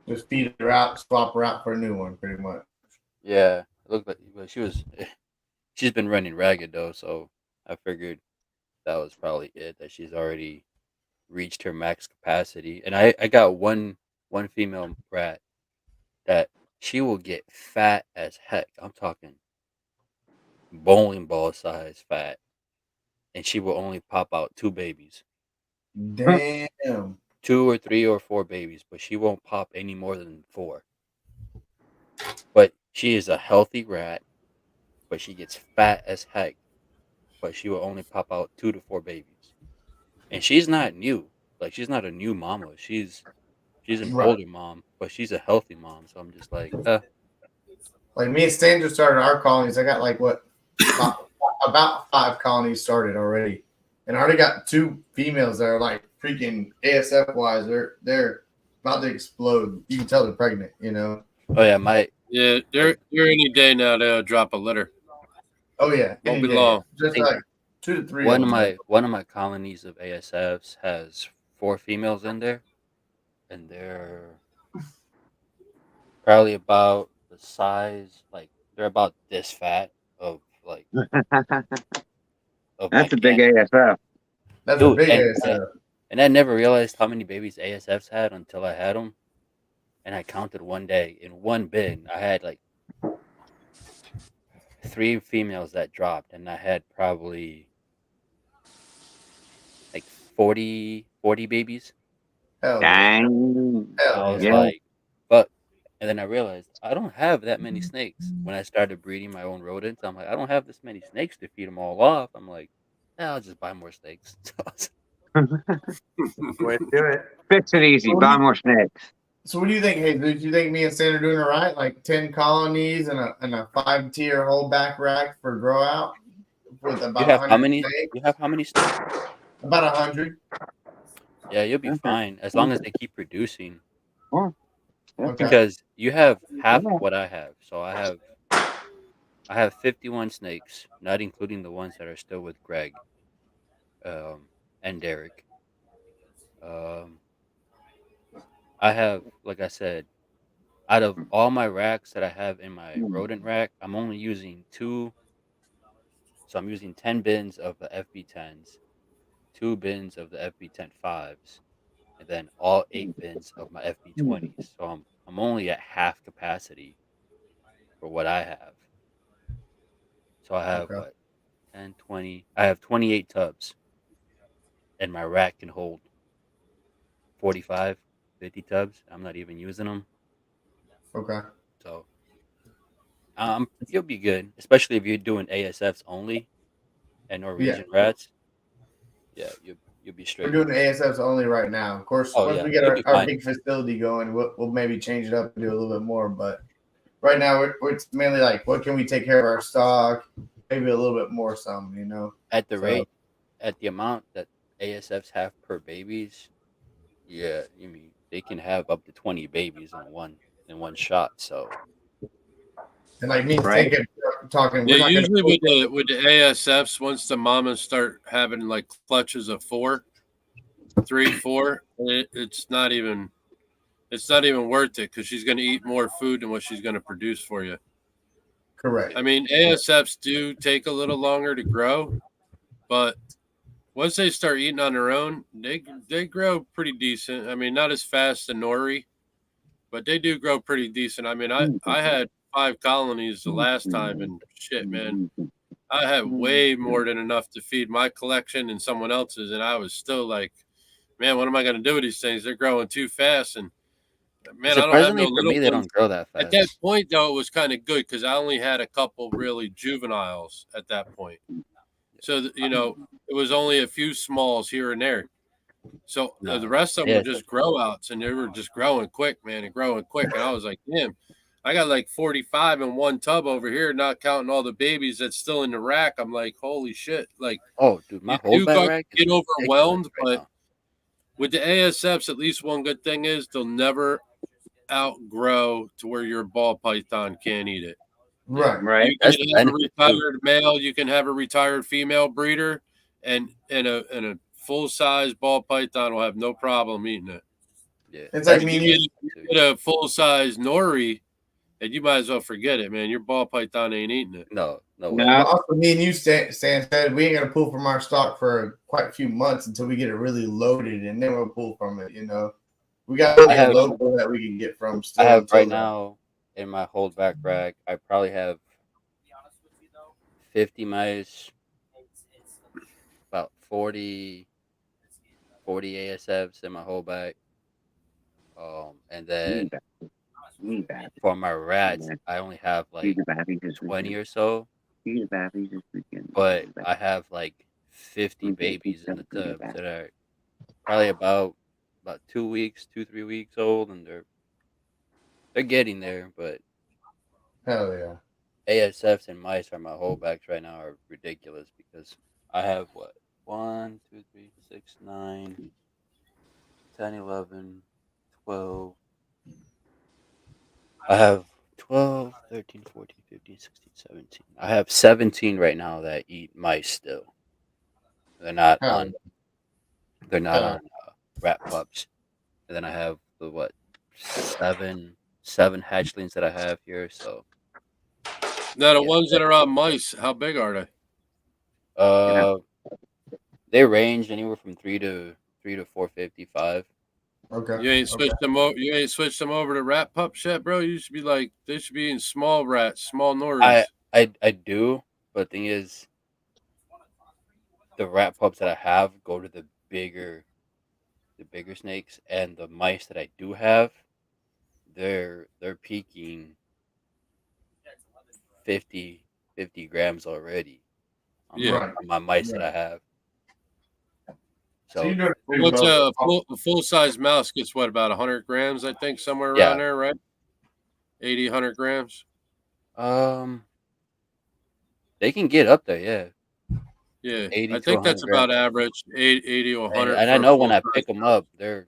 just feed her out, swap her out for a new one, pretty much. Yeah, it looked like, but she's been running ragged though, so I figured that was probably it. That she's already reached her max capacity, and I got one female rat that she will get fat as heck. I'm talking bowling ball size fat, and she will only pop out 2 babies, Damn, 2 or 3 or 4 babies, but she won't pop any more than 4. But she is a healthy rat, but she gets fat as heck, but she will only pop out 2 to 4 babies. And she's not new. Like she's not a new mama. She's an right. older mom, but she's a healthy mom. So I'm just like, Like me and Stan just started our colonies. I got like what five, about 5 colonies started already, and I already got 2 females that are like freaking ASF wise. They're about to explode. You can tell they're pregnant. You know. oh yeah, my Yeah, they're any day now. They'll drop a litter. Oh yeah, Won't any be day. long. I Just think like 2 to 3 of them. one of my colonies of ASFs has 4 females in there, and they're probably about the size, like they're about this fat of like of my That's a big cannon, ASF. That's a dude. big And ass. and I never realized how many babies ASFs had until I had them, and I counted one day in one bin. I had like 3 females that dropped, and I had probably like 40 babies. Hell yeah. Dang. I Hell was yeah. Yeah. like, but and then I realized I don't have that many snakes. When I started breeding my own rodents, I'm like, I don't have this many snakes to feed them all off. I'm like, yeah, I'll just buy more snakes. Way to do it. Fix it easy. What do Buy you- more snakes. So what do you think? Hey, do you think me and Stan are doing it right? Like 10 colonies and a 5-tier whole back rack for grow out with You about have how 100 many? snakes? You have how many snakes? About 100. Yeah, you'll be Okay. fine as long as they keep producing. Oh, Okay. Because you have half Yeah. of what I have. So I have 51 snakes, not including the ones that are still with Greg, and Derek. Um, I have, like I said, out of all my racks that I have in my rodent rack, I'm only using 2. So I'm using 10 bins of the FB10s, 2 bins of the FB10 5s, and then all 8 bins of my FB20s. So I'm only at half capacity for what I have. So I have Okay. what, 10, 20. I have 28 tubs, and my rack can hold 45, 50 tubs. I'm not even using them. Okay. So you'll be good, especially if you're doing ASFs only and Yeah. Norwegian rats. Yeah, you'll be We're straight. doing the ASFs only right now. Of course, Oh once yeah, we get you'll be our fine. big facility going, we'll maybe change it up and do a little bit more. But right now, it's mainly like, what can we take care of our stock? Maybe a little bit more, some, you know. At the So rate, at the amount that ASFs have per babies, yeah, you mean they can have up to 20 babies in one shot. So and like me Right. thinking, talking, Yeah, we're not going usually to. with the ASFs, once the mamas start having like clutches of 4, 3, 4, it's not even worth it because she's going to eat more food than what she's going to produce for you. Correct. I mean, ASFs do take a little longer to grow, but once they start eating on their own, they grow pretty decent. I mean, not as fast as Nori, but they do grow pretty decent. I mean, I had 5 colonies the last time, and shit, man, I had way more than enough to feed my collection and someone else's, and I was still like, man, what am I going to do with these things? They're growing too fast, and man, I don't have no surprisingly for little me, they ones. don't grow that At that fast. point, though, it was kind of good because I only had a couple really juveniles at that point. So, it was only a few smalls here and there. So the No, rest of them were yeah, just grow outs, and they were just growing quick, man, and growing quick. And I was like, damn, I got like 45 in one tub over here, not counting all the babies that's still in the rack. I'm like, holy shit. Like, oh, dude, my you do holdback rack is get ridiculous overwhelmed, right but now. with the ASFs, at least one good thing is they'll never outgrow to where your ball python can't eat it. Right. Right. You That's can the have a benefit too. retired male, you can have a retired female breeder, and a full size ball python will have no problem eating it. Yeah, It's like that's But me the and you you. benefit too. get a full size nori, and you might as well forget it, man. Your ball python ain't eating it. No, no way. No. But also, me and you, Stan said we ain't gonna pull from our stock for quite a few months until we get it really loaded, and then we'll pull from it. You know, we got I a have local that we can get from I still have until right then. now in my holdback rack. I probably have 50 mice, about 40 ASFs in my holdback. And then Need that. for my rats, I only have like He's a baby this 20 weekend. or so, He's a baby this weekend. but I have like 50 babies in the tubs that are probably about 2 weeks, 2-3 weeks old, and they're getting there. But Hell yeah. ASFs and mice are my holdbacks right now are ridiculous because I have what 1, 2, 3, 6, 9, 10, 11, 12. I have 12, 13, 14, 15, 16, 17. I have 17 right now that eat mice still. They're not Hell on. They're not yeah. on rat pups. And then I have the what seven hatchlings that I have here. So Now the yeah, ones that are on mice, how big are they? uh, they range anywhere from 3 to 455. Okay. You ain't Okay. switched them over. You ain't switched them over to rat pups yet, bro. You should be like they should be in small rats, small I nories. I do, but the thing is, the rat pups that I have go to the bigger snakes, and the mice that I do have, they're peaking 50 grams already Yeah. Right. on my mice that Right. I have. So you're So doing Well, pretty what's well. a full size mouse gets what about 100 grams? I think somewhere around yeah, there, right? 80, 100 grams. um, they can get up there, yeah, Yeah, 80 I to think that's 100 grams. about average. 80 or And 100 I for a know when full I size pick them mouse. up, they're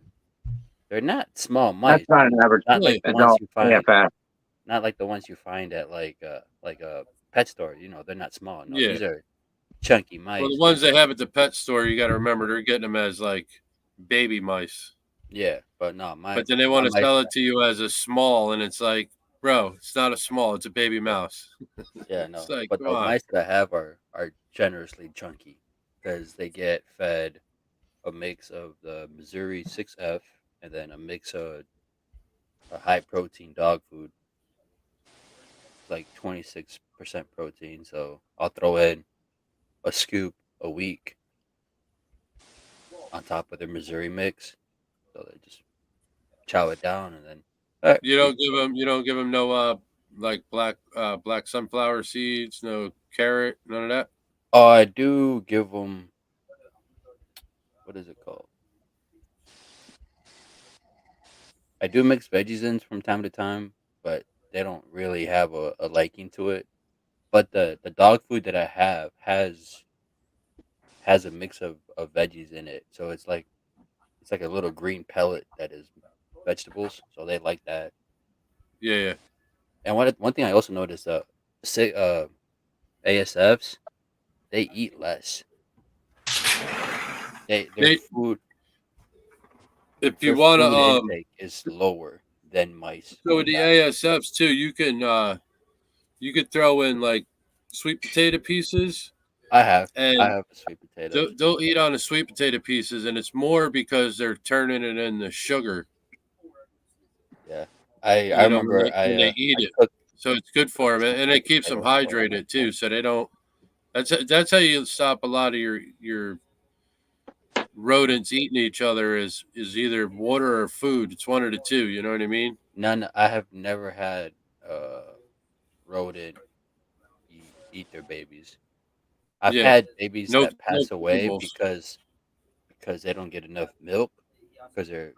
not small That's mice, not but an average not Yeah, like the ones adult you find, AFS. not like the ones you find at like a pet store. You know, they're not small. No, yeah. these are chunky Well, the mice. ones they have at the pet store, you got to remember they're getting them as like baby mice, Yeah, but no, but then they my want to mice. sell it to you as a small, and it's like, bro, it's not a small, it's a baby mouse. Yeah, It's no, like, but come the on. mice that I have are generously chunky because they get fed a mix of the Missouri 6F and then a mix of a high protein dog food. It's like 26% protein, so I'll throw in a scoop a week on top of their Missouri mix. So they just chow it down and then all right, feed the dog. You don't give them no like black sunflower seeds, no carrot, none of that. Oh, I do give them, what is it called? I do mix veggies in from time to time, but they don't really have a liking to it. But the dog food that I have has a mix of veggies in it, so it's like a little green pellet that is vegetables, so they like that. Yeah, yeah. And one thing I also noticed, say, ASFs, they eat less. They They if you their want to food intake is lower than mice so when with you the have. ASFs too, you could throw in like sweet potato pieces, I and have sweet potatoes. they'll eat on the sweet potato pieces, and it's more because they're turning it into sugar. Yeah, I You know, remember when they eat I it, cooked so it's good for them, and it keeps them potatoes for 'em. hydrated too, so they don't. That's how you stop a lot of your rodents eating each other is either water or food. It's one of the two. You know what I mean? None. I have never had rodent eat their babies. I've Yeah. had babies No, that no pass away kibbles. because they don't get enough milk because they're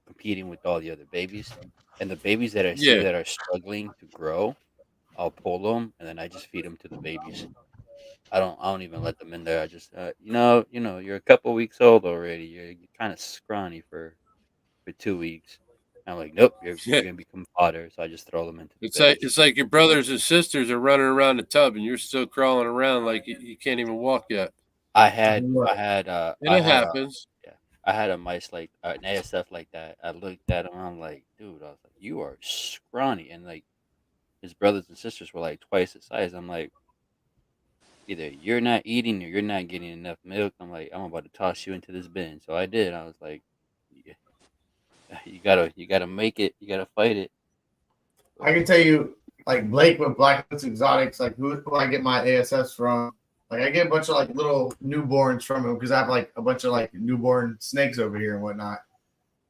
competing with all the other babies. And the babies that I see Yeah. that are struggling to grow, I'll pull them and then I just feed them to the babies. I don't even let them in there. I just you're a couple weeks old already. You're kind of scrawny for 2 weeks. I'm like, nope, Yeah. you're gonna become fodder. So I just throw them into the beds. It's like your brothers and sisters are running around the tub, and you're still crawling around like you can't even walk yet. And I it had happens. yeah, I had a mice like an ASF like that. I looked at him, I'm like, dude, I was like, you are scrawny, and like his brothers and sisters were like twice his size. I'm like, either you're not eating or you're not getting enough milk. I'm like, I'm about to toss you into this bin. So I did. I was like, yeah, you gotta make it. You gotta fight it. I So can tell you, like Blake with Blackfoot's Exotics, like who I get my ASFs from. Like I get a bunch of like little newborns from him because I have like a bunch of like newborn snakes over here and whatnot.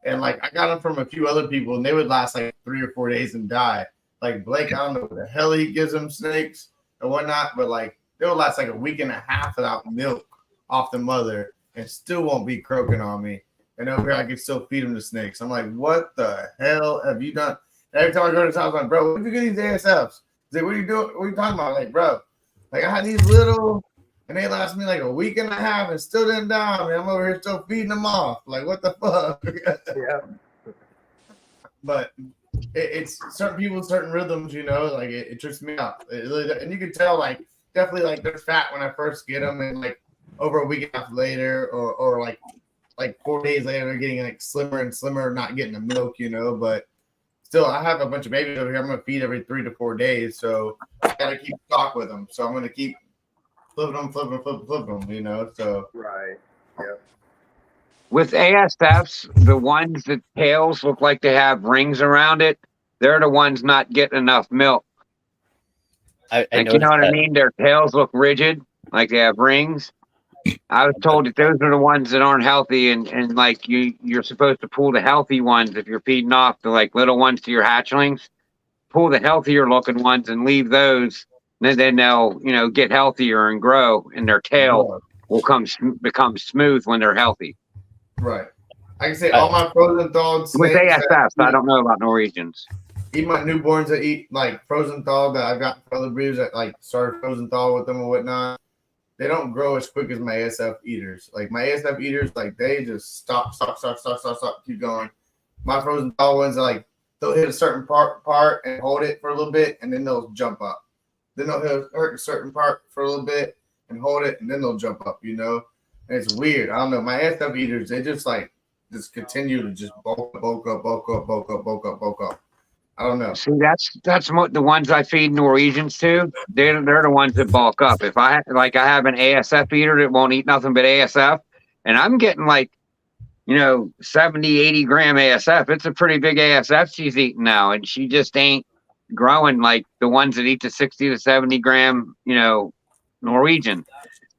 And like I got them from a few other people, and they would last like 3 or 4 days and die. Like Blake, I don't know what the hell he gives them snakes and whatnot, but like they would last like a week and a half without milk off the mother, and still won't be croaking on me. And over here, I can still feed them to snakes. I'm like, what the hell have you done? And every time I go to his house, I'm like, bro, what if you get these ASFs? He's like, what are you doing? What are you talking about? Like, bro, like I had these little, and they last me like a week and a half and still didn't die. I mean, I'm over here still feeding them off. Like, what the fuck? Yeah. But it's certain people, certain rhythms, you know, like it trips me out. It really, and you can tell, like, definitely, like, they're fat when I first get them, and like over a week and a half later, or like like 4 days later, they're getting like slimmer and slimmer, not getting the milk, you know. But still, I have a bunch of babies over here. I'm gonna feed every 3 to 4 days, so I gotta keep stock with them. So I'm gonna keep flipping them, you know. So Right. Yep. With ASFs, the ones that tails look like they have rings around it, they're the ones not getting enough milk. I Like, you know noticed what I that. mean? Their tails look rigid, like they have rings. I was told that those are the ones that aren't healthy, and like you're supposed to pull the healthy ones if you're feeding off the like little ones to your hatchlings. Pull the healthier looking ones and leave those, and then they'll get healthier and grow, and their tail will become smooth when they're healthy. right, I can say all my frozen thawed With snakes ASFs, I don't know about Norwegians. even my newborns that eat like frozen thaw that I've got for other breeds that like started frozen thaw with them or whatnot, they don't grow as quick as my ASF eaters. Like my ASF eaters, like they just stop, keep going. My frozen thaw ones are like they'll hit a certain part and hold it for a little bit, and then they'll jump up. Then they'll hurt a certain part for a little bit and hold it, and then they'll jump up. You know, and it's weird. I don't know. My ASF eaters, they just continue to just bulk up. I don't know. See, that's what the ones I feed Norwegians to. They're the ones that bulk up. If I have an ASF eater that won't eat nothing but ASF, and I'm getting like 70, 80 gram ASF. It's a pretty big ASF she's eating now, and she just ain't growing like the ones that eat the 60 to 70 gram Norwegian.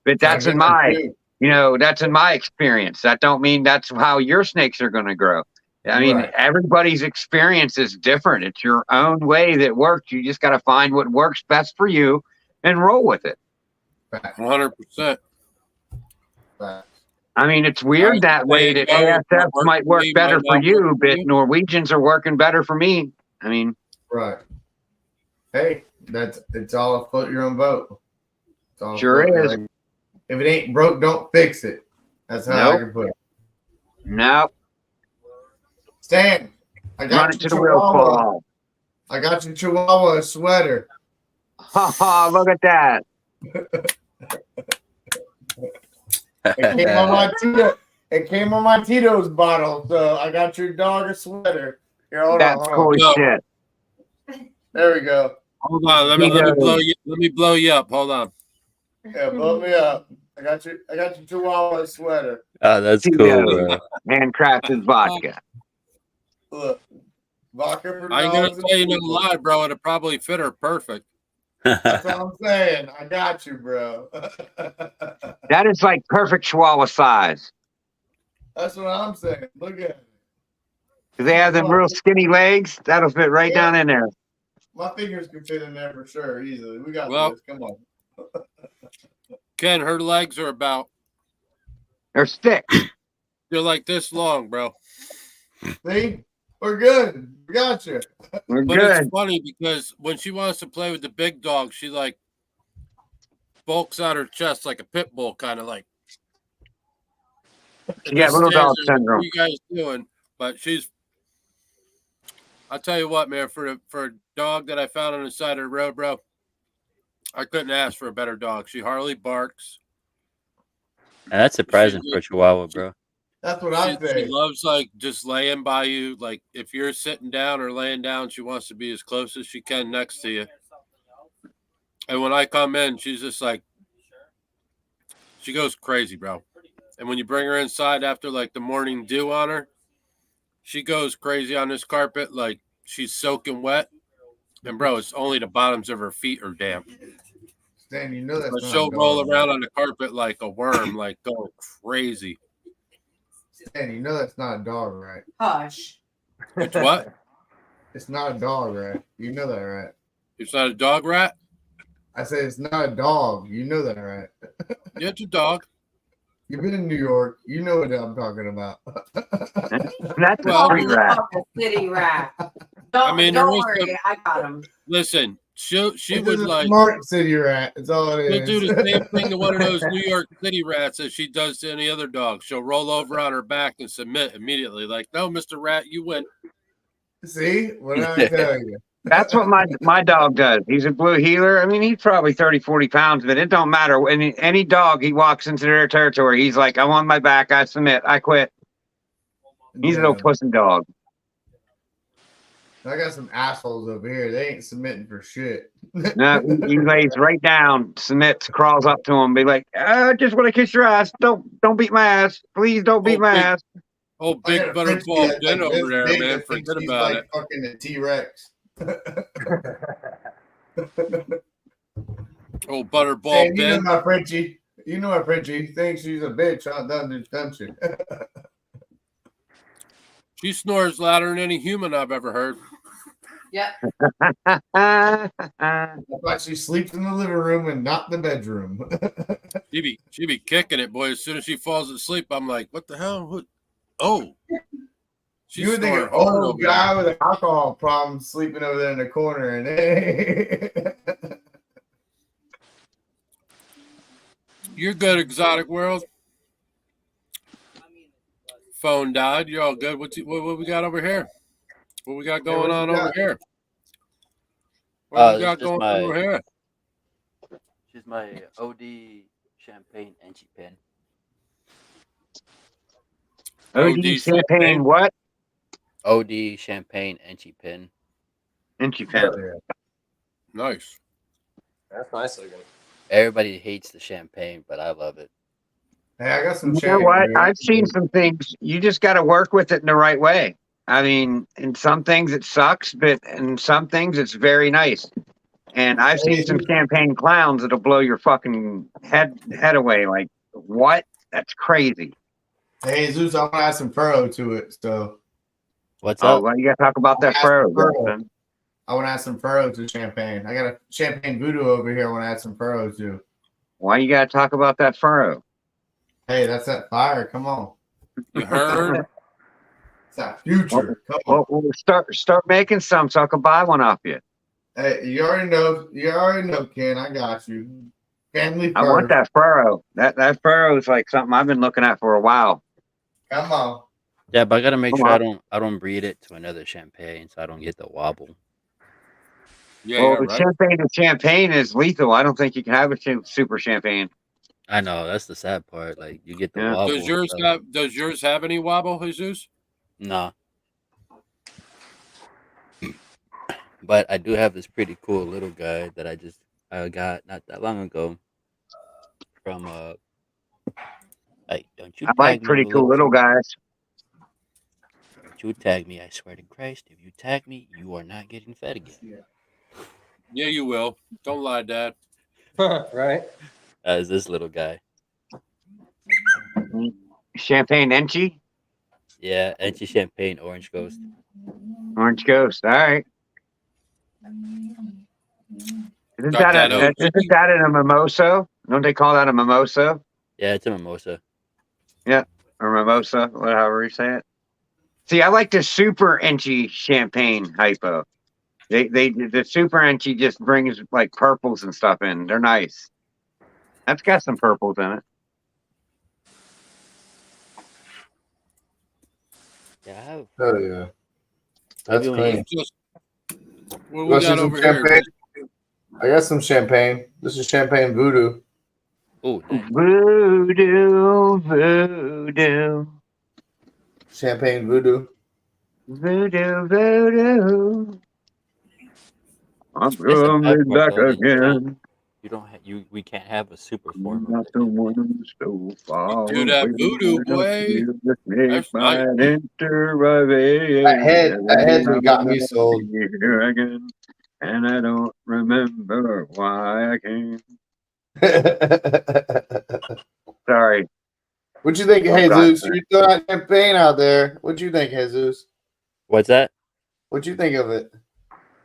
But that's in my experience. That don't mean that's how your snakes are going to grow. I mean, Right. Everybody's experience is different. It's your own way that works. You just got to find what works best for you and roll with it. 100%. I mean, it's weird that way that ASF might work better for you, but Norwegians are working better for me. I mean, right. Hey, it's all a float your own boat. It's all sure is. Like, if it ain't broke, don't fix it. That's how I can put it. Nope. Stan, I got Run it to the wheel fall. I got your Chihuahua a sweater. Oh, look at that. It came on my Tito's bottle, so I got your dog a sweater. Here, hold That's on. cool shit. There we go. Hold on, let me blow you up. Hold on. Yeah, blow me up. I got your Chihuahua sweater. Oh, that's cool, bro. Handcrafted vodka. Look, vodka for I ain't gonna dogs. tell you no lie, bro. It'll probably fit her perfect. That's what I'm saying. I got you, bro. That is like perfect Chihuahua size. That's what I'm saying. Look at it. Do they have them real skinny legs? That'll fit right down in there. My fingers can fit in there for sure, easily. We got this. Come on. Ken, her legs are about. They're thick. They're like this long, bro. See? We're good. We got you. We're But good. it's funny because when she wants to play with the big dog, she like bulks out her chest like a pit bull, kind of like. Yeah, little dog syndrome. What are you guys doing? But she's. I'll tell you what, man. For a dog that I found on the side of the road, bro, I couldn't ask for a better dog. She hardly barks. And that's surprising for a Chihuahua, bro. That's what I say. She loves like just laying by you. Like if you're sitting down or laying down, she wants to be as close as she can next to you. And when I come in, she's just like, she goes crazy, bro. And when you bring her inside after like the morning dew on her, she goes crazy on this carpet like she's soaking wet. And bro, it's only the bottoms of her feet are damp. Stan, you know that's But not she'll a dog, roll right? around on the carpet like a worm, like going crazy. Stan, you know that's not a dog, right? Hush. It's what? It's not a dog, right? You know that, right? It's not a dog rat? I said it's not a dog. You know that, right? Yeah, it's a dog. You've been in New York. You know what I'm talking about. That's a Well, street rat. A city rat. Don't, mean, don't there is worry. I got him. Listen, she It's would a like smart city rat. It's all it she'll is. do the same thing to one of those New York City rats as she does to any other dog. She'll roll over on her back and submit immediately. Like, no, Mr. Rat, you win. See? What did I tell you? That's what my dog does. He's a blue heeler. I mean, he's probably 30, 40 pounds, but it don't matter. Any dog, he walks into their territory, he's like, I'm on my back. I submit. I quit. He's a little Yeah. pussy dog. I got some assholes over here. They ain't submitting for shit. No, he lays right down, submits, crawls up to him, be like, I just want to kiss your ass. Don't beat my ass. Please don't beat my ass. Oh, I got big a Frenchie butterball that's Ben like over this there, big man. that thinks Forget he's about like it. fucking a T-Rex. Oh, butterball Hey, you know Ben. my Frenchie. You know my Frenchie. He thinks she's a bitch. Doesn't she? She snores louder than any human I've ever heard. Yep. That's why she sleeps in the living room and not the bedroom. She be kicking it, boy. As soon as she falls asleep, I'm like, what the hell? Oh, she's You would think an snoring hard old over guy with an alcohol problem sleeping over there in the corner, and there. You're good, Exotic World. Phone died. You're all good. What we got over here? What we got going on over here? What we This got is just going on over here? She's my OD champagne Enchi pin. OD champagne, what? OD champagne Enchi pin. Enchi pen. Nice. That's nice looking. Everybody hates the champagne, but I love it. Hey, I got some. You know what? I've seen some things. You just got to work with it in the right way. I mean, in some things it sucks, but in some things it's very nice. And I've seen some champagne clowns that'll blow your fucking head away. Like, what? That's crazy. Hey, Zeus, I want to add some furrow to it. So, What's Oh, up? well, you got to talk about that furrow. Justin. I want to add some furrow to champagne. I got a champagne voodoo over here. I want to add some furrow to. Why you got to talk about that furrow? Hey, that's that fire. Come on. You heard? It's that future. Come on. Well, start making some so I can buy one off you. Hey, you already know. You already know, Ken. I got you. Family first. I want that furrow. That furrow is like something I've been looking at for a while. Come on. Yeah, but I gotta make Come sure on. I don't breed it to another champagne, so I don't get the wobble. Yeah, Well, yeah, the right. champagne is lethal. I don't think you can have a super champagne. I know that's the sad part. Like you get the Yeah. wobble. Does yours have any wobble, Jesus? Nah. But I do have this pretty cool little guy that I got not that long ago from like don't you I like tag me, pretty you cool little guys. Don't you tag me, I swear to Christ, if you tag me, you are not getting fed again. Yeah, you will. Don't lie, Dad. Right? Is this little guy. Champagne Enchi? Yeah, Enchi Champagne Orange Ghost. Orange Ghost. All right. Isn't Got that that isn't that in a mimosa? Don't they call that a mimosa? Yeah, it's a mimosa. Yeah, or mimosa, however you say it. See, I like the super Enchi champagne hypo. The super Enchi just brings like purples and stuff in. They're nice. That's got some purples in it. Yeah, I have. Oh yeah. That's clean. What we got over here? I got some champagne. This is champagne voodoo. Oh, nice. Voodoo, voodoo. Champagne voodoo. Voodoo, voodoo. I'm That's the bad coming part, back though, that again. we can't have a super form of Not the the champagne. one so far Do that voodoo, boy. That's nice. That head's what got me sold. Here again, and I don't remember why I came. Sorry. What you think, Oh, Jesus? God. You throw that champagne out there. What you think, Jesus? What's that? What you think of it?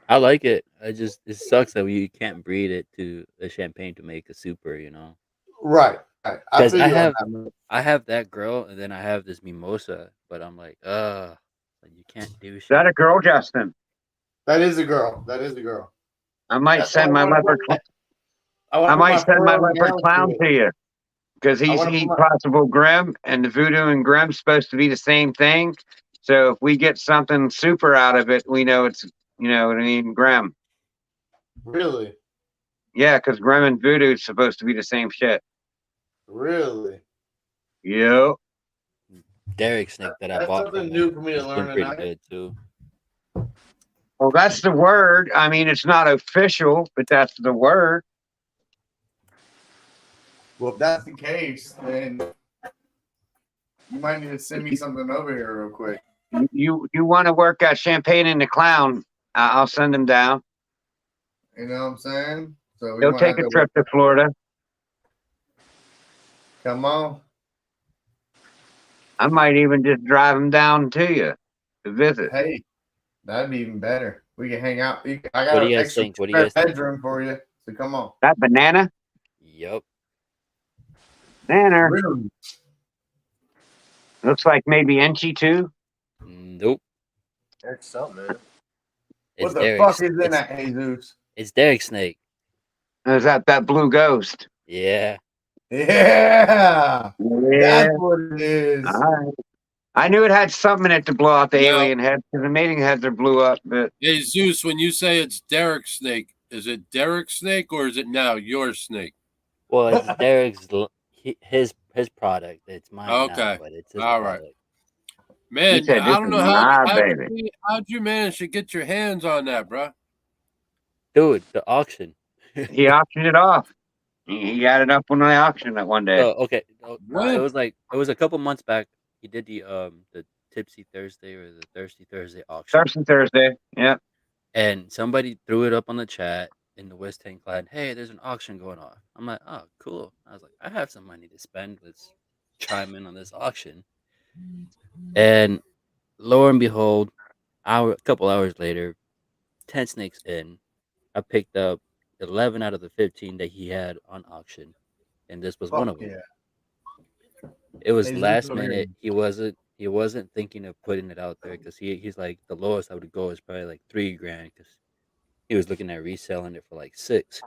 I like it. It sucks that you can't breed it to a champagne to make a super, you know. Right. I Because feel you on that. I have that girl, and then I have this mimosa, but I'm like, you can't do Is that shit. a girl, Justin? That is a girl. That is a girl. I might That's send why my leopard. I might send my leopard clown to you because he's possible Grim, and the voodoo and Grim's supposed to be the same thing. So if we get something super out of it, we know it's You know what I mean? Grem. Really? Yeah, because Grem and Voodoo is supposed to be the same shit. Really? Yep. Derek snake that I That's bought something from new him for me to has learn been pretty tonight. good too. Well, that's the word. I mean, it's not official, but that's the word. Well, if that's the case, then you might need to send me something over here real quick. You want to work at Champagne and the Clown? I'll send him down. You know what I'm saying? So we He'll might take have a to trip to Florida. come on. I might even just drive him down to you to visit. Hey, that'd be even better. We can hang out. I What got do an you guys extra think? What do you guys think? bedroom for you. So come on. That banana? Yep. Banana. Really? Looks like maybe Enchi too. Nope. There's something, man. It's What the Derek's. fuck is in that, Jesus? It's Derek's snake. Is that blue ghost? Yeah. Yeah. Yeah. That's what it is. All right. I knew it had something in it to blow out the Now- alien head because the mating heads are blew up. But Hey Zeus, when you say it's Derek's snake, is it Derek's snake or is it now your snake? Well, it's Derek's his product. It's mine now, Okay. but it's his All right. product. Man, said, I "This don't is know my baby." how'd you manage to get your hands on that, bro? Dude, the auction. he auctioned it off. He got it up on the auction that one day. Oh, okay. It When? was a couple months back. He did the Tipsy Thursday or the Thirsty Thursday auction, Thursday. Yeah. and somebody threw it up on the chat in the West Tank Clan. Hey, there's an auction going on. I'm like, oh, cool. I was like, I have some money to spend. Let's chime in on this auction. And lo and behold, a couple hours later, 10 snakes in, I picked up 11 out of the 15 that he had on auction, and this was one Fuck of them. yeah. It was Hey, last Zeus over minute. He wasn't thinking of putting it out there because he's like, the lowest I would go is probably like $3,000 because he was looking at reselling it for like 6.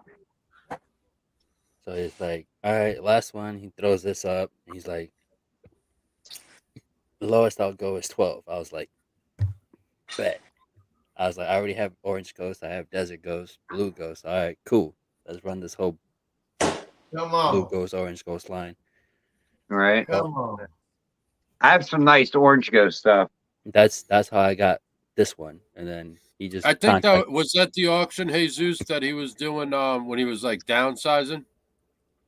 So he's like, all right, last one. He throws this up. And he's like, the lowest I'll go is 12. I was like, bet. I was like, I already have Orange Ghost. I have Desert Ghost, Blue Ghost. All right, cool. Let's run this whole Come Blue on. Ghost, Orange Ghost line. Right. Come on. I have some nice orange ghost stuff. That's how I got this one, and then he just I think that was that the auction, Jesus, that he was doing when he was like downsizing.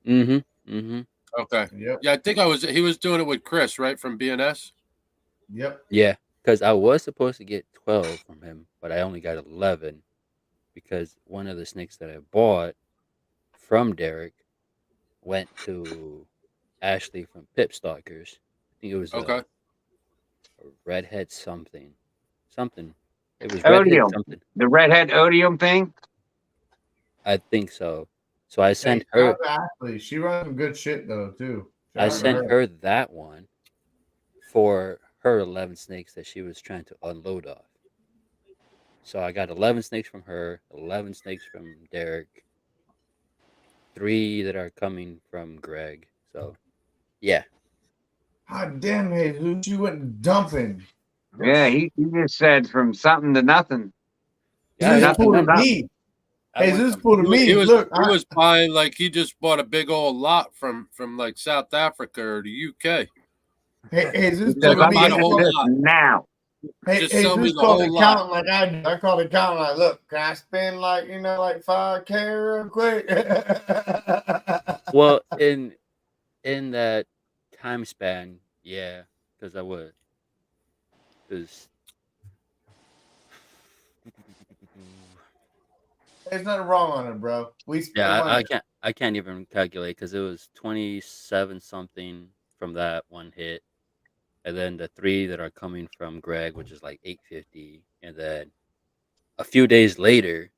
Mm-hmm. Okay. Yep. Yeah, I think he was doing it with Chris, right, from BNS. Yep. Yeah, because I was supposed to get 12 from him, but I only got 11 because one of the snakes that I bought from Derek went to Ashley from Pip Stalkers. I think it was Okay. a redhead something. It was redhead Odium. something. The redhead odium thing. I think so. So I sent Hey, her. shout out to Ashley. She runs some good shit though too. Shout I out to sent her that one for her 11 snakes that she was trying to unload off. So I got 11 snakes from her, 11 snakes from Derek, 3 that are coming from Greg. So, yeah. God damn it, who you went dumping? Yeah, he just said from something to nothing. Yeah, Zeus nothing pulled to a nothing. me. Hey, Zeus pulled a He me. was Look, he was buying like he just bought a big old lot from like South Africa or the UK. hey, Zeus He said, pulled a "Let me. me Buy the get whole this lot. now." Hey, Just hey, sell me Zeus the called whole the lot. accountant like I do. I called the accountant like, look, can I spend like like $5,000 real quick? Well, in that time span, yeah, because I would. Because There's nothing wrong on it, bro. We spent yeah, money. I can't even calculate because it was 27 something from that one hit, and then the 3 that are coming from Greg, which is like 850, and then a few days later,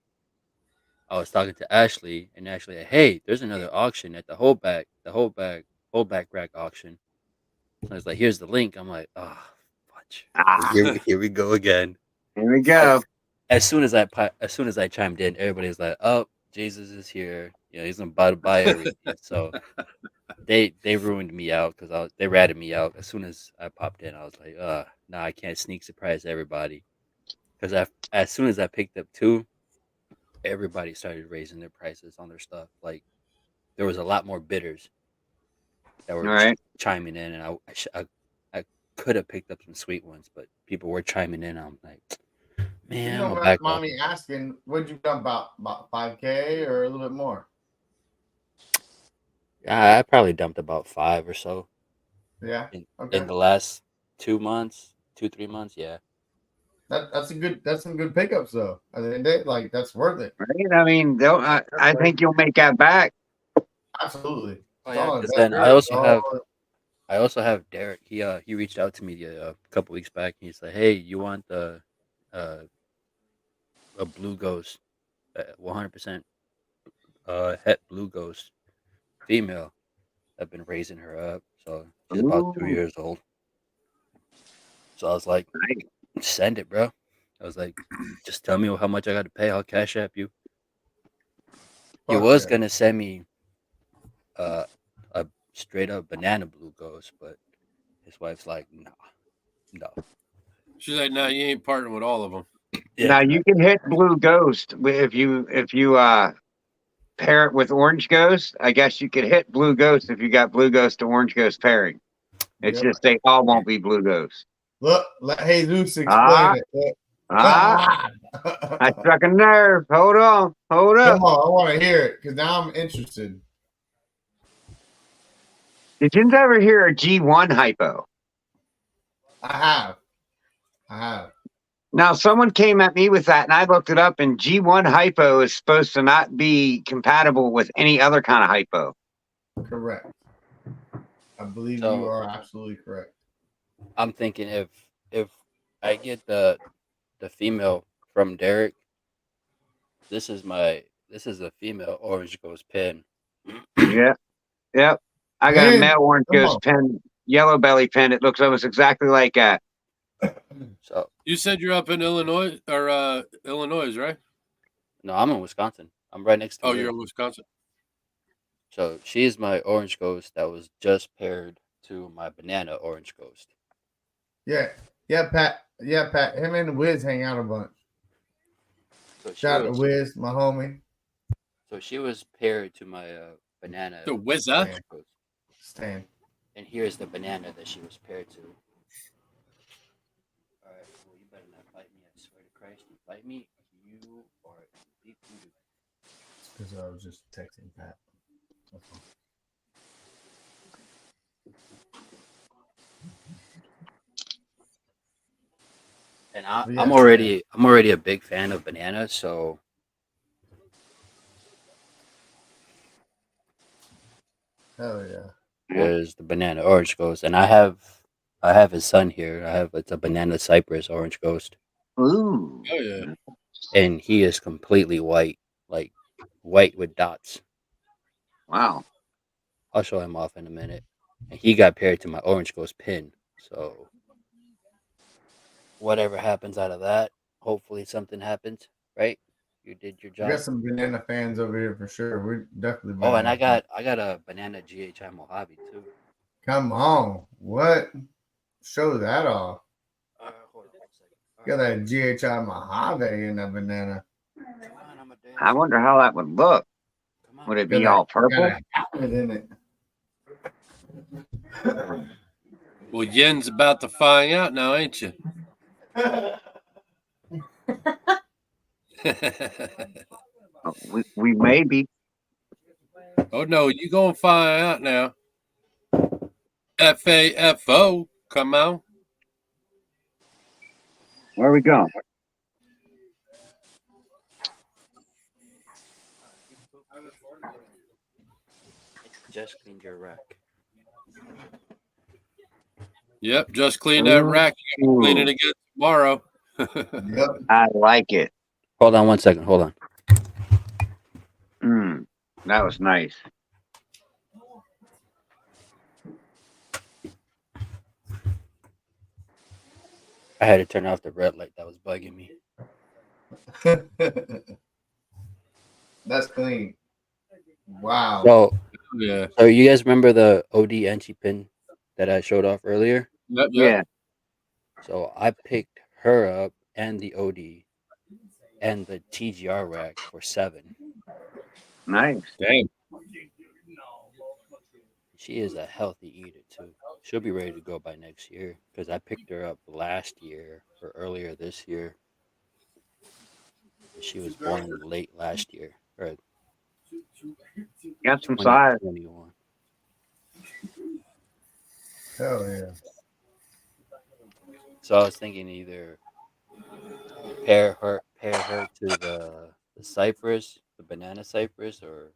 I was talking to Ashley, and Ashley, like, hey, there's another auction at the holdback rack auction. I was like, here's the link. I'm like, oh, fudge. Ah, Here we go again. here we go. As soon as I chimed in, everybody's like, oh, Jesus is here. You know, he's about to buy everything. So they ruined me out because they ratted me out as soon as I popped in. I was like, nah, I can't sneak surprise everybody. because as soon as I picked up 2, everybody started raising their prices on their stuff. Like there was a lot more bidders that were All right. chiming in, and I could have picked up some sweet ones, but people were chiming in. I'm like, You man, I'm know, gonna back off. mommy asking, what'd you dump about 5K or a little bit more? I probably dumped about 5 or so Yeah. in Okay. the last 2 months, 2-3 months. Yeah. That's some good pickups though. At the end of the day, like that's worth it. Right? I mean, I think you'll make that back. Absolutely. Oh It's yeah, all because investment. then I also have Derek. He reached out to me a couple weeks back. And he's like, "Hey, you want uh a blue ghost, 100% het blue ghost female? I've been raising her up, so she's about 2 Ooh, years old." So I was like, nice. "Send it, bro." I was like, "Just tell me how much I got to pay. I'll cash app you." He Fuck was yeah. gonna send me a straight up banana blue ghost, but his wife's like, "Nah, no." She's like, "No, you ain't partnering with all of them." Yeah, Now you can hit Blue Ghost if you pair it with Orange Ghost. I guess you could hit Blue Ghost if you got Blue Ghost to Orange Ghost pairing. It's Yep. just they all won't be Blue Ghost. Look, let Jesus Ah, explain it. Look. ah, I struck a nerve. Hold on, hold Come up. on, I want to hear it because now I'm interested. Did you ever hear a G1 hypo? I have. Now, someone came at me with that, and I looked it up, and G1 hypo is supposed to not be compatible with any other kind of hypo. Correct. I believe So- you are absolutely correct. I'm thinking if I get the female from Derek, this is a female orange ghost pin. Yeah, yep. I got a Pin, male orange come ghost pin, yellow belly pin. It looks almost exactly like that. So You said you're up in Illinois or Illinois, right? no, I'm in Wisconsin. I'm right next to Oh, her. you're in Wisconsin. So she's my orange ghost that was just paired to my banana orange ghost. Yeah, Pat. Yeah, Pat. Him and the Wiz hang out a bunch. So she Shout out to was Wiz, my homie. paired to my banana The Wizard. orange ghost. Stan. And here's the banana that she was paired to. All right, well, you better not fight me. I swear to Christ, you fight me, you are a big voodoo. Because I was just texting Pat. And Yeah, I'm already a big fan of bananas, so hell yeah. there's the banana orange ghost, and I have his son here. It's a banana cypress orange ghost, Ooh. Oh yeah. and he is completely white, like white with dots. Wow. I'll show him off in a minute. And he got paired to my orange ghost pin, so whatever happens out of that, hopefully something happens, right? You did your We job. got some banana fans over here for sure. We're definitely. Oh, and I banana got a banana GHI Mojave too. Come on. What? Show that off. Hold on 1 second. Got that GHI Mojave in that banana. Come on, I'm a dance. I wonder how that would look. Come on. Would it Got be that- all got purple? a helmet in it. Well, Yen's about to find out now, ain't you? We may be. Oh no, you gonna find out now. FAFO, come on. Where are we going? Just cleaned your rack. Yep, just clean that rack. You gotta clean it again tomorrow. Yep. I like it. Hold on 1 second. Hold on. That was nice. I had to turn off the red light that was bugging me. That's clean. Wow. So, Yeah. so you guys remember the OD Enchi pin that I showed off earlier? Yep. Yeah. So I picked her up and the OD and the TGR rack for 7. Nice. Damn. She is a healthy eater too. She'll be ready to go by next year because I picked her up last year or earlier this year. She was born late last year or Got some size. 2021. Hell yeah. So I was thinking either pair her to the cypress, the banana cypress, or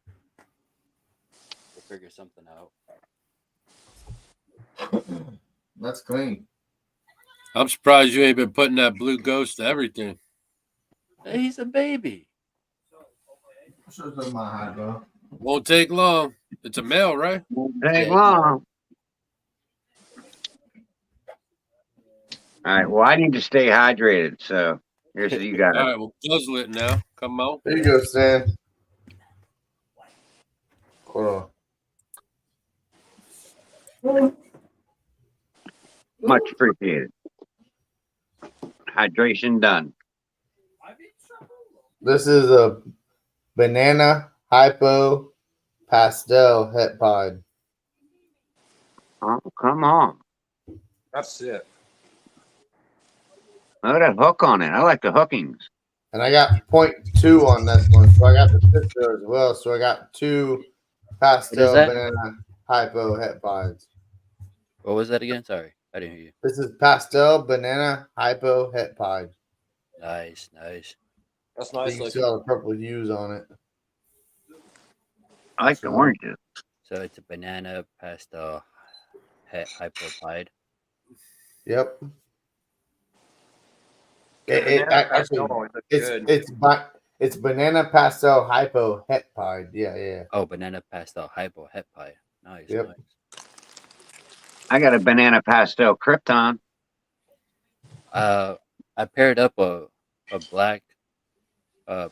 we'll figure something out. That's clean. I'm surprised you ain't been putting that blue ghost to everything. Hey, he's a baby. Show some my high, bro. Won't take long. It's a male, right? Won't take Yeah, long. All right. Well, I need to stay hydrated. So here's what you got. All right, well, guzzle it now. Come on. There you go, Stan. Hold on. Much appreciated. Hydration done. This is a banana hypo pastel het pod. Oh, come on. That's it. Look at that hook on it. I like the hookings. And I got 0.2 on this one. So I got the sister as well. So I got 2 pastel that? banana hypo het pods. What was that again? Sorry, I didn't hear you. This is pastel banana hypo het pod. Nice, nice. That's So nice. you can see all the purple hues on it. I like the oranges. So it's a banana pastel hypopide. Yep. Banana Actually, pastel always looks good. it's banana pastel hypo het pod. Yeah. Oh, banana pastel hypo het pie. Nice, Yep. nice. I got a banana pastel Krypton. I paired up a black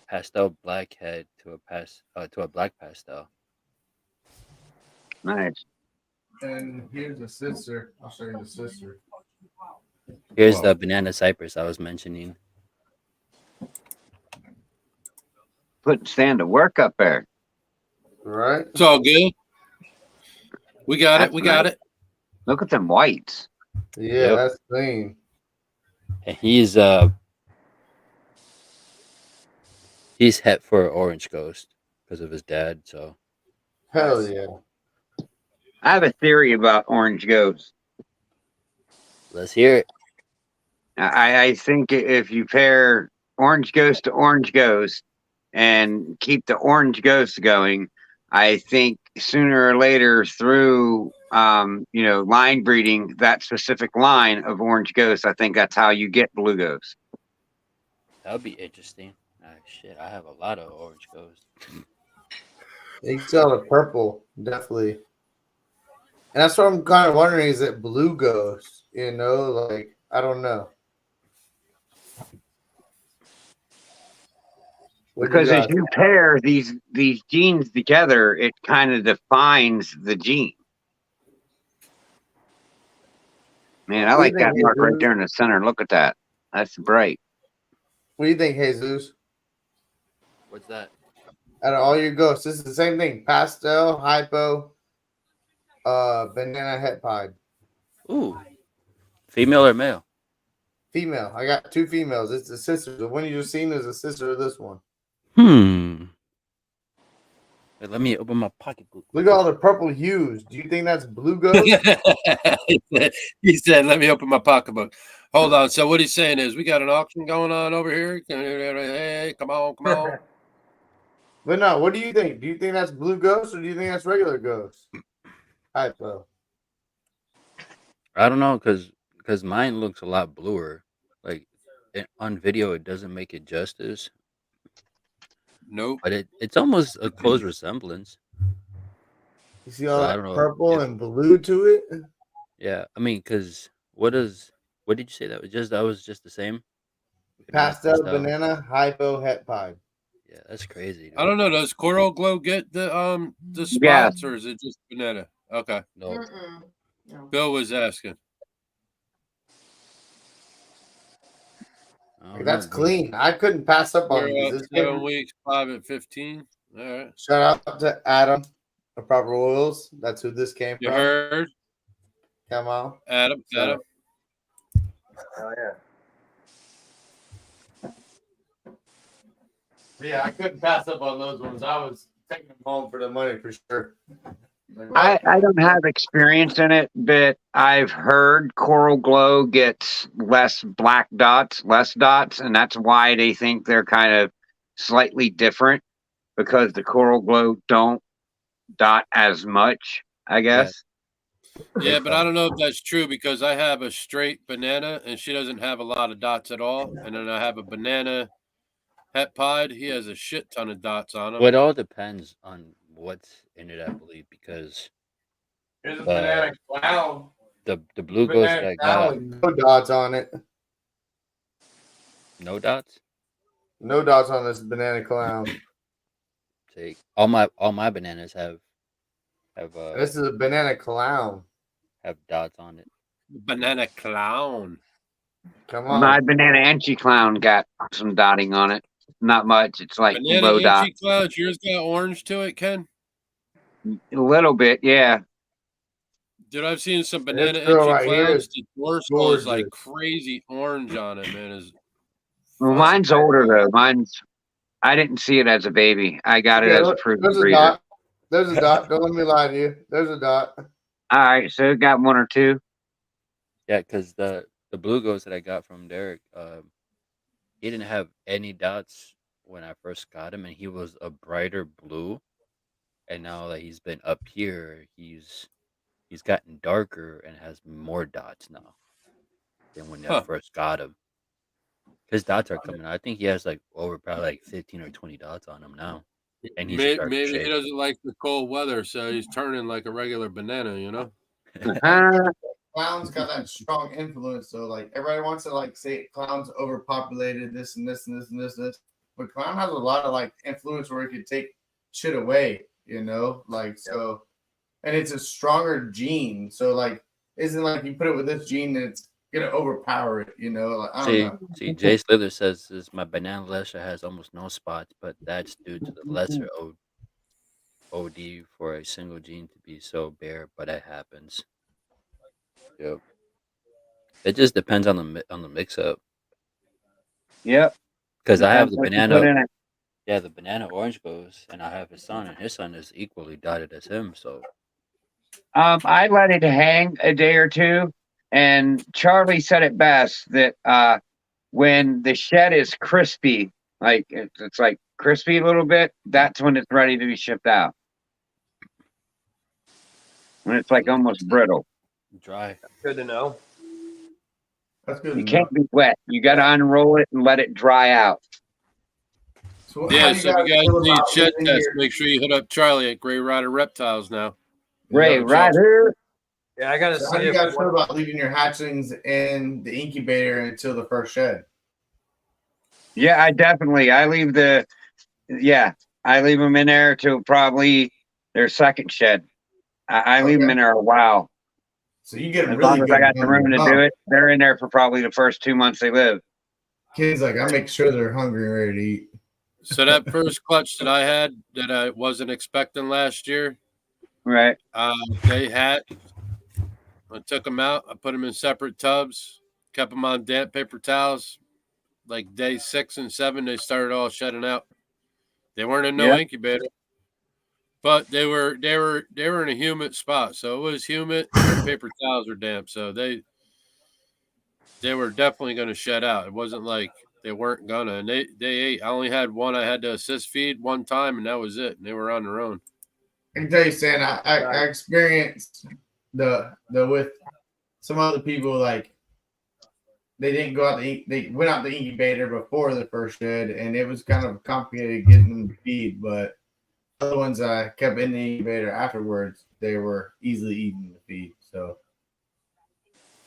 pastel black head to a black pastel. Nice. And here's the sister. I'll show you the sister. Here's Wow. the banana cypress I was mentioning. Putting Stan to work up there. Right? It's all good. We got That's it. We got nice. it. Look at them whites. Yeah, Yep. that's clean. And he's het for Orange Ghost because of his dad. So Hell yeah. I have a theory about orange ghosts. let's hear it. I think if you pair orange ghost to orange ghost and keep the orange ghost going, I think sooner or later through line breeding, that specific line of orange ghost, I think that's how you get blue ghosts. That would be interesting. Shit, I have a lot of Orange Ghost. You can tell the purple, definitely. And that's what I'm kind of wondering, is it blue ghost? Like, I don't know. What do you Because as guys- you pair these genes together, it kind of defines the gene. Man, I What do you like that think, mark right Jesus? there in the center. Look at that. That's bright. What do you think, Jesus? What's that? Out of all your ghosts, this is the same thing. Pastel, hypo, banana het pod. Ooh, female or male? Female. I got 2 females. It's the sister. The one you just seen is the sister of this one. Wait, let me open my pocketbook. Look at all the purple hues. Do you think that's blue ghost? He said, "Let me open my pocketbook." Hold on. So what he's saying is, we got an auction going on over here. Hey, come on. But no, what do you think? Do you think that's blue ghost or do you think that's regular ghost? Hypo. I don't know because mine looks a lot bluer. Like on video, it doesn't make it justice, Nope. but it's almost a close resemblance. You see all So I that don't know purple if- and blue to it? Yeah, I mean, because what did you say that was just the same? Pastel, banana, hypo, het pod. Yeah, that's crazy. Dude. I don't know. Does Coral Glow get the spots or is it just banana? Okay. No, No. Bill was asking. I don't Like, that's know, bro. clean. I couldn't pass up on We're these. at This 7 game. weeks, 5 at 15. All right. Shout out to Adam of Proper Oils. That's who this came You from. heard? Come on. Adam. So- Adam. Oh yeah, I couldn't pass up on those ones. I was taking them home for the money for sure. I don't have experience in it, but I've heard Coral Glow gets less black dots, less dots, and that's why they think they're kind of slightly different because the Coral Glow don't dot as much, I guess. Yeah, but I don't know if that's true because I have a straight banana and she doesn't have a lot of dots at all. And then I have a banana het pied. He has a shit ton of dots on him. Well, it all depends on what's in it, I believe, because Here's a banana clown. the blue ghost that I got, No dots on it. no dots. No dots on this banana clown. Take all my bananas have This is a banana clown. have dots on it. Banana clown. Come on. My banana Enchi clown got some dotting on it. Not much. It's like Banana low dot. itchy clouds. Yours got orange to it, Ken? A little bit, yeah. Dude, I've seen some banana This girl itchy right here clouds. is The dorsal is like gorgeous. crazy orange on it, man. Is Well, mine's older though. I didn't see it as a baby. I got it as a fruit There's a breeder. dot. There's a dot. Don't let me lie to you. There's a dot. All right, so it got one or two. Yeah, because the blue ghost that I got from Derek, he didn't have any dots when I first got him, and he was a brighter blue. And now that he's been up here, he's gotten darker and has more dots now than when I first got him. His dots are coming out. I think he has like over probably like 15 or 20 dots on him now, and he's a maybe, darker maybe he shade. doesn't like the cold weather, so he's turning like a regular banana, you know? Clown's got that strong influence. So like everybody wants to like say clown's overpopulated, this and this and this and this and this. But clown has a lot of like influence where it could take shit away, you know? Like so, and it's a stronger gene. So like isn't like you put it with this gene and it's gonna overpower it, you know? Like I don't know. See, Jay Slither says this, my banana lesser has almost no spots, but that's due to the lesser OD for a single gene to be so bare, but it happens. Yep. It just depends on the mix up. Yep. Because I have the Depends what you put in banana. it. Yeah, the banana orange goes, and I have his son, and his son is equally dotted as him. So I let it hang a day or two, and Charlie said it best that when the shed is crispy, like it's like crispy a little bit, that's when it's ready to be shipped out. When it's like almost brittle. dry. Good to know. That's good. You can't be wet. You got to unroll it and let it dry out. So Yeah, how do so if you guys feel need about shed living tests, here? make sure you hit up Charlie at Gray Rider Reptiles now. Ray, Yeah. right here. Yeah, I gotta So how do see you if guys feel about leaving your hatchlings in the incubator until the first shed? Yeah, I leave them in there till probably their second shed. I leave them in there a while. So you get As really long as good I got the room to numbers, do it, they're in there for probably the first 2 months they live. Kids like I make sure they're hungry and ready to eat. So that first clutch that I had that I wasn't expecting last year, Right. they had. I took them out. I put them in separate tubs, kept them on damp paper towels. Like day 6 and 7, they started all shedding out. They weren't in no incubator, but they were in a humid spot. So it was humid. Their paper towels were damp, so they were definitely going to shed out. It wasn't like they weren't gonna. And they ate. I only had one. I had to assist feed one time, and that was it. And they were on their own. I can tell you, Stan, I experienced the with some other people like they didn't go out they went out the incubator before the first shed, and it was kind of complicated getting them to feed. But other ones I kept in the incubator afterwards, they were easily eating the feed. So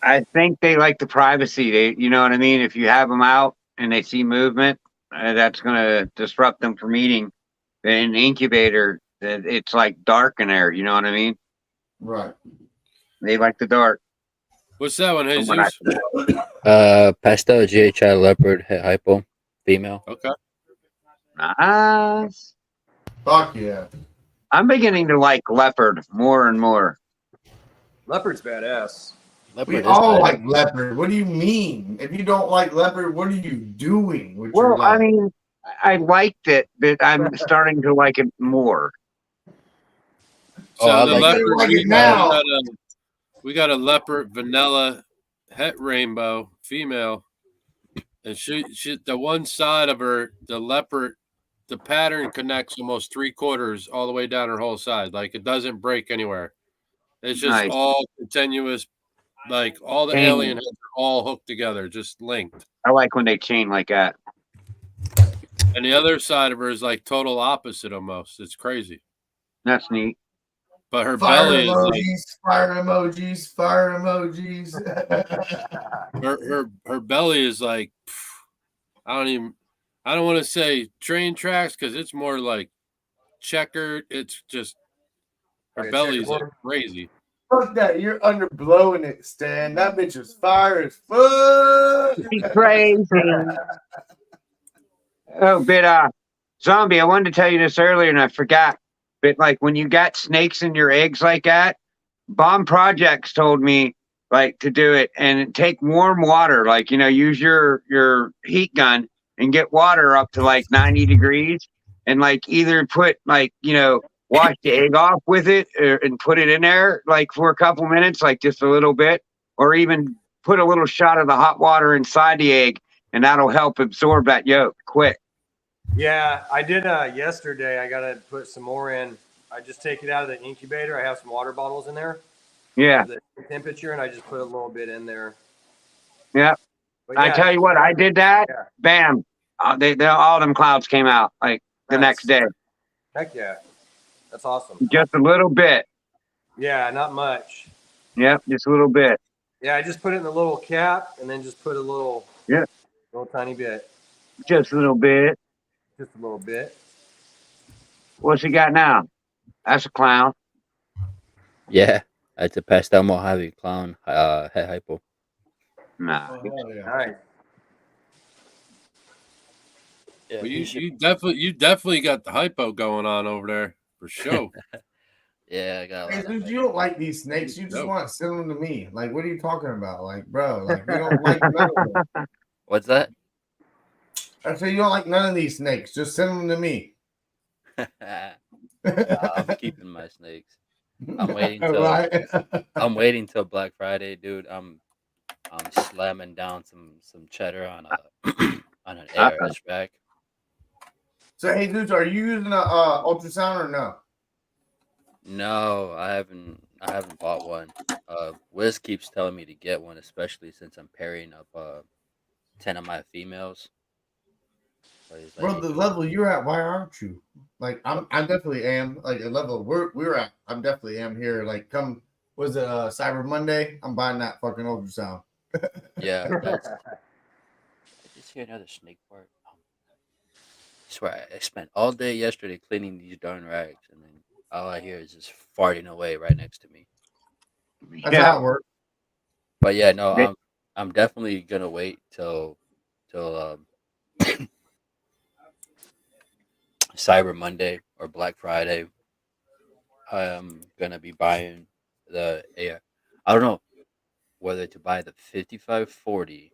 I think they like the privacy. You know what I mean? If you have them out and they see movement, that's going to disrupt them from eating. In the incubator, it's like dark in there. You know what I mean? right. They like the dark. What's that one, From what I- Jesus? Pastel GHI leopard het hypo female. Okay. Nice. Fuck yeah. I'm beginning to like leopard more and more. Leopard's badass. Leopard We is all bad. like leopard. What do you mean? If you don't like leopard, what are you doing with your Well, I life? mean, I liked it, but I'm starting to like it more. So I the like leopard it. Like it we now. got a leopard vanilla het rainbow female, and she the one side of her, the leopard, the pattern connects almost 3/4 all the way down her whole side. Like it doesn't break anywhere. It's just Nice. all continuous. Like all the Chain. alien heads are all hooked together, just linked. I like when they chain like that. And the other side of her is like total opposite almost. It's crazy. That's neat. But her Fire belly is like emojis, fire emojis, fire emojis. her belly is like I don't want to say train tracks because it's more like checkered. It's just her Like a belly's like checkerboard? crazy. Fuck that. You're underblowing it, Stan. That bitch is fire as fuck. She's crazy. Oh, but zombie, I wanted to tell you this earlier and I forgot. But like when you got snakes in your eggs like that, Bomb Projects told me like to do it and take warm water, like use your heat gun and get water up to like 90 degrees and like either put wash the egg off with it and put it in there like for a couple minutes, like just a little bit, or even put a little shot of the hot water inside the egg and that'll help absorb that yolk quick. Yeah, I did yesterday. I got to put some more in. I just take it out of the incubator. I have some water bottles in there. Yeah. The temperature, and I just put a little bit in there. Yeah. But I yeah, tell you what, I did that. Yeah. Bam. They all them clouds came out like the next day. Heck yeah. That's awesome. Just a little bit. Yeah, not much. Yep, just a little bit. Yeah, I just put it in the little cap and then just put a little, Yeah. little tiny bit. Just a little bit. Just a little bit. What's he got now? That's a clown. Yeah, it's a pastel Mojave clown het hypo. Nah. Oh, hell yeah. Nice. Yeah, Well, you definitely got the hypo going on over there for sure. yeah, I got a Hey, lot of dude, you don't like these snakes. You just No. want to send them to me. Like, what are you talking about? Like, bro, like, you don't like none of them. What's that? I say you don't like none of these snakes. Just send them to me. I'm keeping my snakes. I'm waiting till Right? I'm waiting till Black Friday, dude. I'm slamming down some cheddar on a on an ARS rack. So, hey, dudes, are you using a ultrasound or no? No, I haven't bought one. Wiz keeps telling me to get one, especially since I'm pairing up 10 of my females. So he's like, Bro, the level you're at, why aren't you? Like, I definitely am. Like, the level we're at, I'm definitely am here. Like, come, was it Cyber Monday? I'm buying that fucking ultrasound. yeah, that's. I just hear another snake fart. I swear, I spent all day yesterday cleaning these darn rags, and then all I hear is just farting away right next to me. That's how it works. But yeah, no, They- I'm definitely gonna wait till Cyber Monday or Black Friday. I'm gonna be buying the AR. I don't know whether to buy the 5540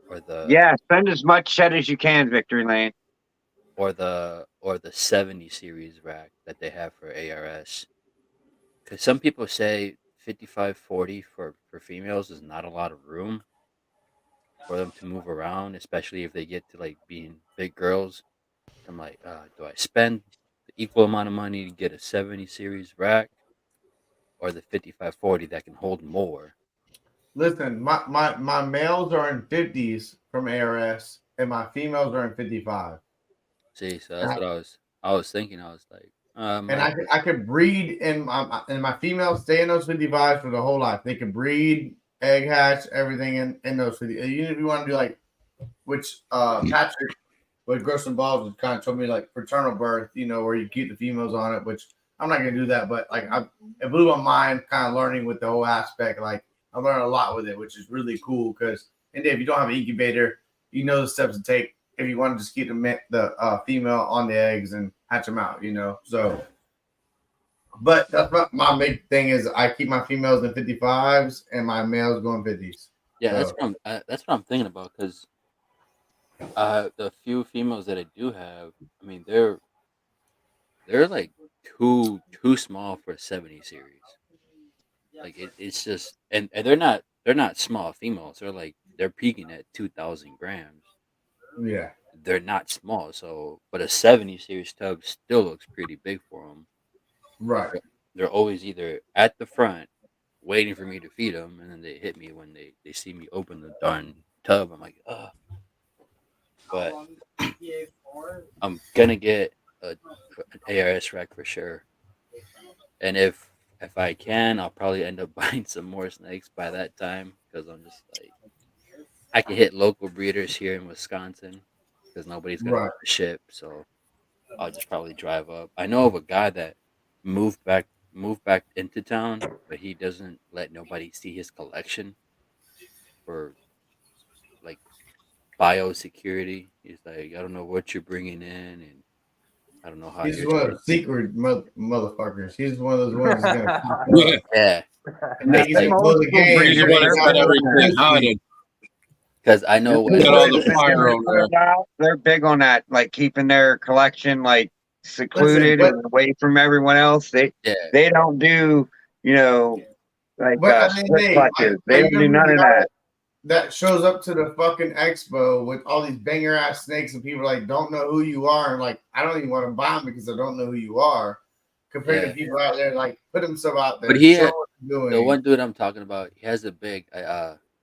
or the Yeah, spend as much shed as you can, Victory Lane. or the 70 series rack that they have for ARS. Because some people say 5540 for females is not a lot of room for them to move around, especially if they get to like being big girls. I'm like, do I spend the equal amount of money to get a 70 series rack or the 5540 that can hold more? Listen, my males are in 50s from ARS, and my females are in 55. See, so that's what I was thinking. I was like, And I could breed and my females stay in those 55s for the whole life. They can breed, egg hatch, everything in those 50. Even if you want to do like, which Patrick with Gross and Balls kind of told me like fraternal birth, where you keep the females on it, which I'm not gonna do that, but like it blew my mind kind of learning with the whole aspect. Like I learned a lot with it, which is really cool because, and if you don't have an incubator, you know the steps to take if you want to just keep the female on the eggs and hatch them out, So, but that's my big thing is I keep my females in 55s and my males going 50s. Yeah, So, that's what I'm thinking about because the few females that I do have, I mean, they're like too small for a 70 series. Like it's just and they're not small females. They're peaking at 2,000 grams. yeah, They're not small, so but a 70 series tub still looks pretty big for them. right. They're always either at the front waiting for me to feed them, and then they hit me when they see me open the darn tub. I'm like, ugh. But I'm gonna get an ARS rack for sure, and if I can, I'll probably end up buying some more snakes by that time because I'm just like I can hit local breeders here in Wisconsin because nobody's gonna Right. want to ship, so I'll just probably drive up. I know of a guy that moved back moved back into town, but he doesn't let nobody see his collection for like biosecurity. He's like, I don't know what you're bringing in, and I don't know how He's you're one of taking. the secret motherfuckers. He's one of those ones that's gonna pop up Yeah, Yeah, and make you like, say, "Blow the game." breeders you but want you to got set no everything whiskey. hiding. because I know The Got people all that the send fire their over bird out, they're big on that, like keeping their collection like Listen, secluded but and away from everyone else. yeah, They don't do, like I mean, split Nate, clutches. I They don't do remember none the of guy that. that shows up to the fucking expo with all these banger ass snakes, and people like don't know who you are, and like I don't even want to buy them because I don't know who you are. Compared to yeah. people out there, like put himself out But there, show what you're the doing. one dude I'm talking about, he has a big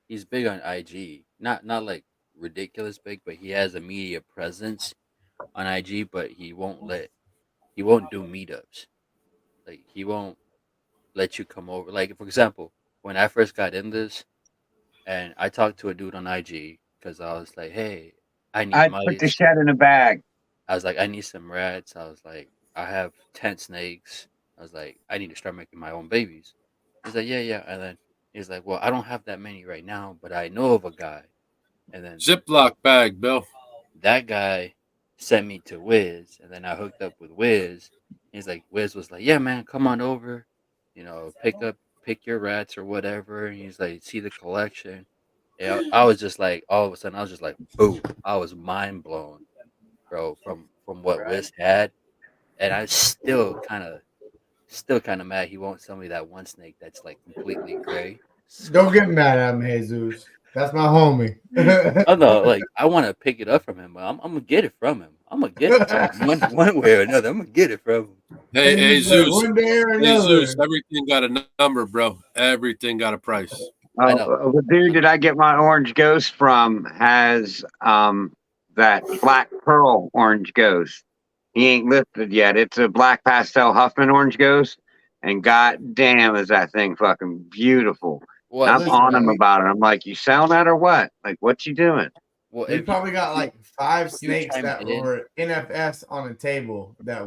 he's big on IG. Not like ridiculous big, but he has a media presence on IG, but he won't do meetups. Like he won't let you come over. Like for example, when I first got in this and I talked to a dude on IG because I was like, "Hey, I need I'd put the mice." shed in a bag. I was like, "I need some rats." I was like, "I have 10 snakes." I was like, "I need to start making my own babies." He's like, "Yeah, yeah." And then he's like, "Well, I don't have that many right now, but I know of a guy." And then Ziploc bag, Bill. that guy sent me to Wiz, and then I hooked up with Wiz. He's like, Wiz was like, "Yeah, man, come on over, pick your rats or whatever." And he's like, "See the collection." Yeah, I was just like, all of a sudden, I was just like, boom! I was mind blown, bro, from what Wiz had, and I still kind of mad he won't sell me that one snake that's like completely gray. Don't get mad at him, Jesus. That's my homie. Oh no, like I want to pick it up from him, but I'm gonna get it from him. I'm gonna get it from him one way or another. I'm gonna get it from him. Hey, hey, He's like, Zeus. one day or Hey, another. Zeus. Everything got a number, bro. Everything got a price. I know. The dude that I get my orange ghost from has that black pearl orange ghost. He ain't listed yet. It's a black pastel Huffman orange ghost, and god damn is that thing fucking beautiful. Well, I'm Listen, on him about it. I'm like, you selling that or what? Like, what you doing? well, we probably got like five you snakes chimed that in, were NFS on a table that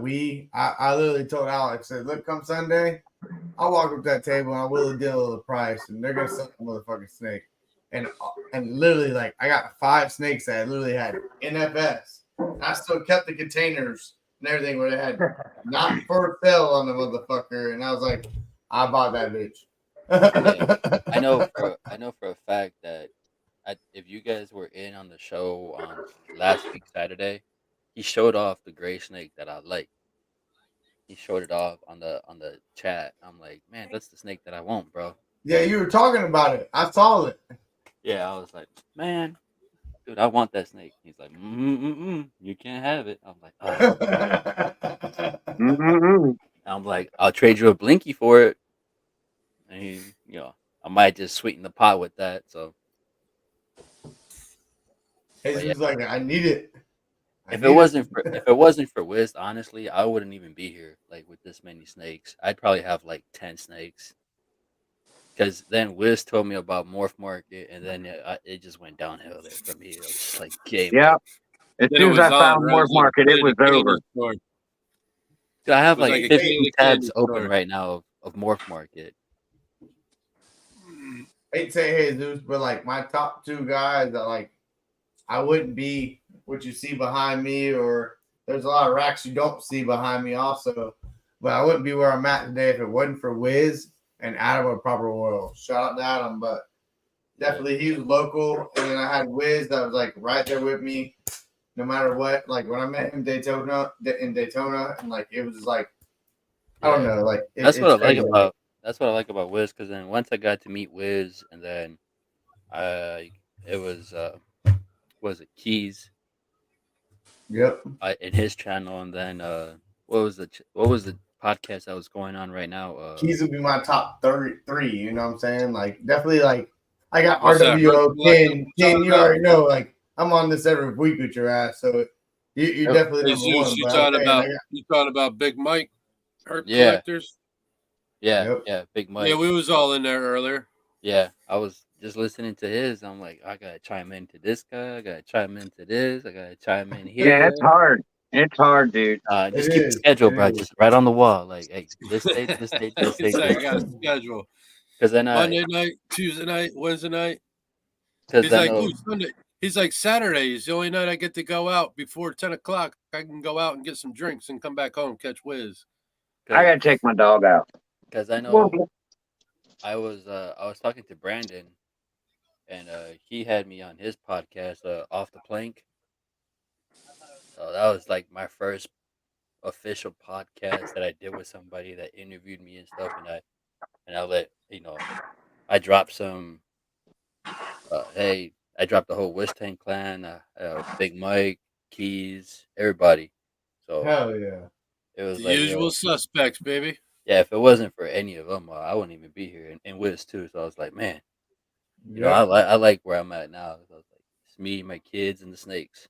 I literally told Alex, said, look, come Sunday, I'll walk up that table and I will a deal of the price, and they're gonna sell the motherfucking snake. And literally, like, I got 5 snakes that literally had NFS. I still kept the containers and everything where they had not for sale on the motherfucker, and I was like, I bought that bitch. I know for a fact that if you guys were in on the show on last week Saturday, he showed off the gray snake that I like. He showed it off on the chat. I'm like, man, that's the snake that I want, bro. Yeah, you were talking about it. I saw it. Yeah, I was like, man, dude, I want that snake. He's like, you can't have it. I'm like, Mm-mm-mm. I'm like, I'll trade you a blinky for it. And he, I might just sweeten the pot with that. So, He but yeah, was like, I need it. if it wasn't for Wiz, honestly, I wouldn't even be here like with this many snakes. I'd probably have like 10 snakes. Because then Wiz told me about Morph Market, and then it just went downhill there from here. I was just like, game Yeah. over. As Then it soon as was I on, found right? It Morph was like Market, a it was candy over. store. Dude, I have It was like like a 15 candy tabs open store. right now of Morph Market. hate to say Jesus, but like my top two guys that like I wouldn't be what you see behind me, or there's a lot of racks you don't see behind me also. But I wouldn't be where I'm at today if it wasn't for Wiz and Adam of Proper World. Shout out to Adam, but definitely he was local, and then I had Wiz that was like right there with me, no matter what. Like when I met him in Daytona, and like it was just like I don't know, like That's what I it's like crazy. about that's what I like about Wiz. Because then once I got to meet Wiz, and then it was it Keys Yep. in his channel, and then what was the podcast that was going on right now? Keys would be my top three. You know what I'm saying? Like definitely like I got What's that, Road RWO Collective 10. you're 10, talking you about? already know. Like I'm on this every week with your ass, so you're definitely Hey number one. Zeus, But I'm saying I got you talking about Big Mike, Hurt Yeah, Collectors? yep. Big Yeah, Mike. we was all in there earlier. Yeah, I was just listening to his. I'm like, I gotta chime into this guy. I gotta chime into this. I gotta chime in here. Yeah, it's hard. It's hard, dude. It Just keep the is. schedule, It bro. is. Just right on the wall. Like, hey, this date, this date, this It's date, like this I got a date. schedule. Because then, Monday night, Tuesday night, Wednesday night. because He's then, like, dude, Sunday. He's like, Saturday is the only night I get to go out before 10 o'clock. I can go out and get some drinks and come back home, catch Wiz. I gotta take my dog out. because I know I was talking to Brandon, and he had me on his podcast, Off the Plank. So that was like my first official podcast that I did with somebody that interviewed me and stuff, and I let I dropped some. Hey, I dropped the whole Wish Tank clan, Big Mike, Keys, everybody. So Hell yeah. it was The like, usual suspects, baby. yeah, if it wasn't for any of them, I wouldn't even be here. And Wiz too. So I was like, man, Yep. I like where I'm at now. So I was like, it's me, my kids, and the snakes.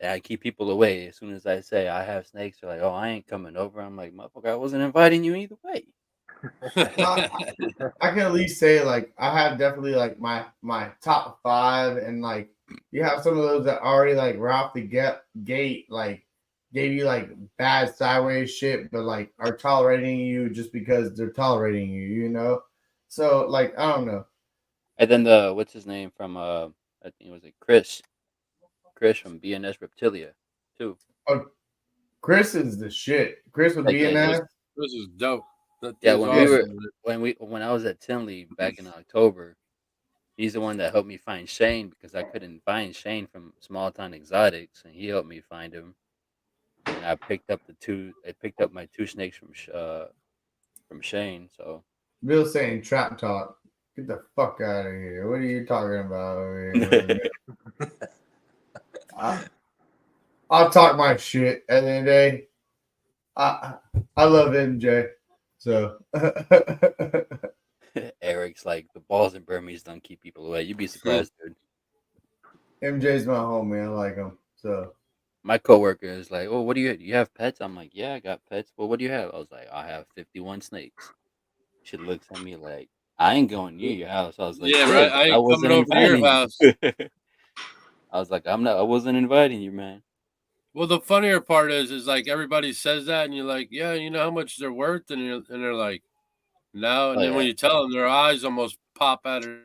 And I keep people away. As soon as I say I have snakes, they're like, oh, I ain't coming over. I'm like, motherfucker, I wasn't inviting you either way. I can at least say like I have definitely like my top five, and like you have some of those that already like right off the gate like gave you like bad sideways shit, but like are tolerating you just because they're tolerating you, you know. So like I don't know. And then the what's his name from I think it was like Chris from BNS Reptilia too. Oh, Chris is the shit. Chris would Like, be in this, that. this is dope. That yeah, dude's when awesome. when I was at Tinley back in October, he's the one that helped me find Shane because I couldn't find Shane from Small Town Exotics, and he helped me find him. And I picked up my two snakes from Shane. So Bill saying trap talk. Get the fuck out of here. What are you talking about over here? I'll talk my shit at the end of the day. I love MJ. So Eric's like the balls in Burmese don't keep people away. You'd be surprised, dude. MJ's my homie. I like him. So My coworker is like, "Oh, what do you have pets?" I'm like, "Yeah, I got pets." Well, what do you have? I was like, "I have 51 snakes." She looks at me like, "I ain't going near your house." I was like, Yeah, right. "Good. I I ain't coming wasn't over to your inviting house. you." I was like, I wasn't inviting you, man." Well, the funnier part is like everybody says that, and you're like, yeah, you know how much they're worth, and they're like, no. And Oh then when yeah. you tell them, their eyes almost pop out of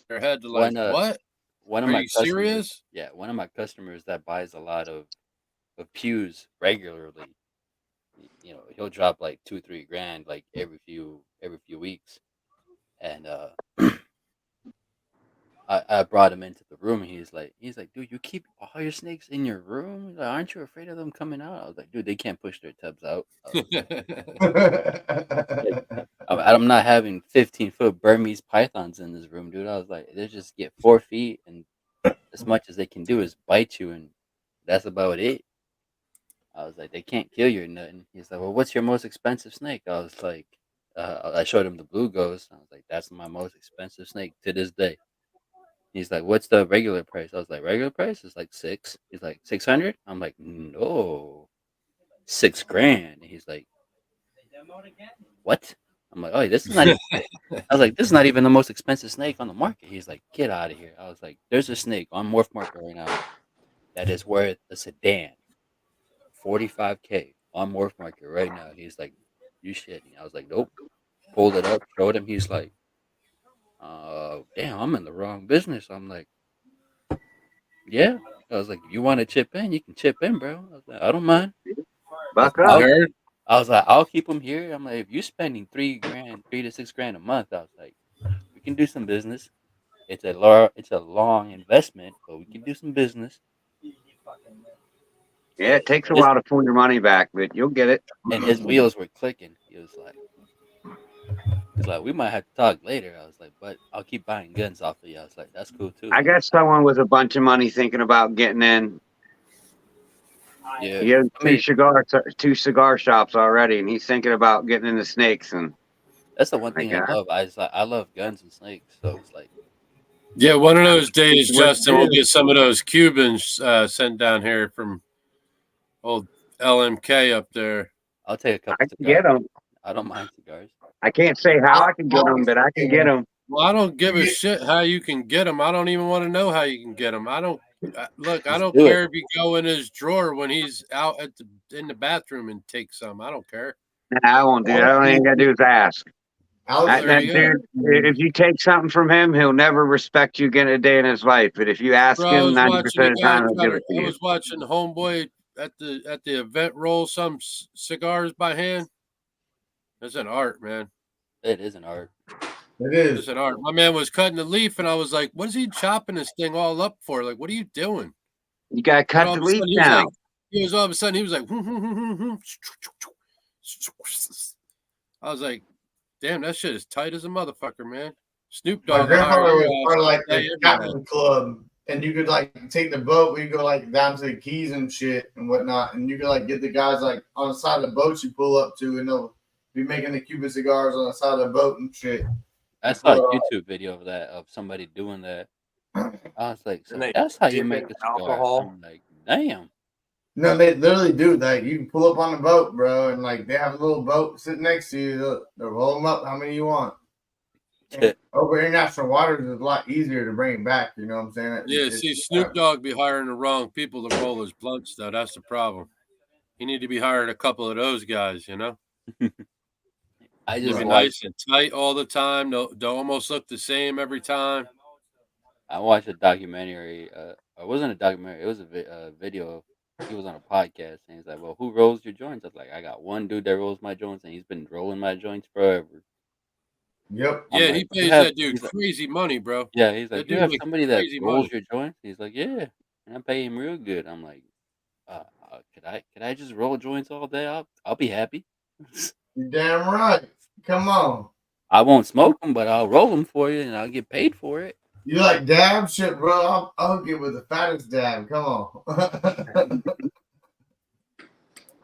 their head. They're like, One what? one of Are my you customers, serious? yeah, one of my customers that buys a lot of pews regularly. He'll drop like 2-3 grand like every few weeks, and I brought him into the room, and he's like, dude, you keep all your snakes in your room? Like, aren't you afraid of them coming out? I was like, dude, they can't push their tubs out. Like, I'm not having 15-foot Burmese pythons in this room, dude. I was like, they just get 4 feet, and as much as they can do is bite you, and that's about it. I was like, they can't kill you or nothing. He's like, well, what's your most expensive snake? I was like, I showed him the blue ghost. I was like, that's my most expensive snake to this day. He's like, what's the regular price? I was like, regular price is like 6. He's like, 600? I'm like, no, 6 grand. And he's like, what? I'm like, oh, this is not even. I was like, this is not even the most expensive snake on the market. He's like, get out of here. I was like, there's a snake on Morph Market right now that is worth a sedan, 45K on Morph Market right now. He's like, you shitting. I was like, nope. Pulled it up, showed him. He's like, damn, I'm in the wrong business. I'm like, yeah. I was like, if you want to chip in, you can chip in, bro. I was like, I don't mind. Buck You up. heard? I was like, I'll keep them here. I'm like, if you're spending $3 to $6 a month, I was like, we can do some business. It's a long investment, but we can do some business. Yeah, it takes a His, while to pull your money back, but you'll get it. and his wheels were clicking. He's like, we might have to talk later. I was like, but I'll keep buying guns off of you. I was like, that's cool too. I got someone with a bunch of money thinking about getting in. Yeah, He has I mean, two cigar shops already, and he's thinking about getting into snakes. And that's the one my thing I God, love. I love guns and snakes. So it's like, Yeah, one of those days, what to Justin, we'll do. get some of those Cubans sent down here from old LMK up there. I'll take a I couple can get cigars. them. I don't mind cigars. I can't say how I can get them, but I can get them. Well, I don't give a shit how you can get them. I don't even want to know how you can get them. I don't look. I Just don't do care it. if you go in his drawer when he's out in the bathroom and take some. I don't care. Nah, I won't do that. All I gotta do is ask. Alex, There you go. Dude, if you take something from him, he'll never respect you again a day in his life. But if you ask Bro, I him, was 90% watching a of the guy time, he'll try give to. it to I you. was watching Homeboy at the event roll some cigars by hand. It's an art, man. It is an art. it It's is. an art. My man was cutting the leaf, and I was like, "What is he chopping this thing all up for? Like, what are you doing?" You gotta And cut all the of a leaf sudden, he was down. like, all of a sudden, he was like, I was like, damn, that shit is tight as a motherfucker, man. Snoop My Dogg will hire grandfather your was ass part of all like day, the every day. captain club, and you could like take the boat. We go like down to the keys and shit and whatnot, and you could like get the guys like on the side of the boats you pull up to, and they'll be making the Cuban cigars on the side of the boat and shit. I saw a YouTube video of that of somebody doing that. I was like, so And they that's how you dip make in a cigar. alcohol. I'm like, damn. No, they literally do. Like you can pull up on the boat, bro, and like they have a little boat sitting next to you. They'll roll them up how many you want. And over international waters is a lot easier to bring it back. You know what I'm saying? Yeah, see, Snoop Dogg be hiring the wrong people to roll his blunts, though. That's the problem. He need to be hiring a couple of those guys, you know? I Be just Right. watched nice and tight all the time. No, don't almost look the same every time. I watched a documentary. It wasn't a documentary. It was a video. He was on a podcast and he's like, "Well, who rolls your joints?" I was like, "I got one dude that rolls my joints, and he's been rolling my joints forever." Yep. I'm Yeah, like, he "You pays have?" that dude He's like, crazy money, bro. "Yeah." He's like, That "You dude have makes somebody that crazy rolls money. your joints?" He's like, "Yeah," and I pay him real good. I'm like, could I just roll joints all day? I'll be happy. You're damn right. Come on. I won't smoke them, but I'll roll them for you, and I'll get paid for it. You like dab shit, bro? I'll get with the fattest dab. Come on.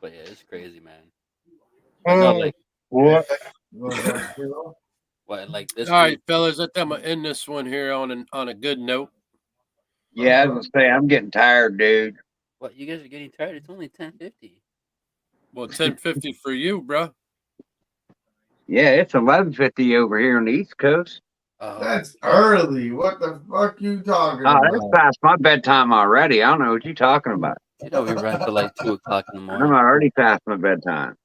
But yeah, it's crazy, man. I know, like, What? You want some cereal? what, like this All right, week. fellas, I think I'm gonna end this one here on a good note. Yeah, I was gonna say I'm getting tired, dude. What, you guys are getting tired? It's only 10:50. Well, 10:50 for you, bro. Yeah, it's 11:50 over here on the East Coast. That's early. What the fuck you talking Oh, about? that's past my bedtime already. I don't know what you're talking about. You know we run till like 2 o'clock in the I'm morning. already past my bedtime.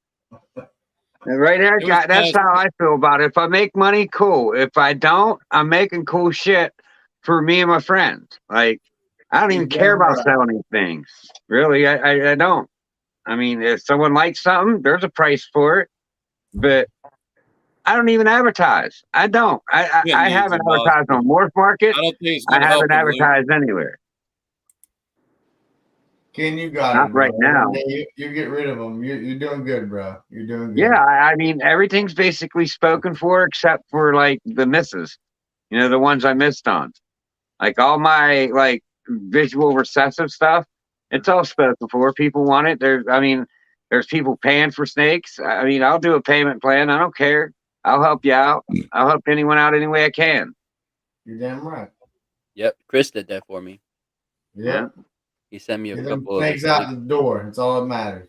And right there, It was that's past. how I feel about it. If I make money, cool. If I don't, I'm making cool shit for me and my friends. Like, I don't even care about selling these things. Really, I don't. I mean, if someone likes something, there's a price for it. But I don't even advertise. I don't. I It needs haven't a lot. advertised on Morph Market. I don't think it's I gonna help haven't him, Luke. advertised anywhere. Ken, you got Not him, bro. right now. Yeah, you get rid of them. You're doing good, bro. You're doing good. Yeah, I mean, everything's basically spoken for except for like the misses. You know, the ones I missed on. Like all my like visual recessive stuff, it's all spoken for. People want it. There's people paying for snakes. I mean, I'll do a payment plan. I don't care. I'll help you out. I'll help anyone out any way I can. You're damn right. Yep, Chris did that for me. Yeah. He sent me a Get them couple of snakes out the door. It's all that matters.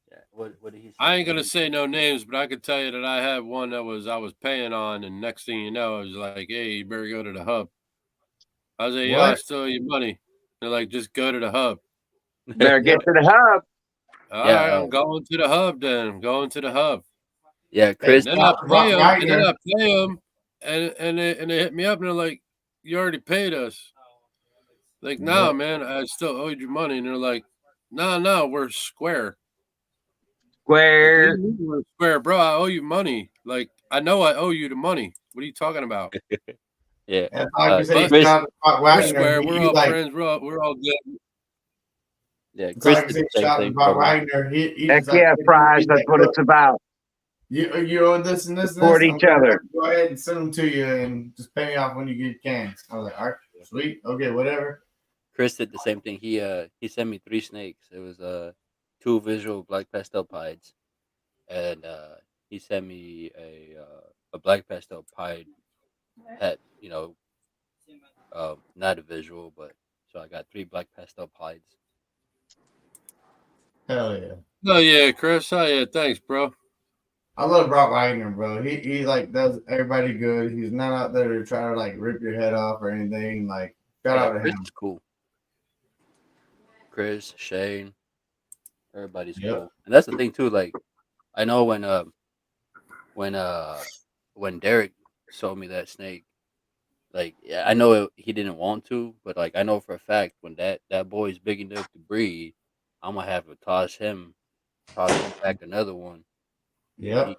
Yeah, what did he say? I ain't gonna say no names, but I could tell you that I had one that I was paying on, and next thing you know, I was like, "Hey, you better go to the hub." I was like, "Yo, I What? still owe you money." They're like, "Just go to the hub." Better get to the hub. All Yeah, right, I'm going to the hub then. I'm going to the hub. Yeah, Hey, Chris. And then I stop pay him, right and then here. I pay him, they hit me up and they're like, "You already paid us." Like, nah, Yep. man, I still owe you money. And they're like, no, we're square. Like, what do Square. you mean we're square, bro? I owe you money. Like, I know I owe you the money. What are you talking about? Yeah. And like you say, But shout Chris, out to Brock we're Wagner. square. We're He all like, friends. We're all good. yeah, it's Chris like you did say, the same shout out to thing Brock for me. Wagner. He Heck just like, yeah, fries. he's That's like, what look, it's about. you owe this and this and Support this. each other. Go ahead and send them to you and just pay me off when you get cans. I was like, all right, sweet, okay, whatever. Chris did the same thing. He sent me 3 snakes. It was 2 visual black pastel pieds, and he sent me a black pastel pied pet. Not a visual, but so I got 3 black pastel pieds. Hell yeah. Oh yeah, Chris. Oh yeah, thanks, bro. I love Brock Wagner, bro. He like does everybody good. He's not out there to try to like rip your head off or anything. Like shout Yeah, out to Chris him. is cool. Chris, Shane, everybody's Yep. cool, and that's the thing too. Like I know when Derek sold me that snake, like yeah, I know he didn't want to, but like I know for a fact when that boy's big enough to breed, I'm gonna have to toss him back another one. Yep.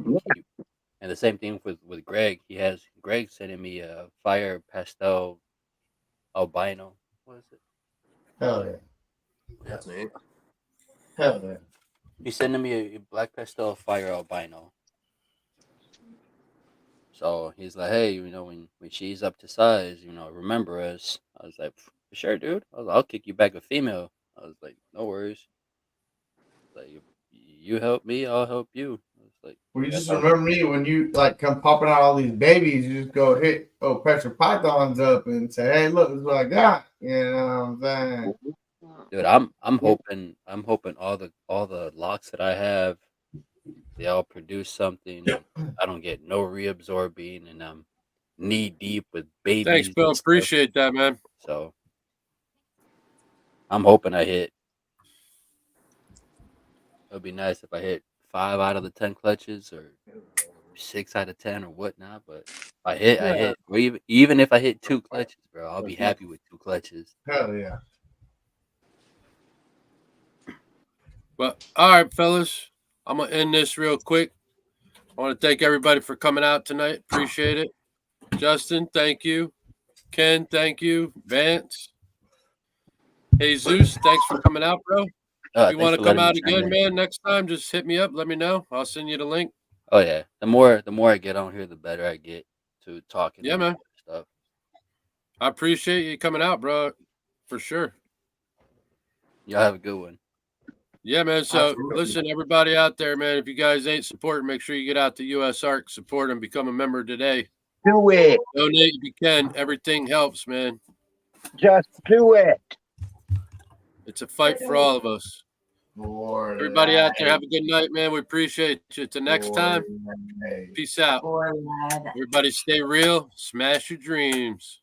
And the same thing with Greg. Greg sending me a fire pastel albino. What is it? Hell yeah. That's neat. Hell yeah. He's sending me a black pastel fire albino. So he's like, hey, when she's up to size, remember us. I was like, for sure, dude. I was like, I'll kick you back a female. I was like, no worries. Like, you help me, I'll help you. I was like, Well, you that's just how. remember me when you like come popping out all these babies. You just go hit pressure pythons up and say, "Hey, look, this is what I got." You know what I'm saying? Dude, I'm hoping all the locks that I have, they all produce something, and I don't get no reabsorbing, and I'm knee deep with Thanks, babies Bill. and stuff. Appreciate that, man. So I'm hoping I hit. It would be nice if I hit 5 out of the 10 clutches or 6 out of 10 or whatnot. But if I Yeah. hit. Or even if I hit 2 clutches, bro, I'll be happy with 2 clutches. Hell yeah. But all right, fellas, I'm gonna end this real quick. I want to thank everybody for coming out tonight. Appreciate it. Justin, thank you. Ken, thank you. Vance, Jesus, thanks for coming out, bro. If you Thanks want for to come letting me out chime again, in. man, next time, just hit me up. Let me know. I'll send you the link. Oh yeah, the more I get on here, the better I get to talking. Yeah, and man. Stuff. I appreciate you coming out, bro. For sure. Y'all have a good one. Yeah, man. So Absolutely. listen, everybody out there, man, if you guys ain't supporting, make sure you get out to US Arc, support and become a member today. Do it. Donate if you can. Everything helps, man. Just do it. It's a fight for all of us. For Everybody out there, life. have a good night, man. We appreciate you. Till next For time, life. peace out. For love. Everybody stay real. Smash your dreams.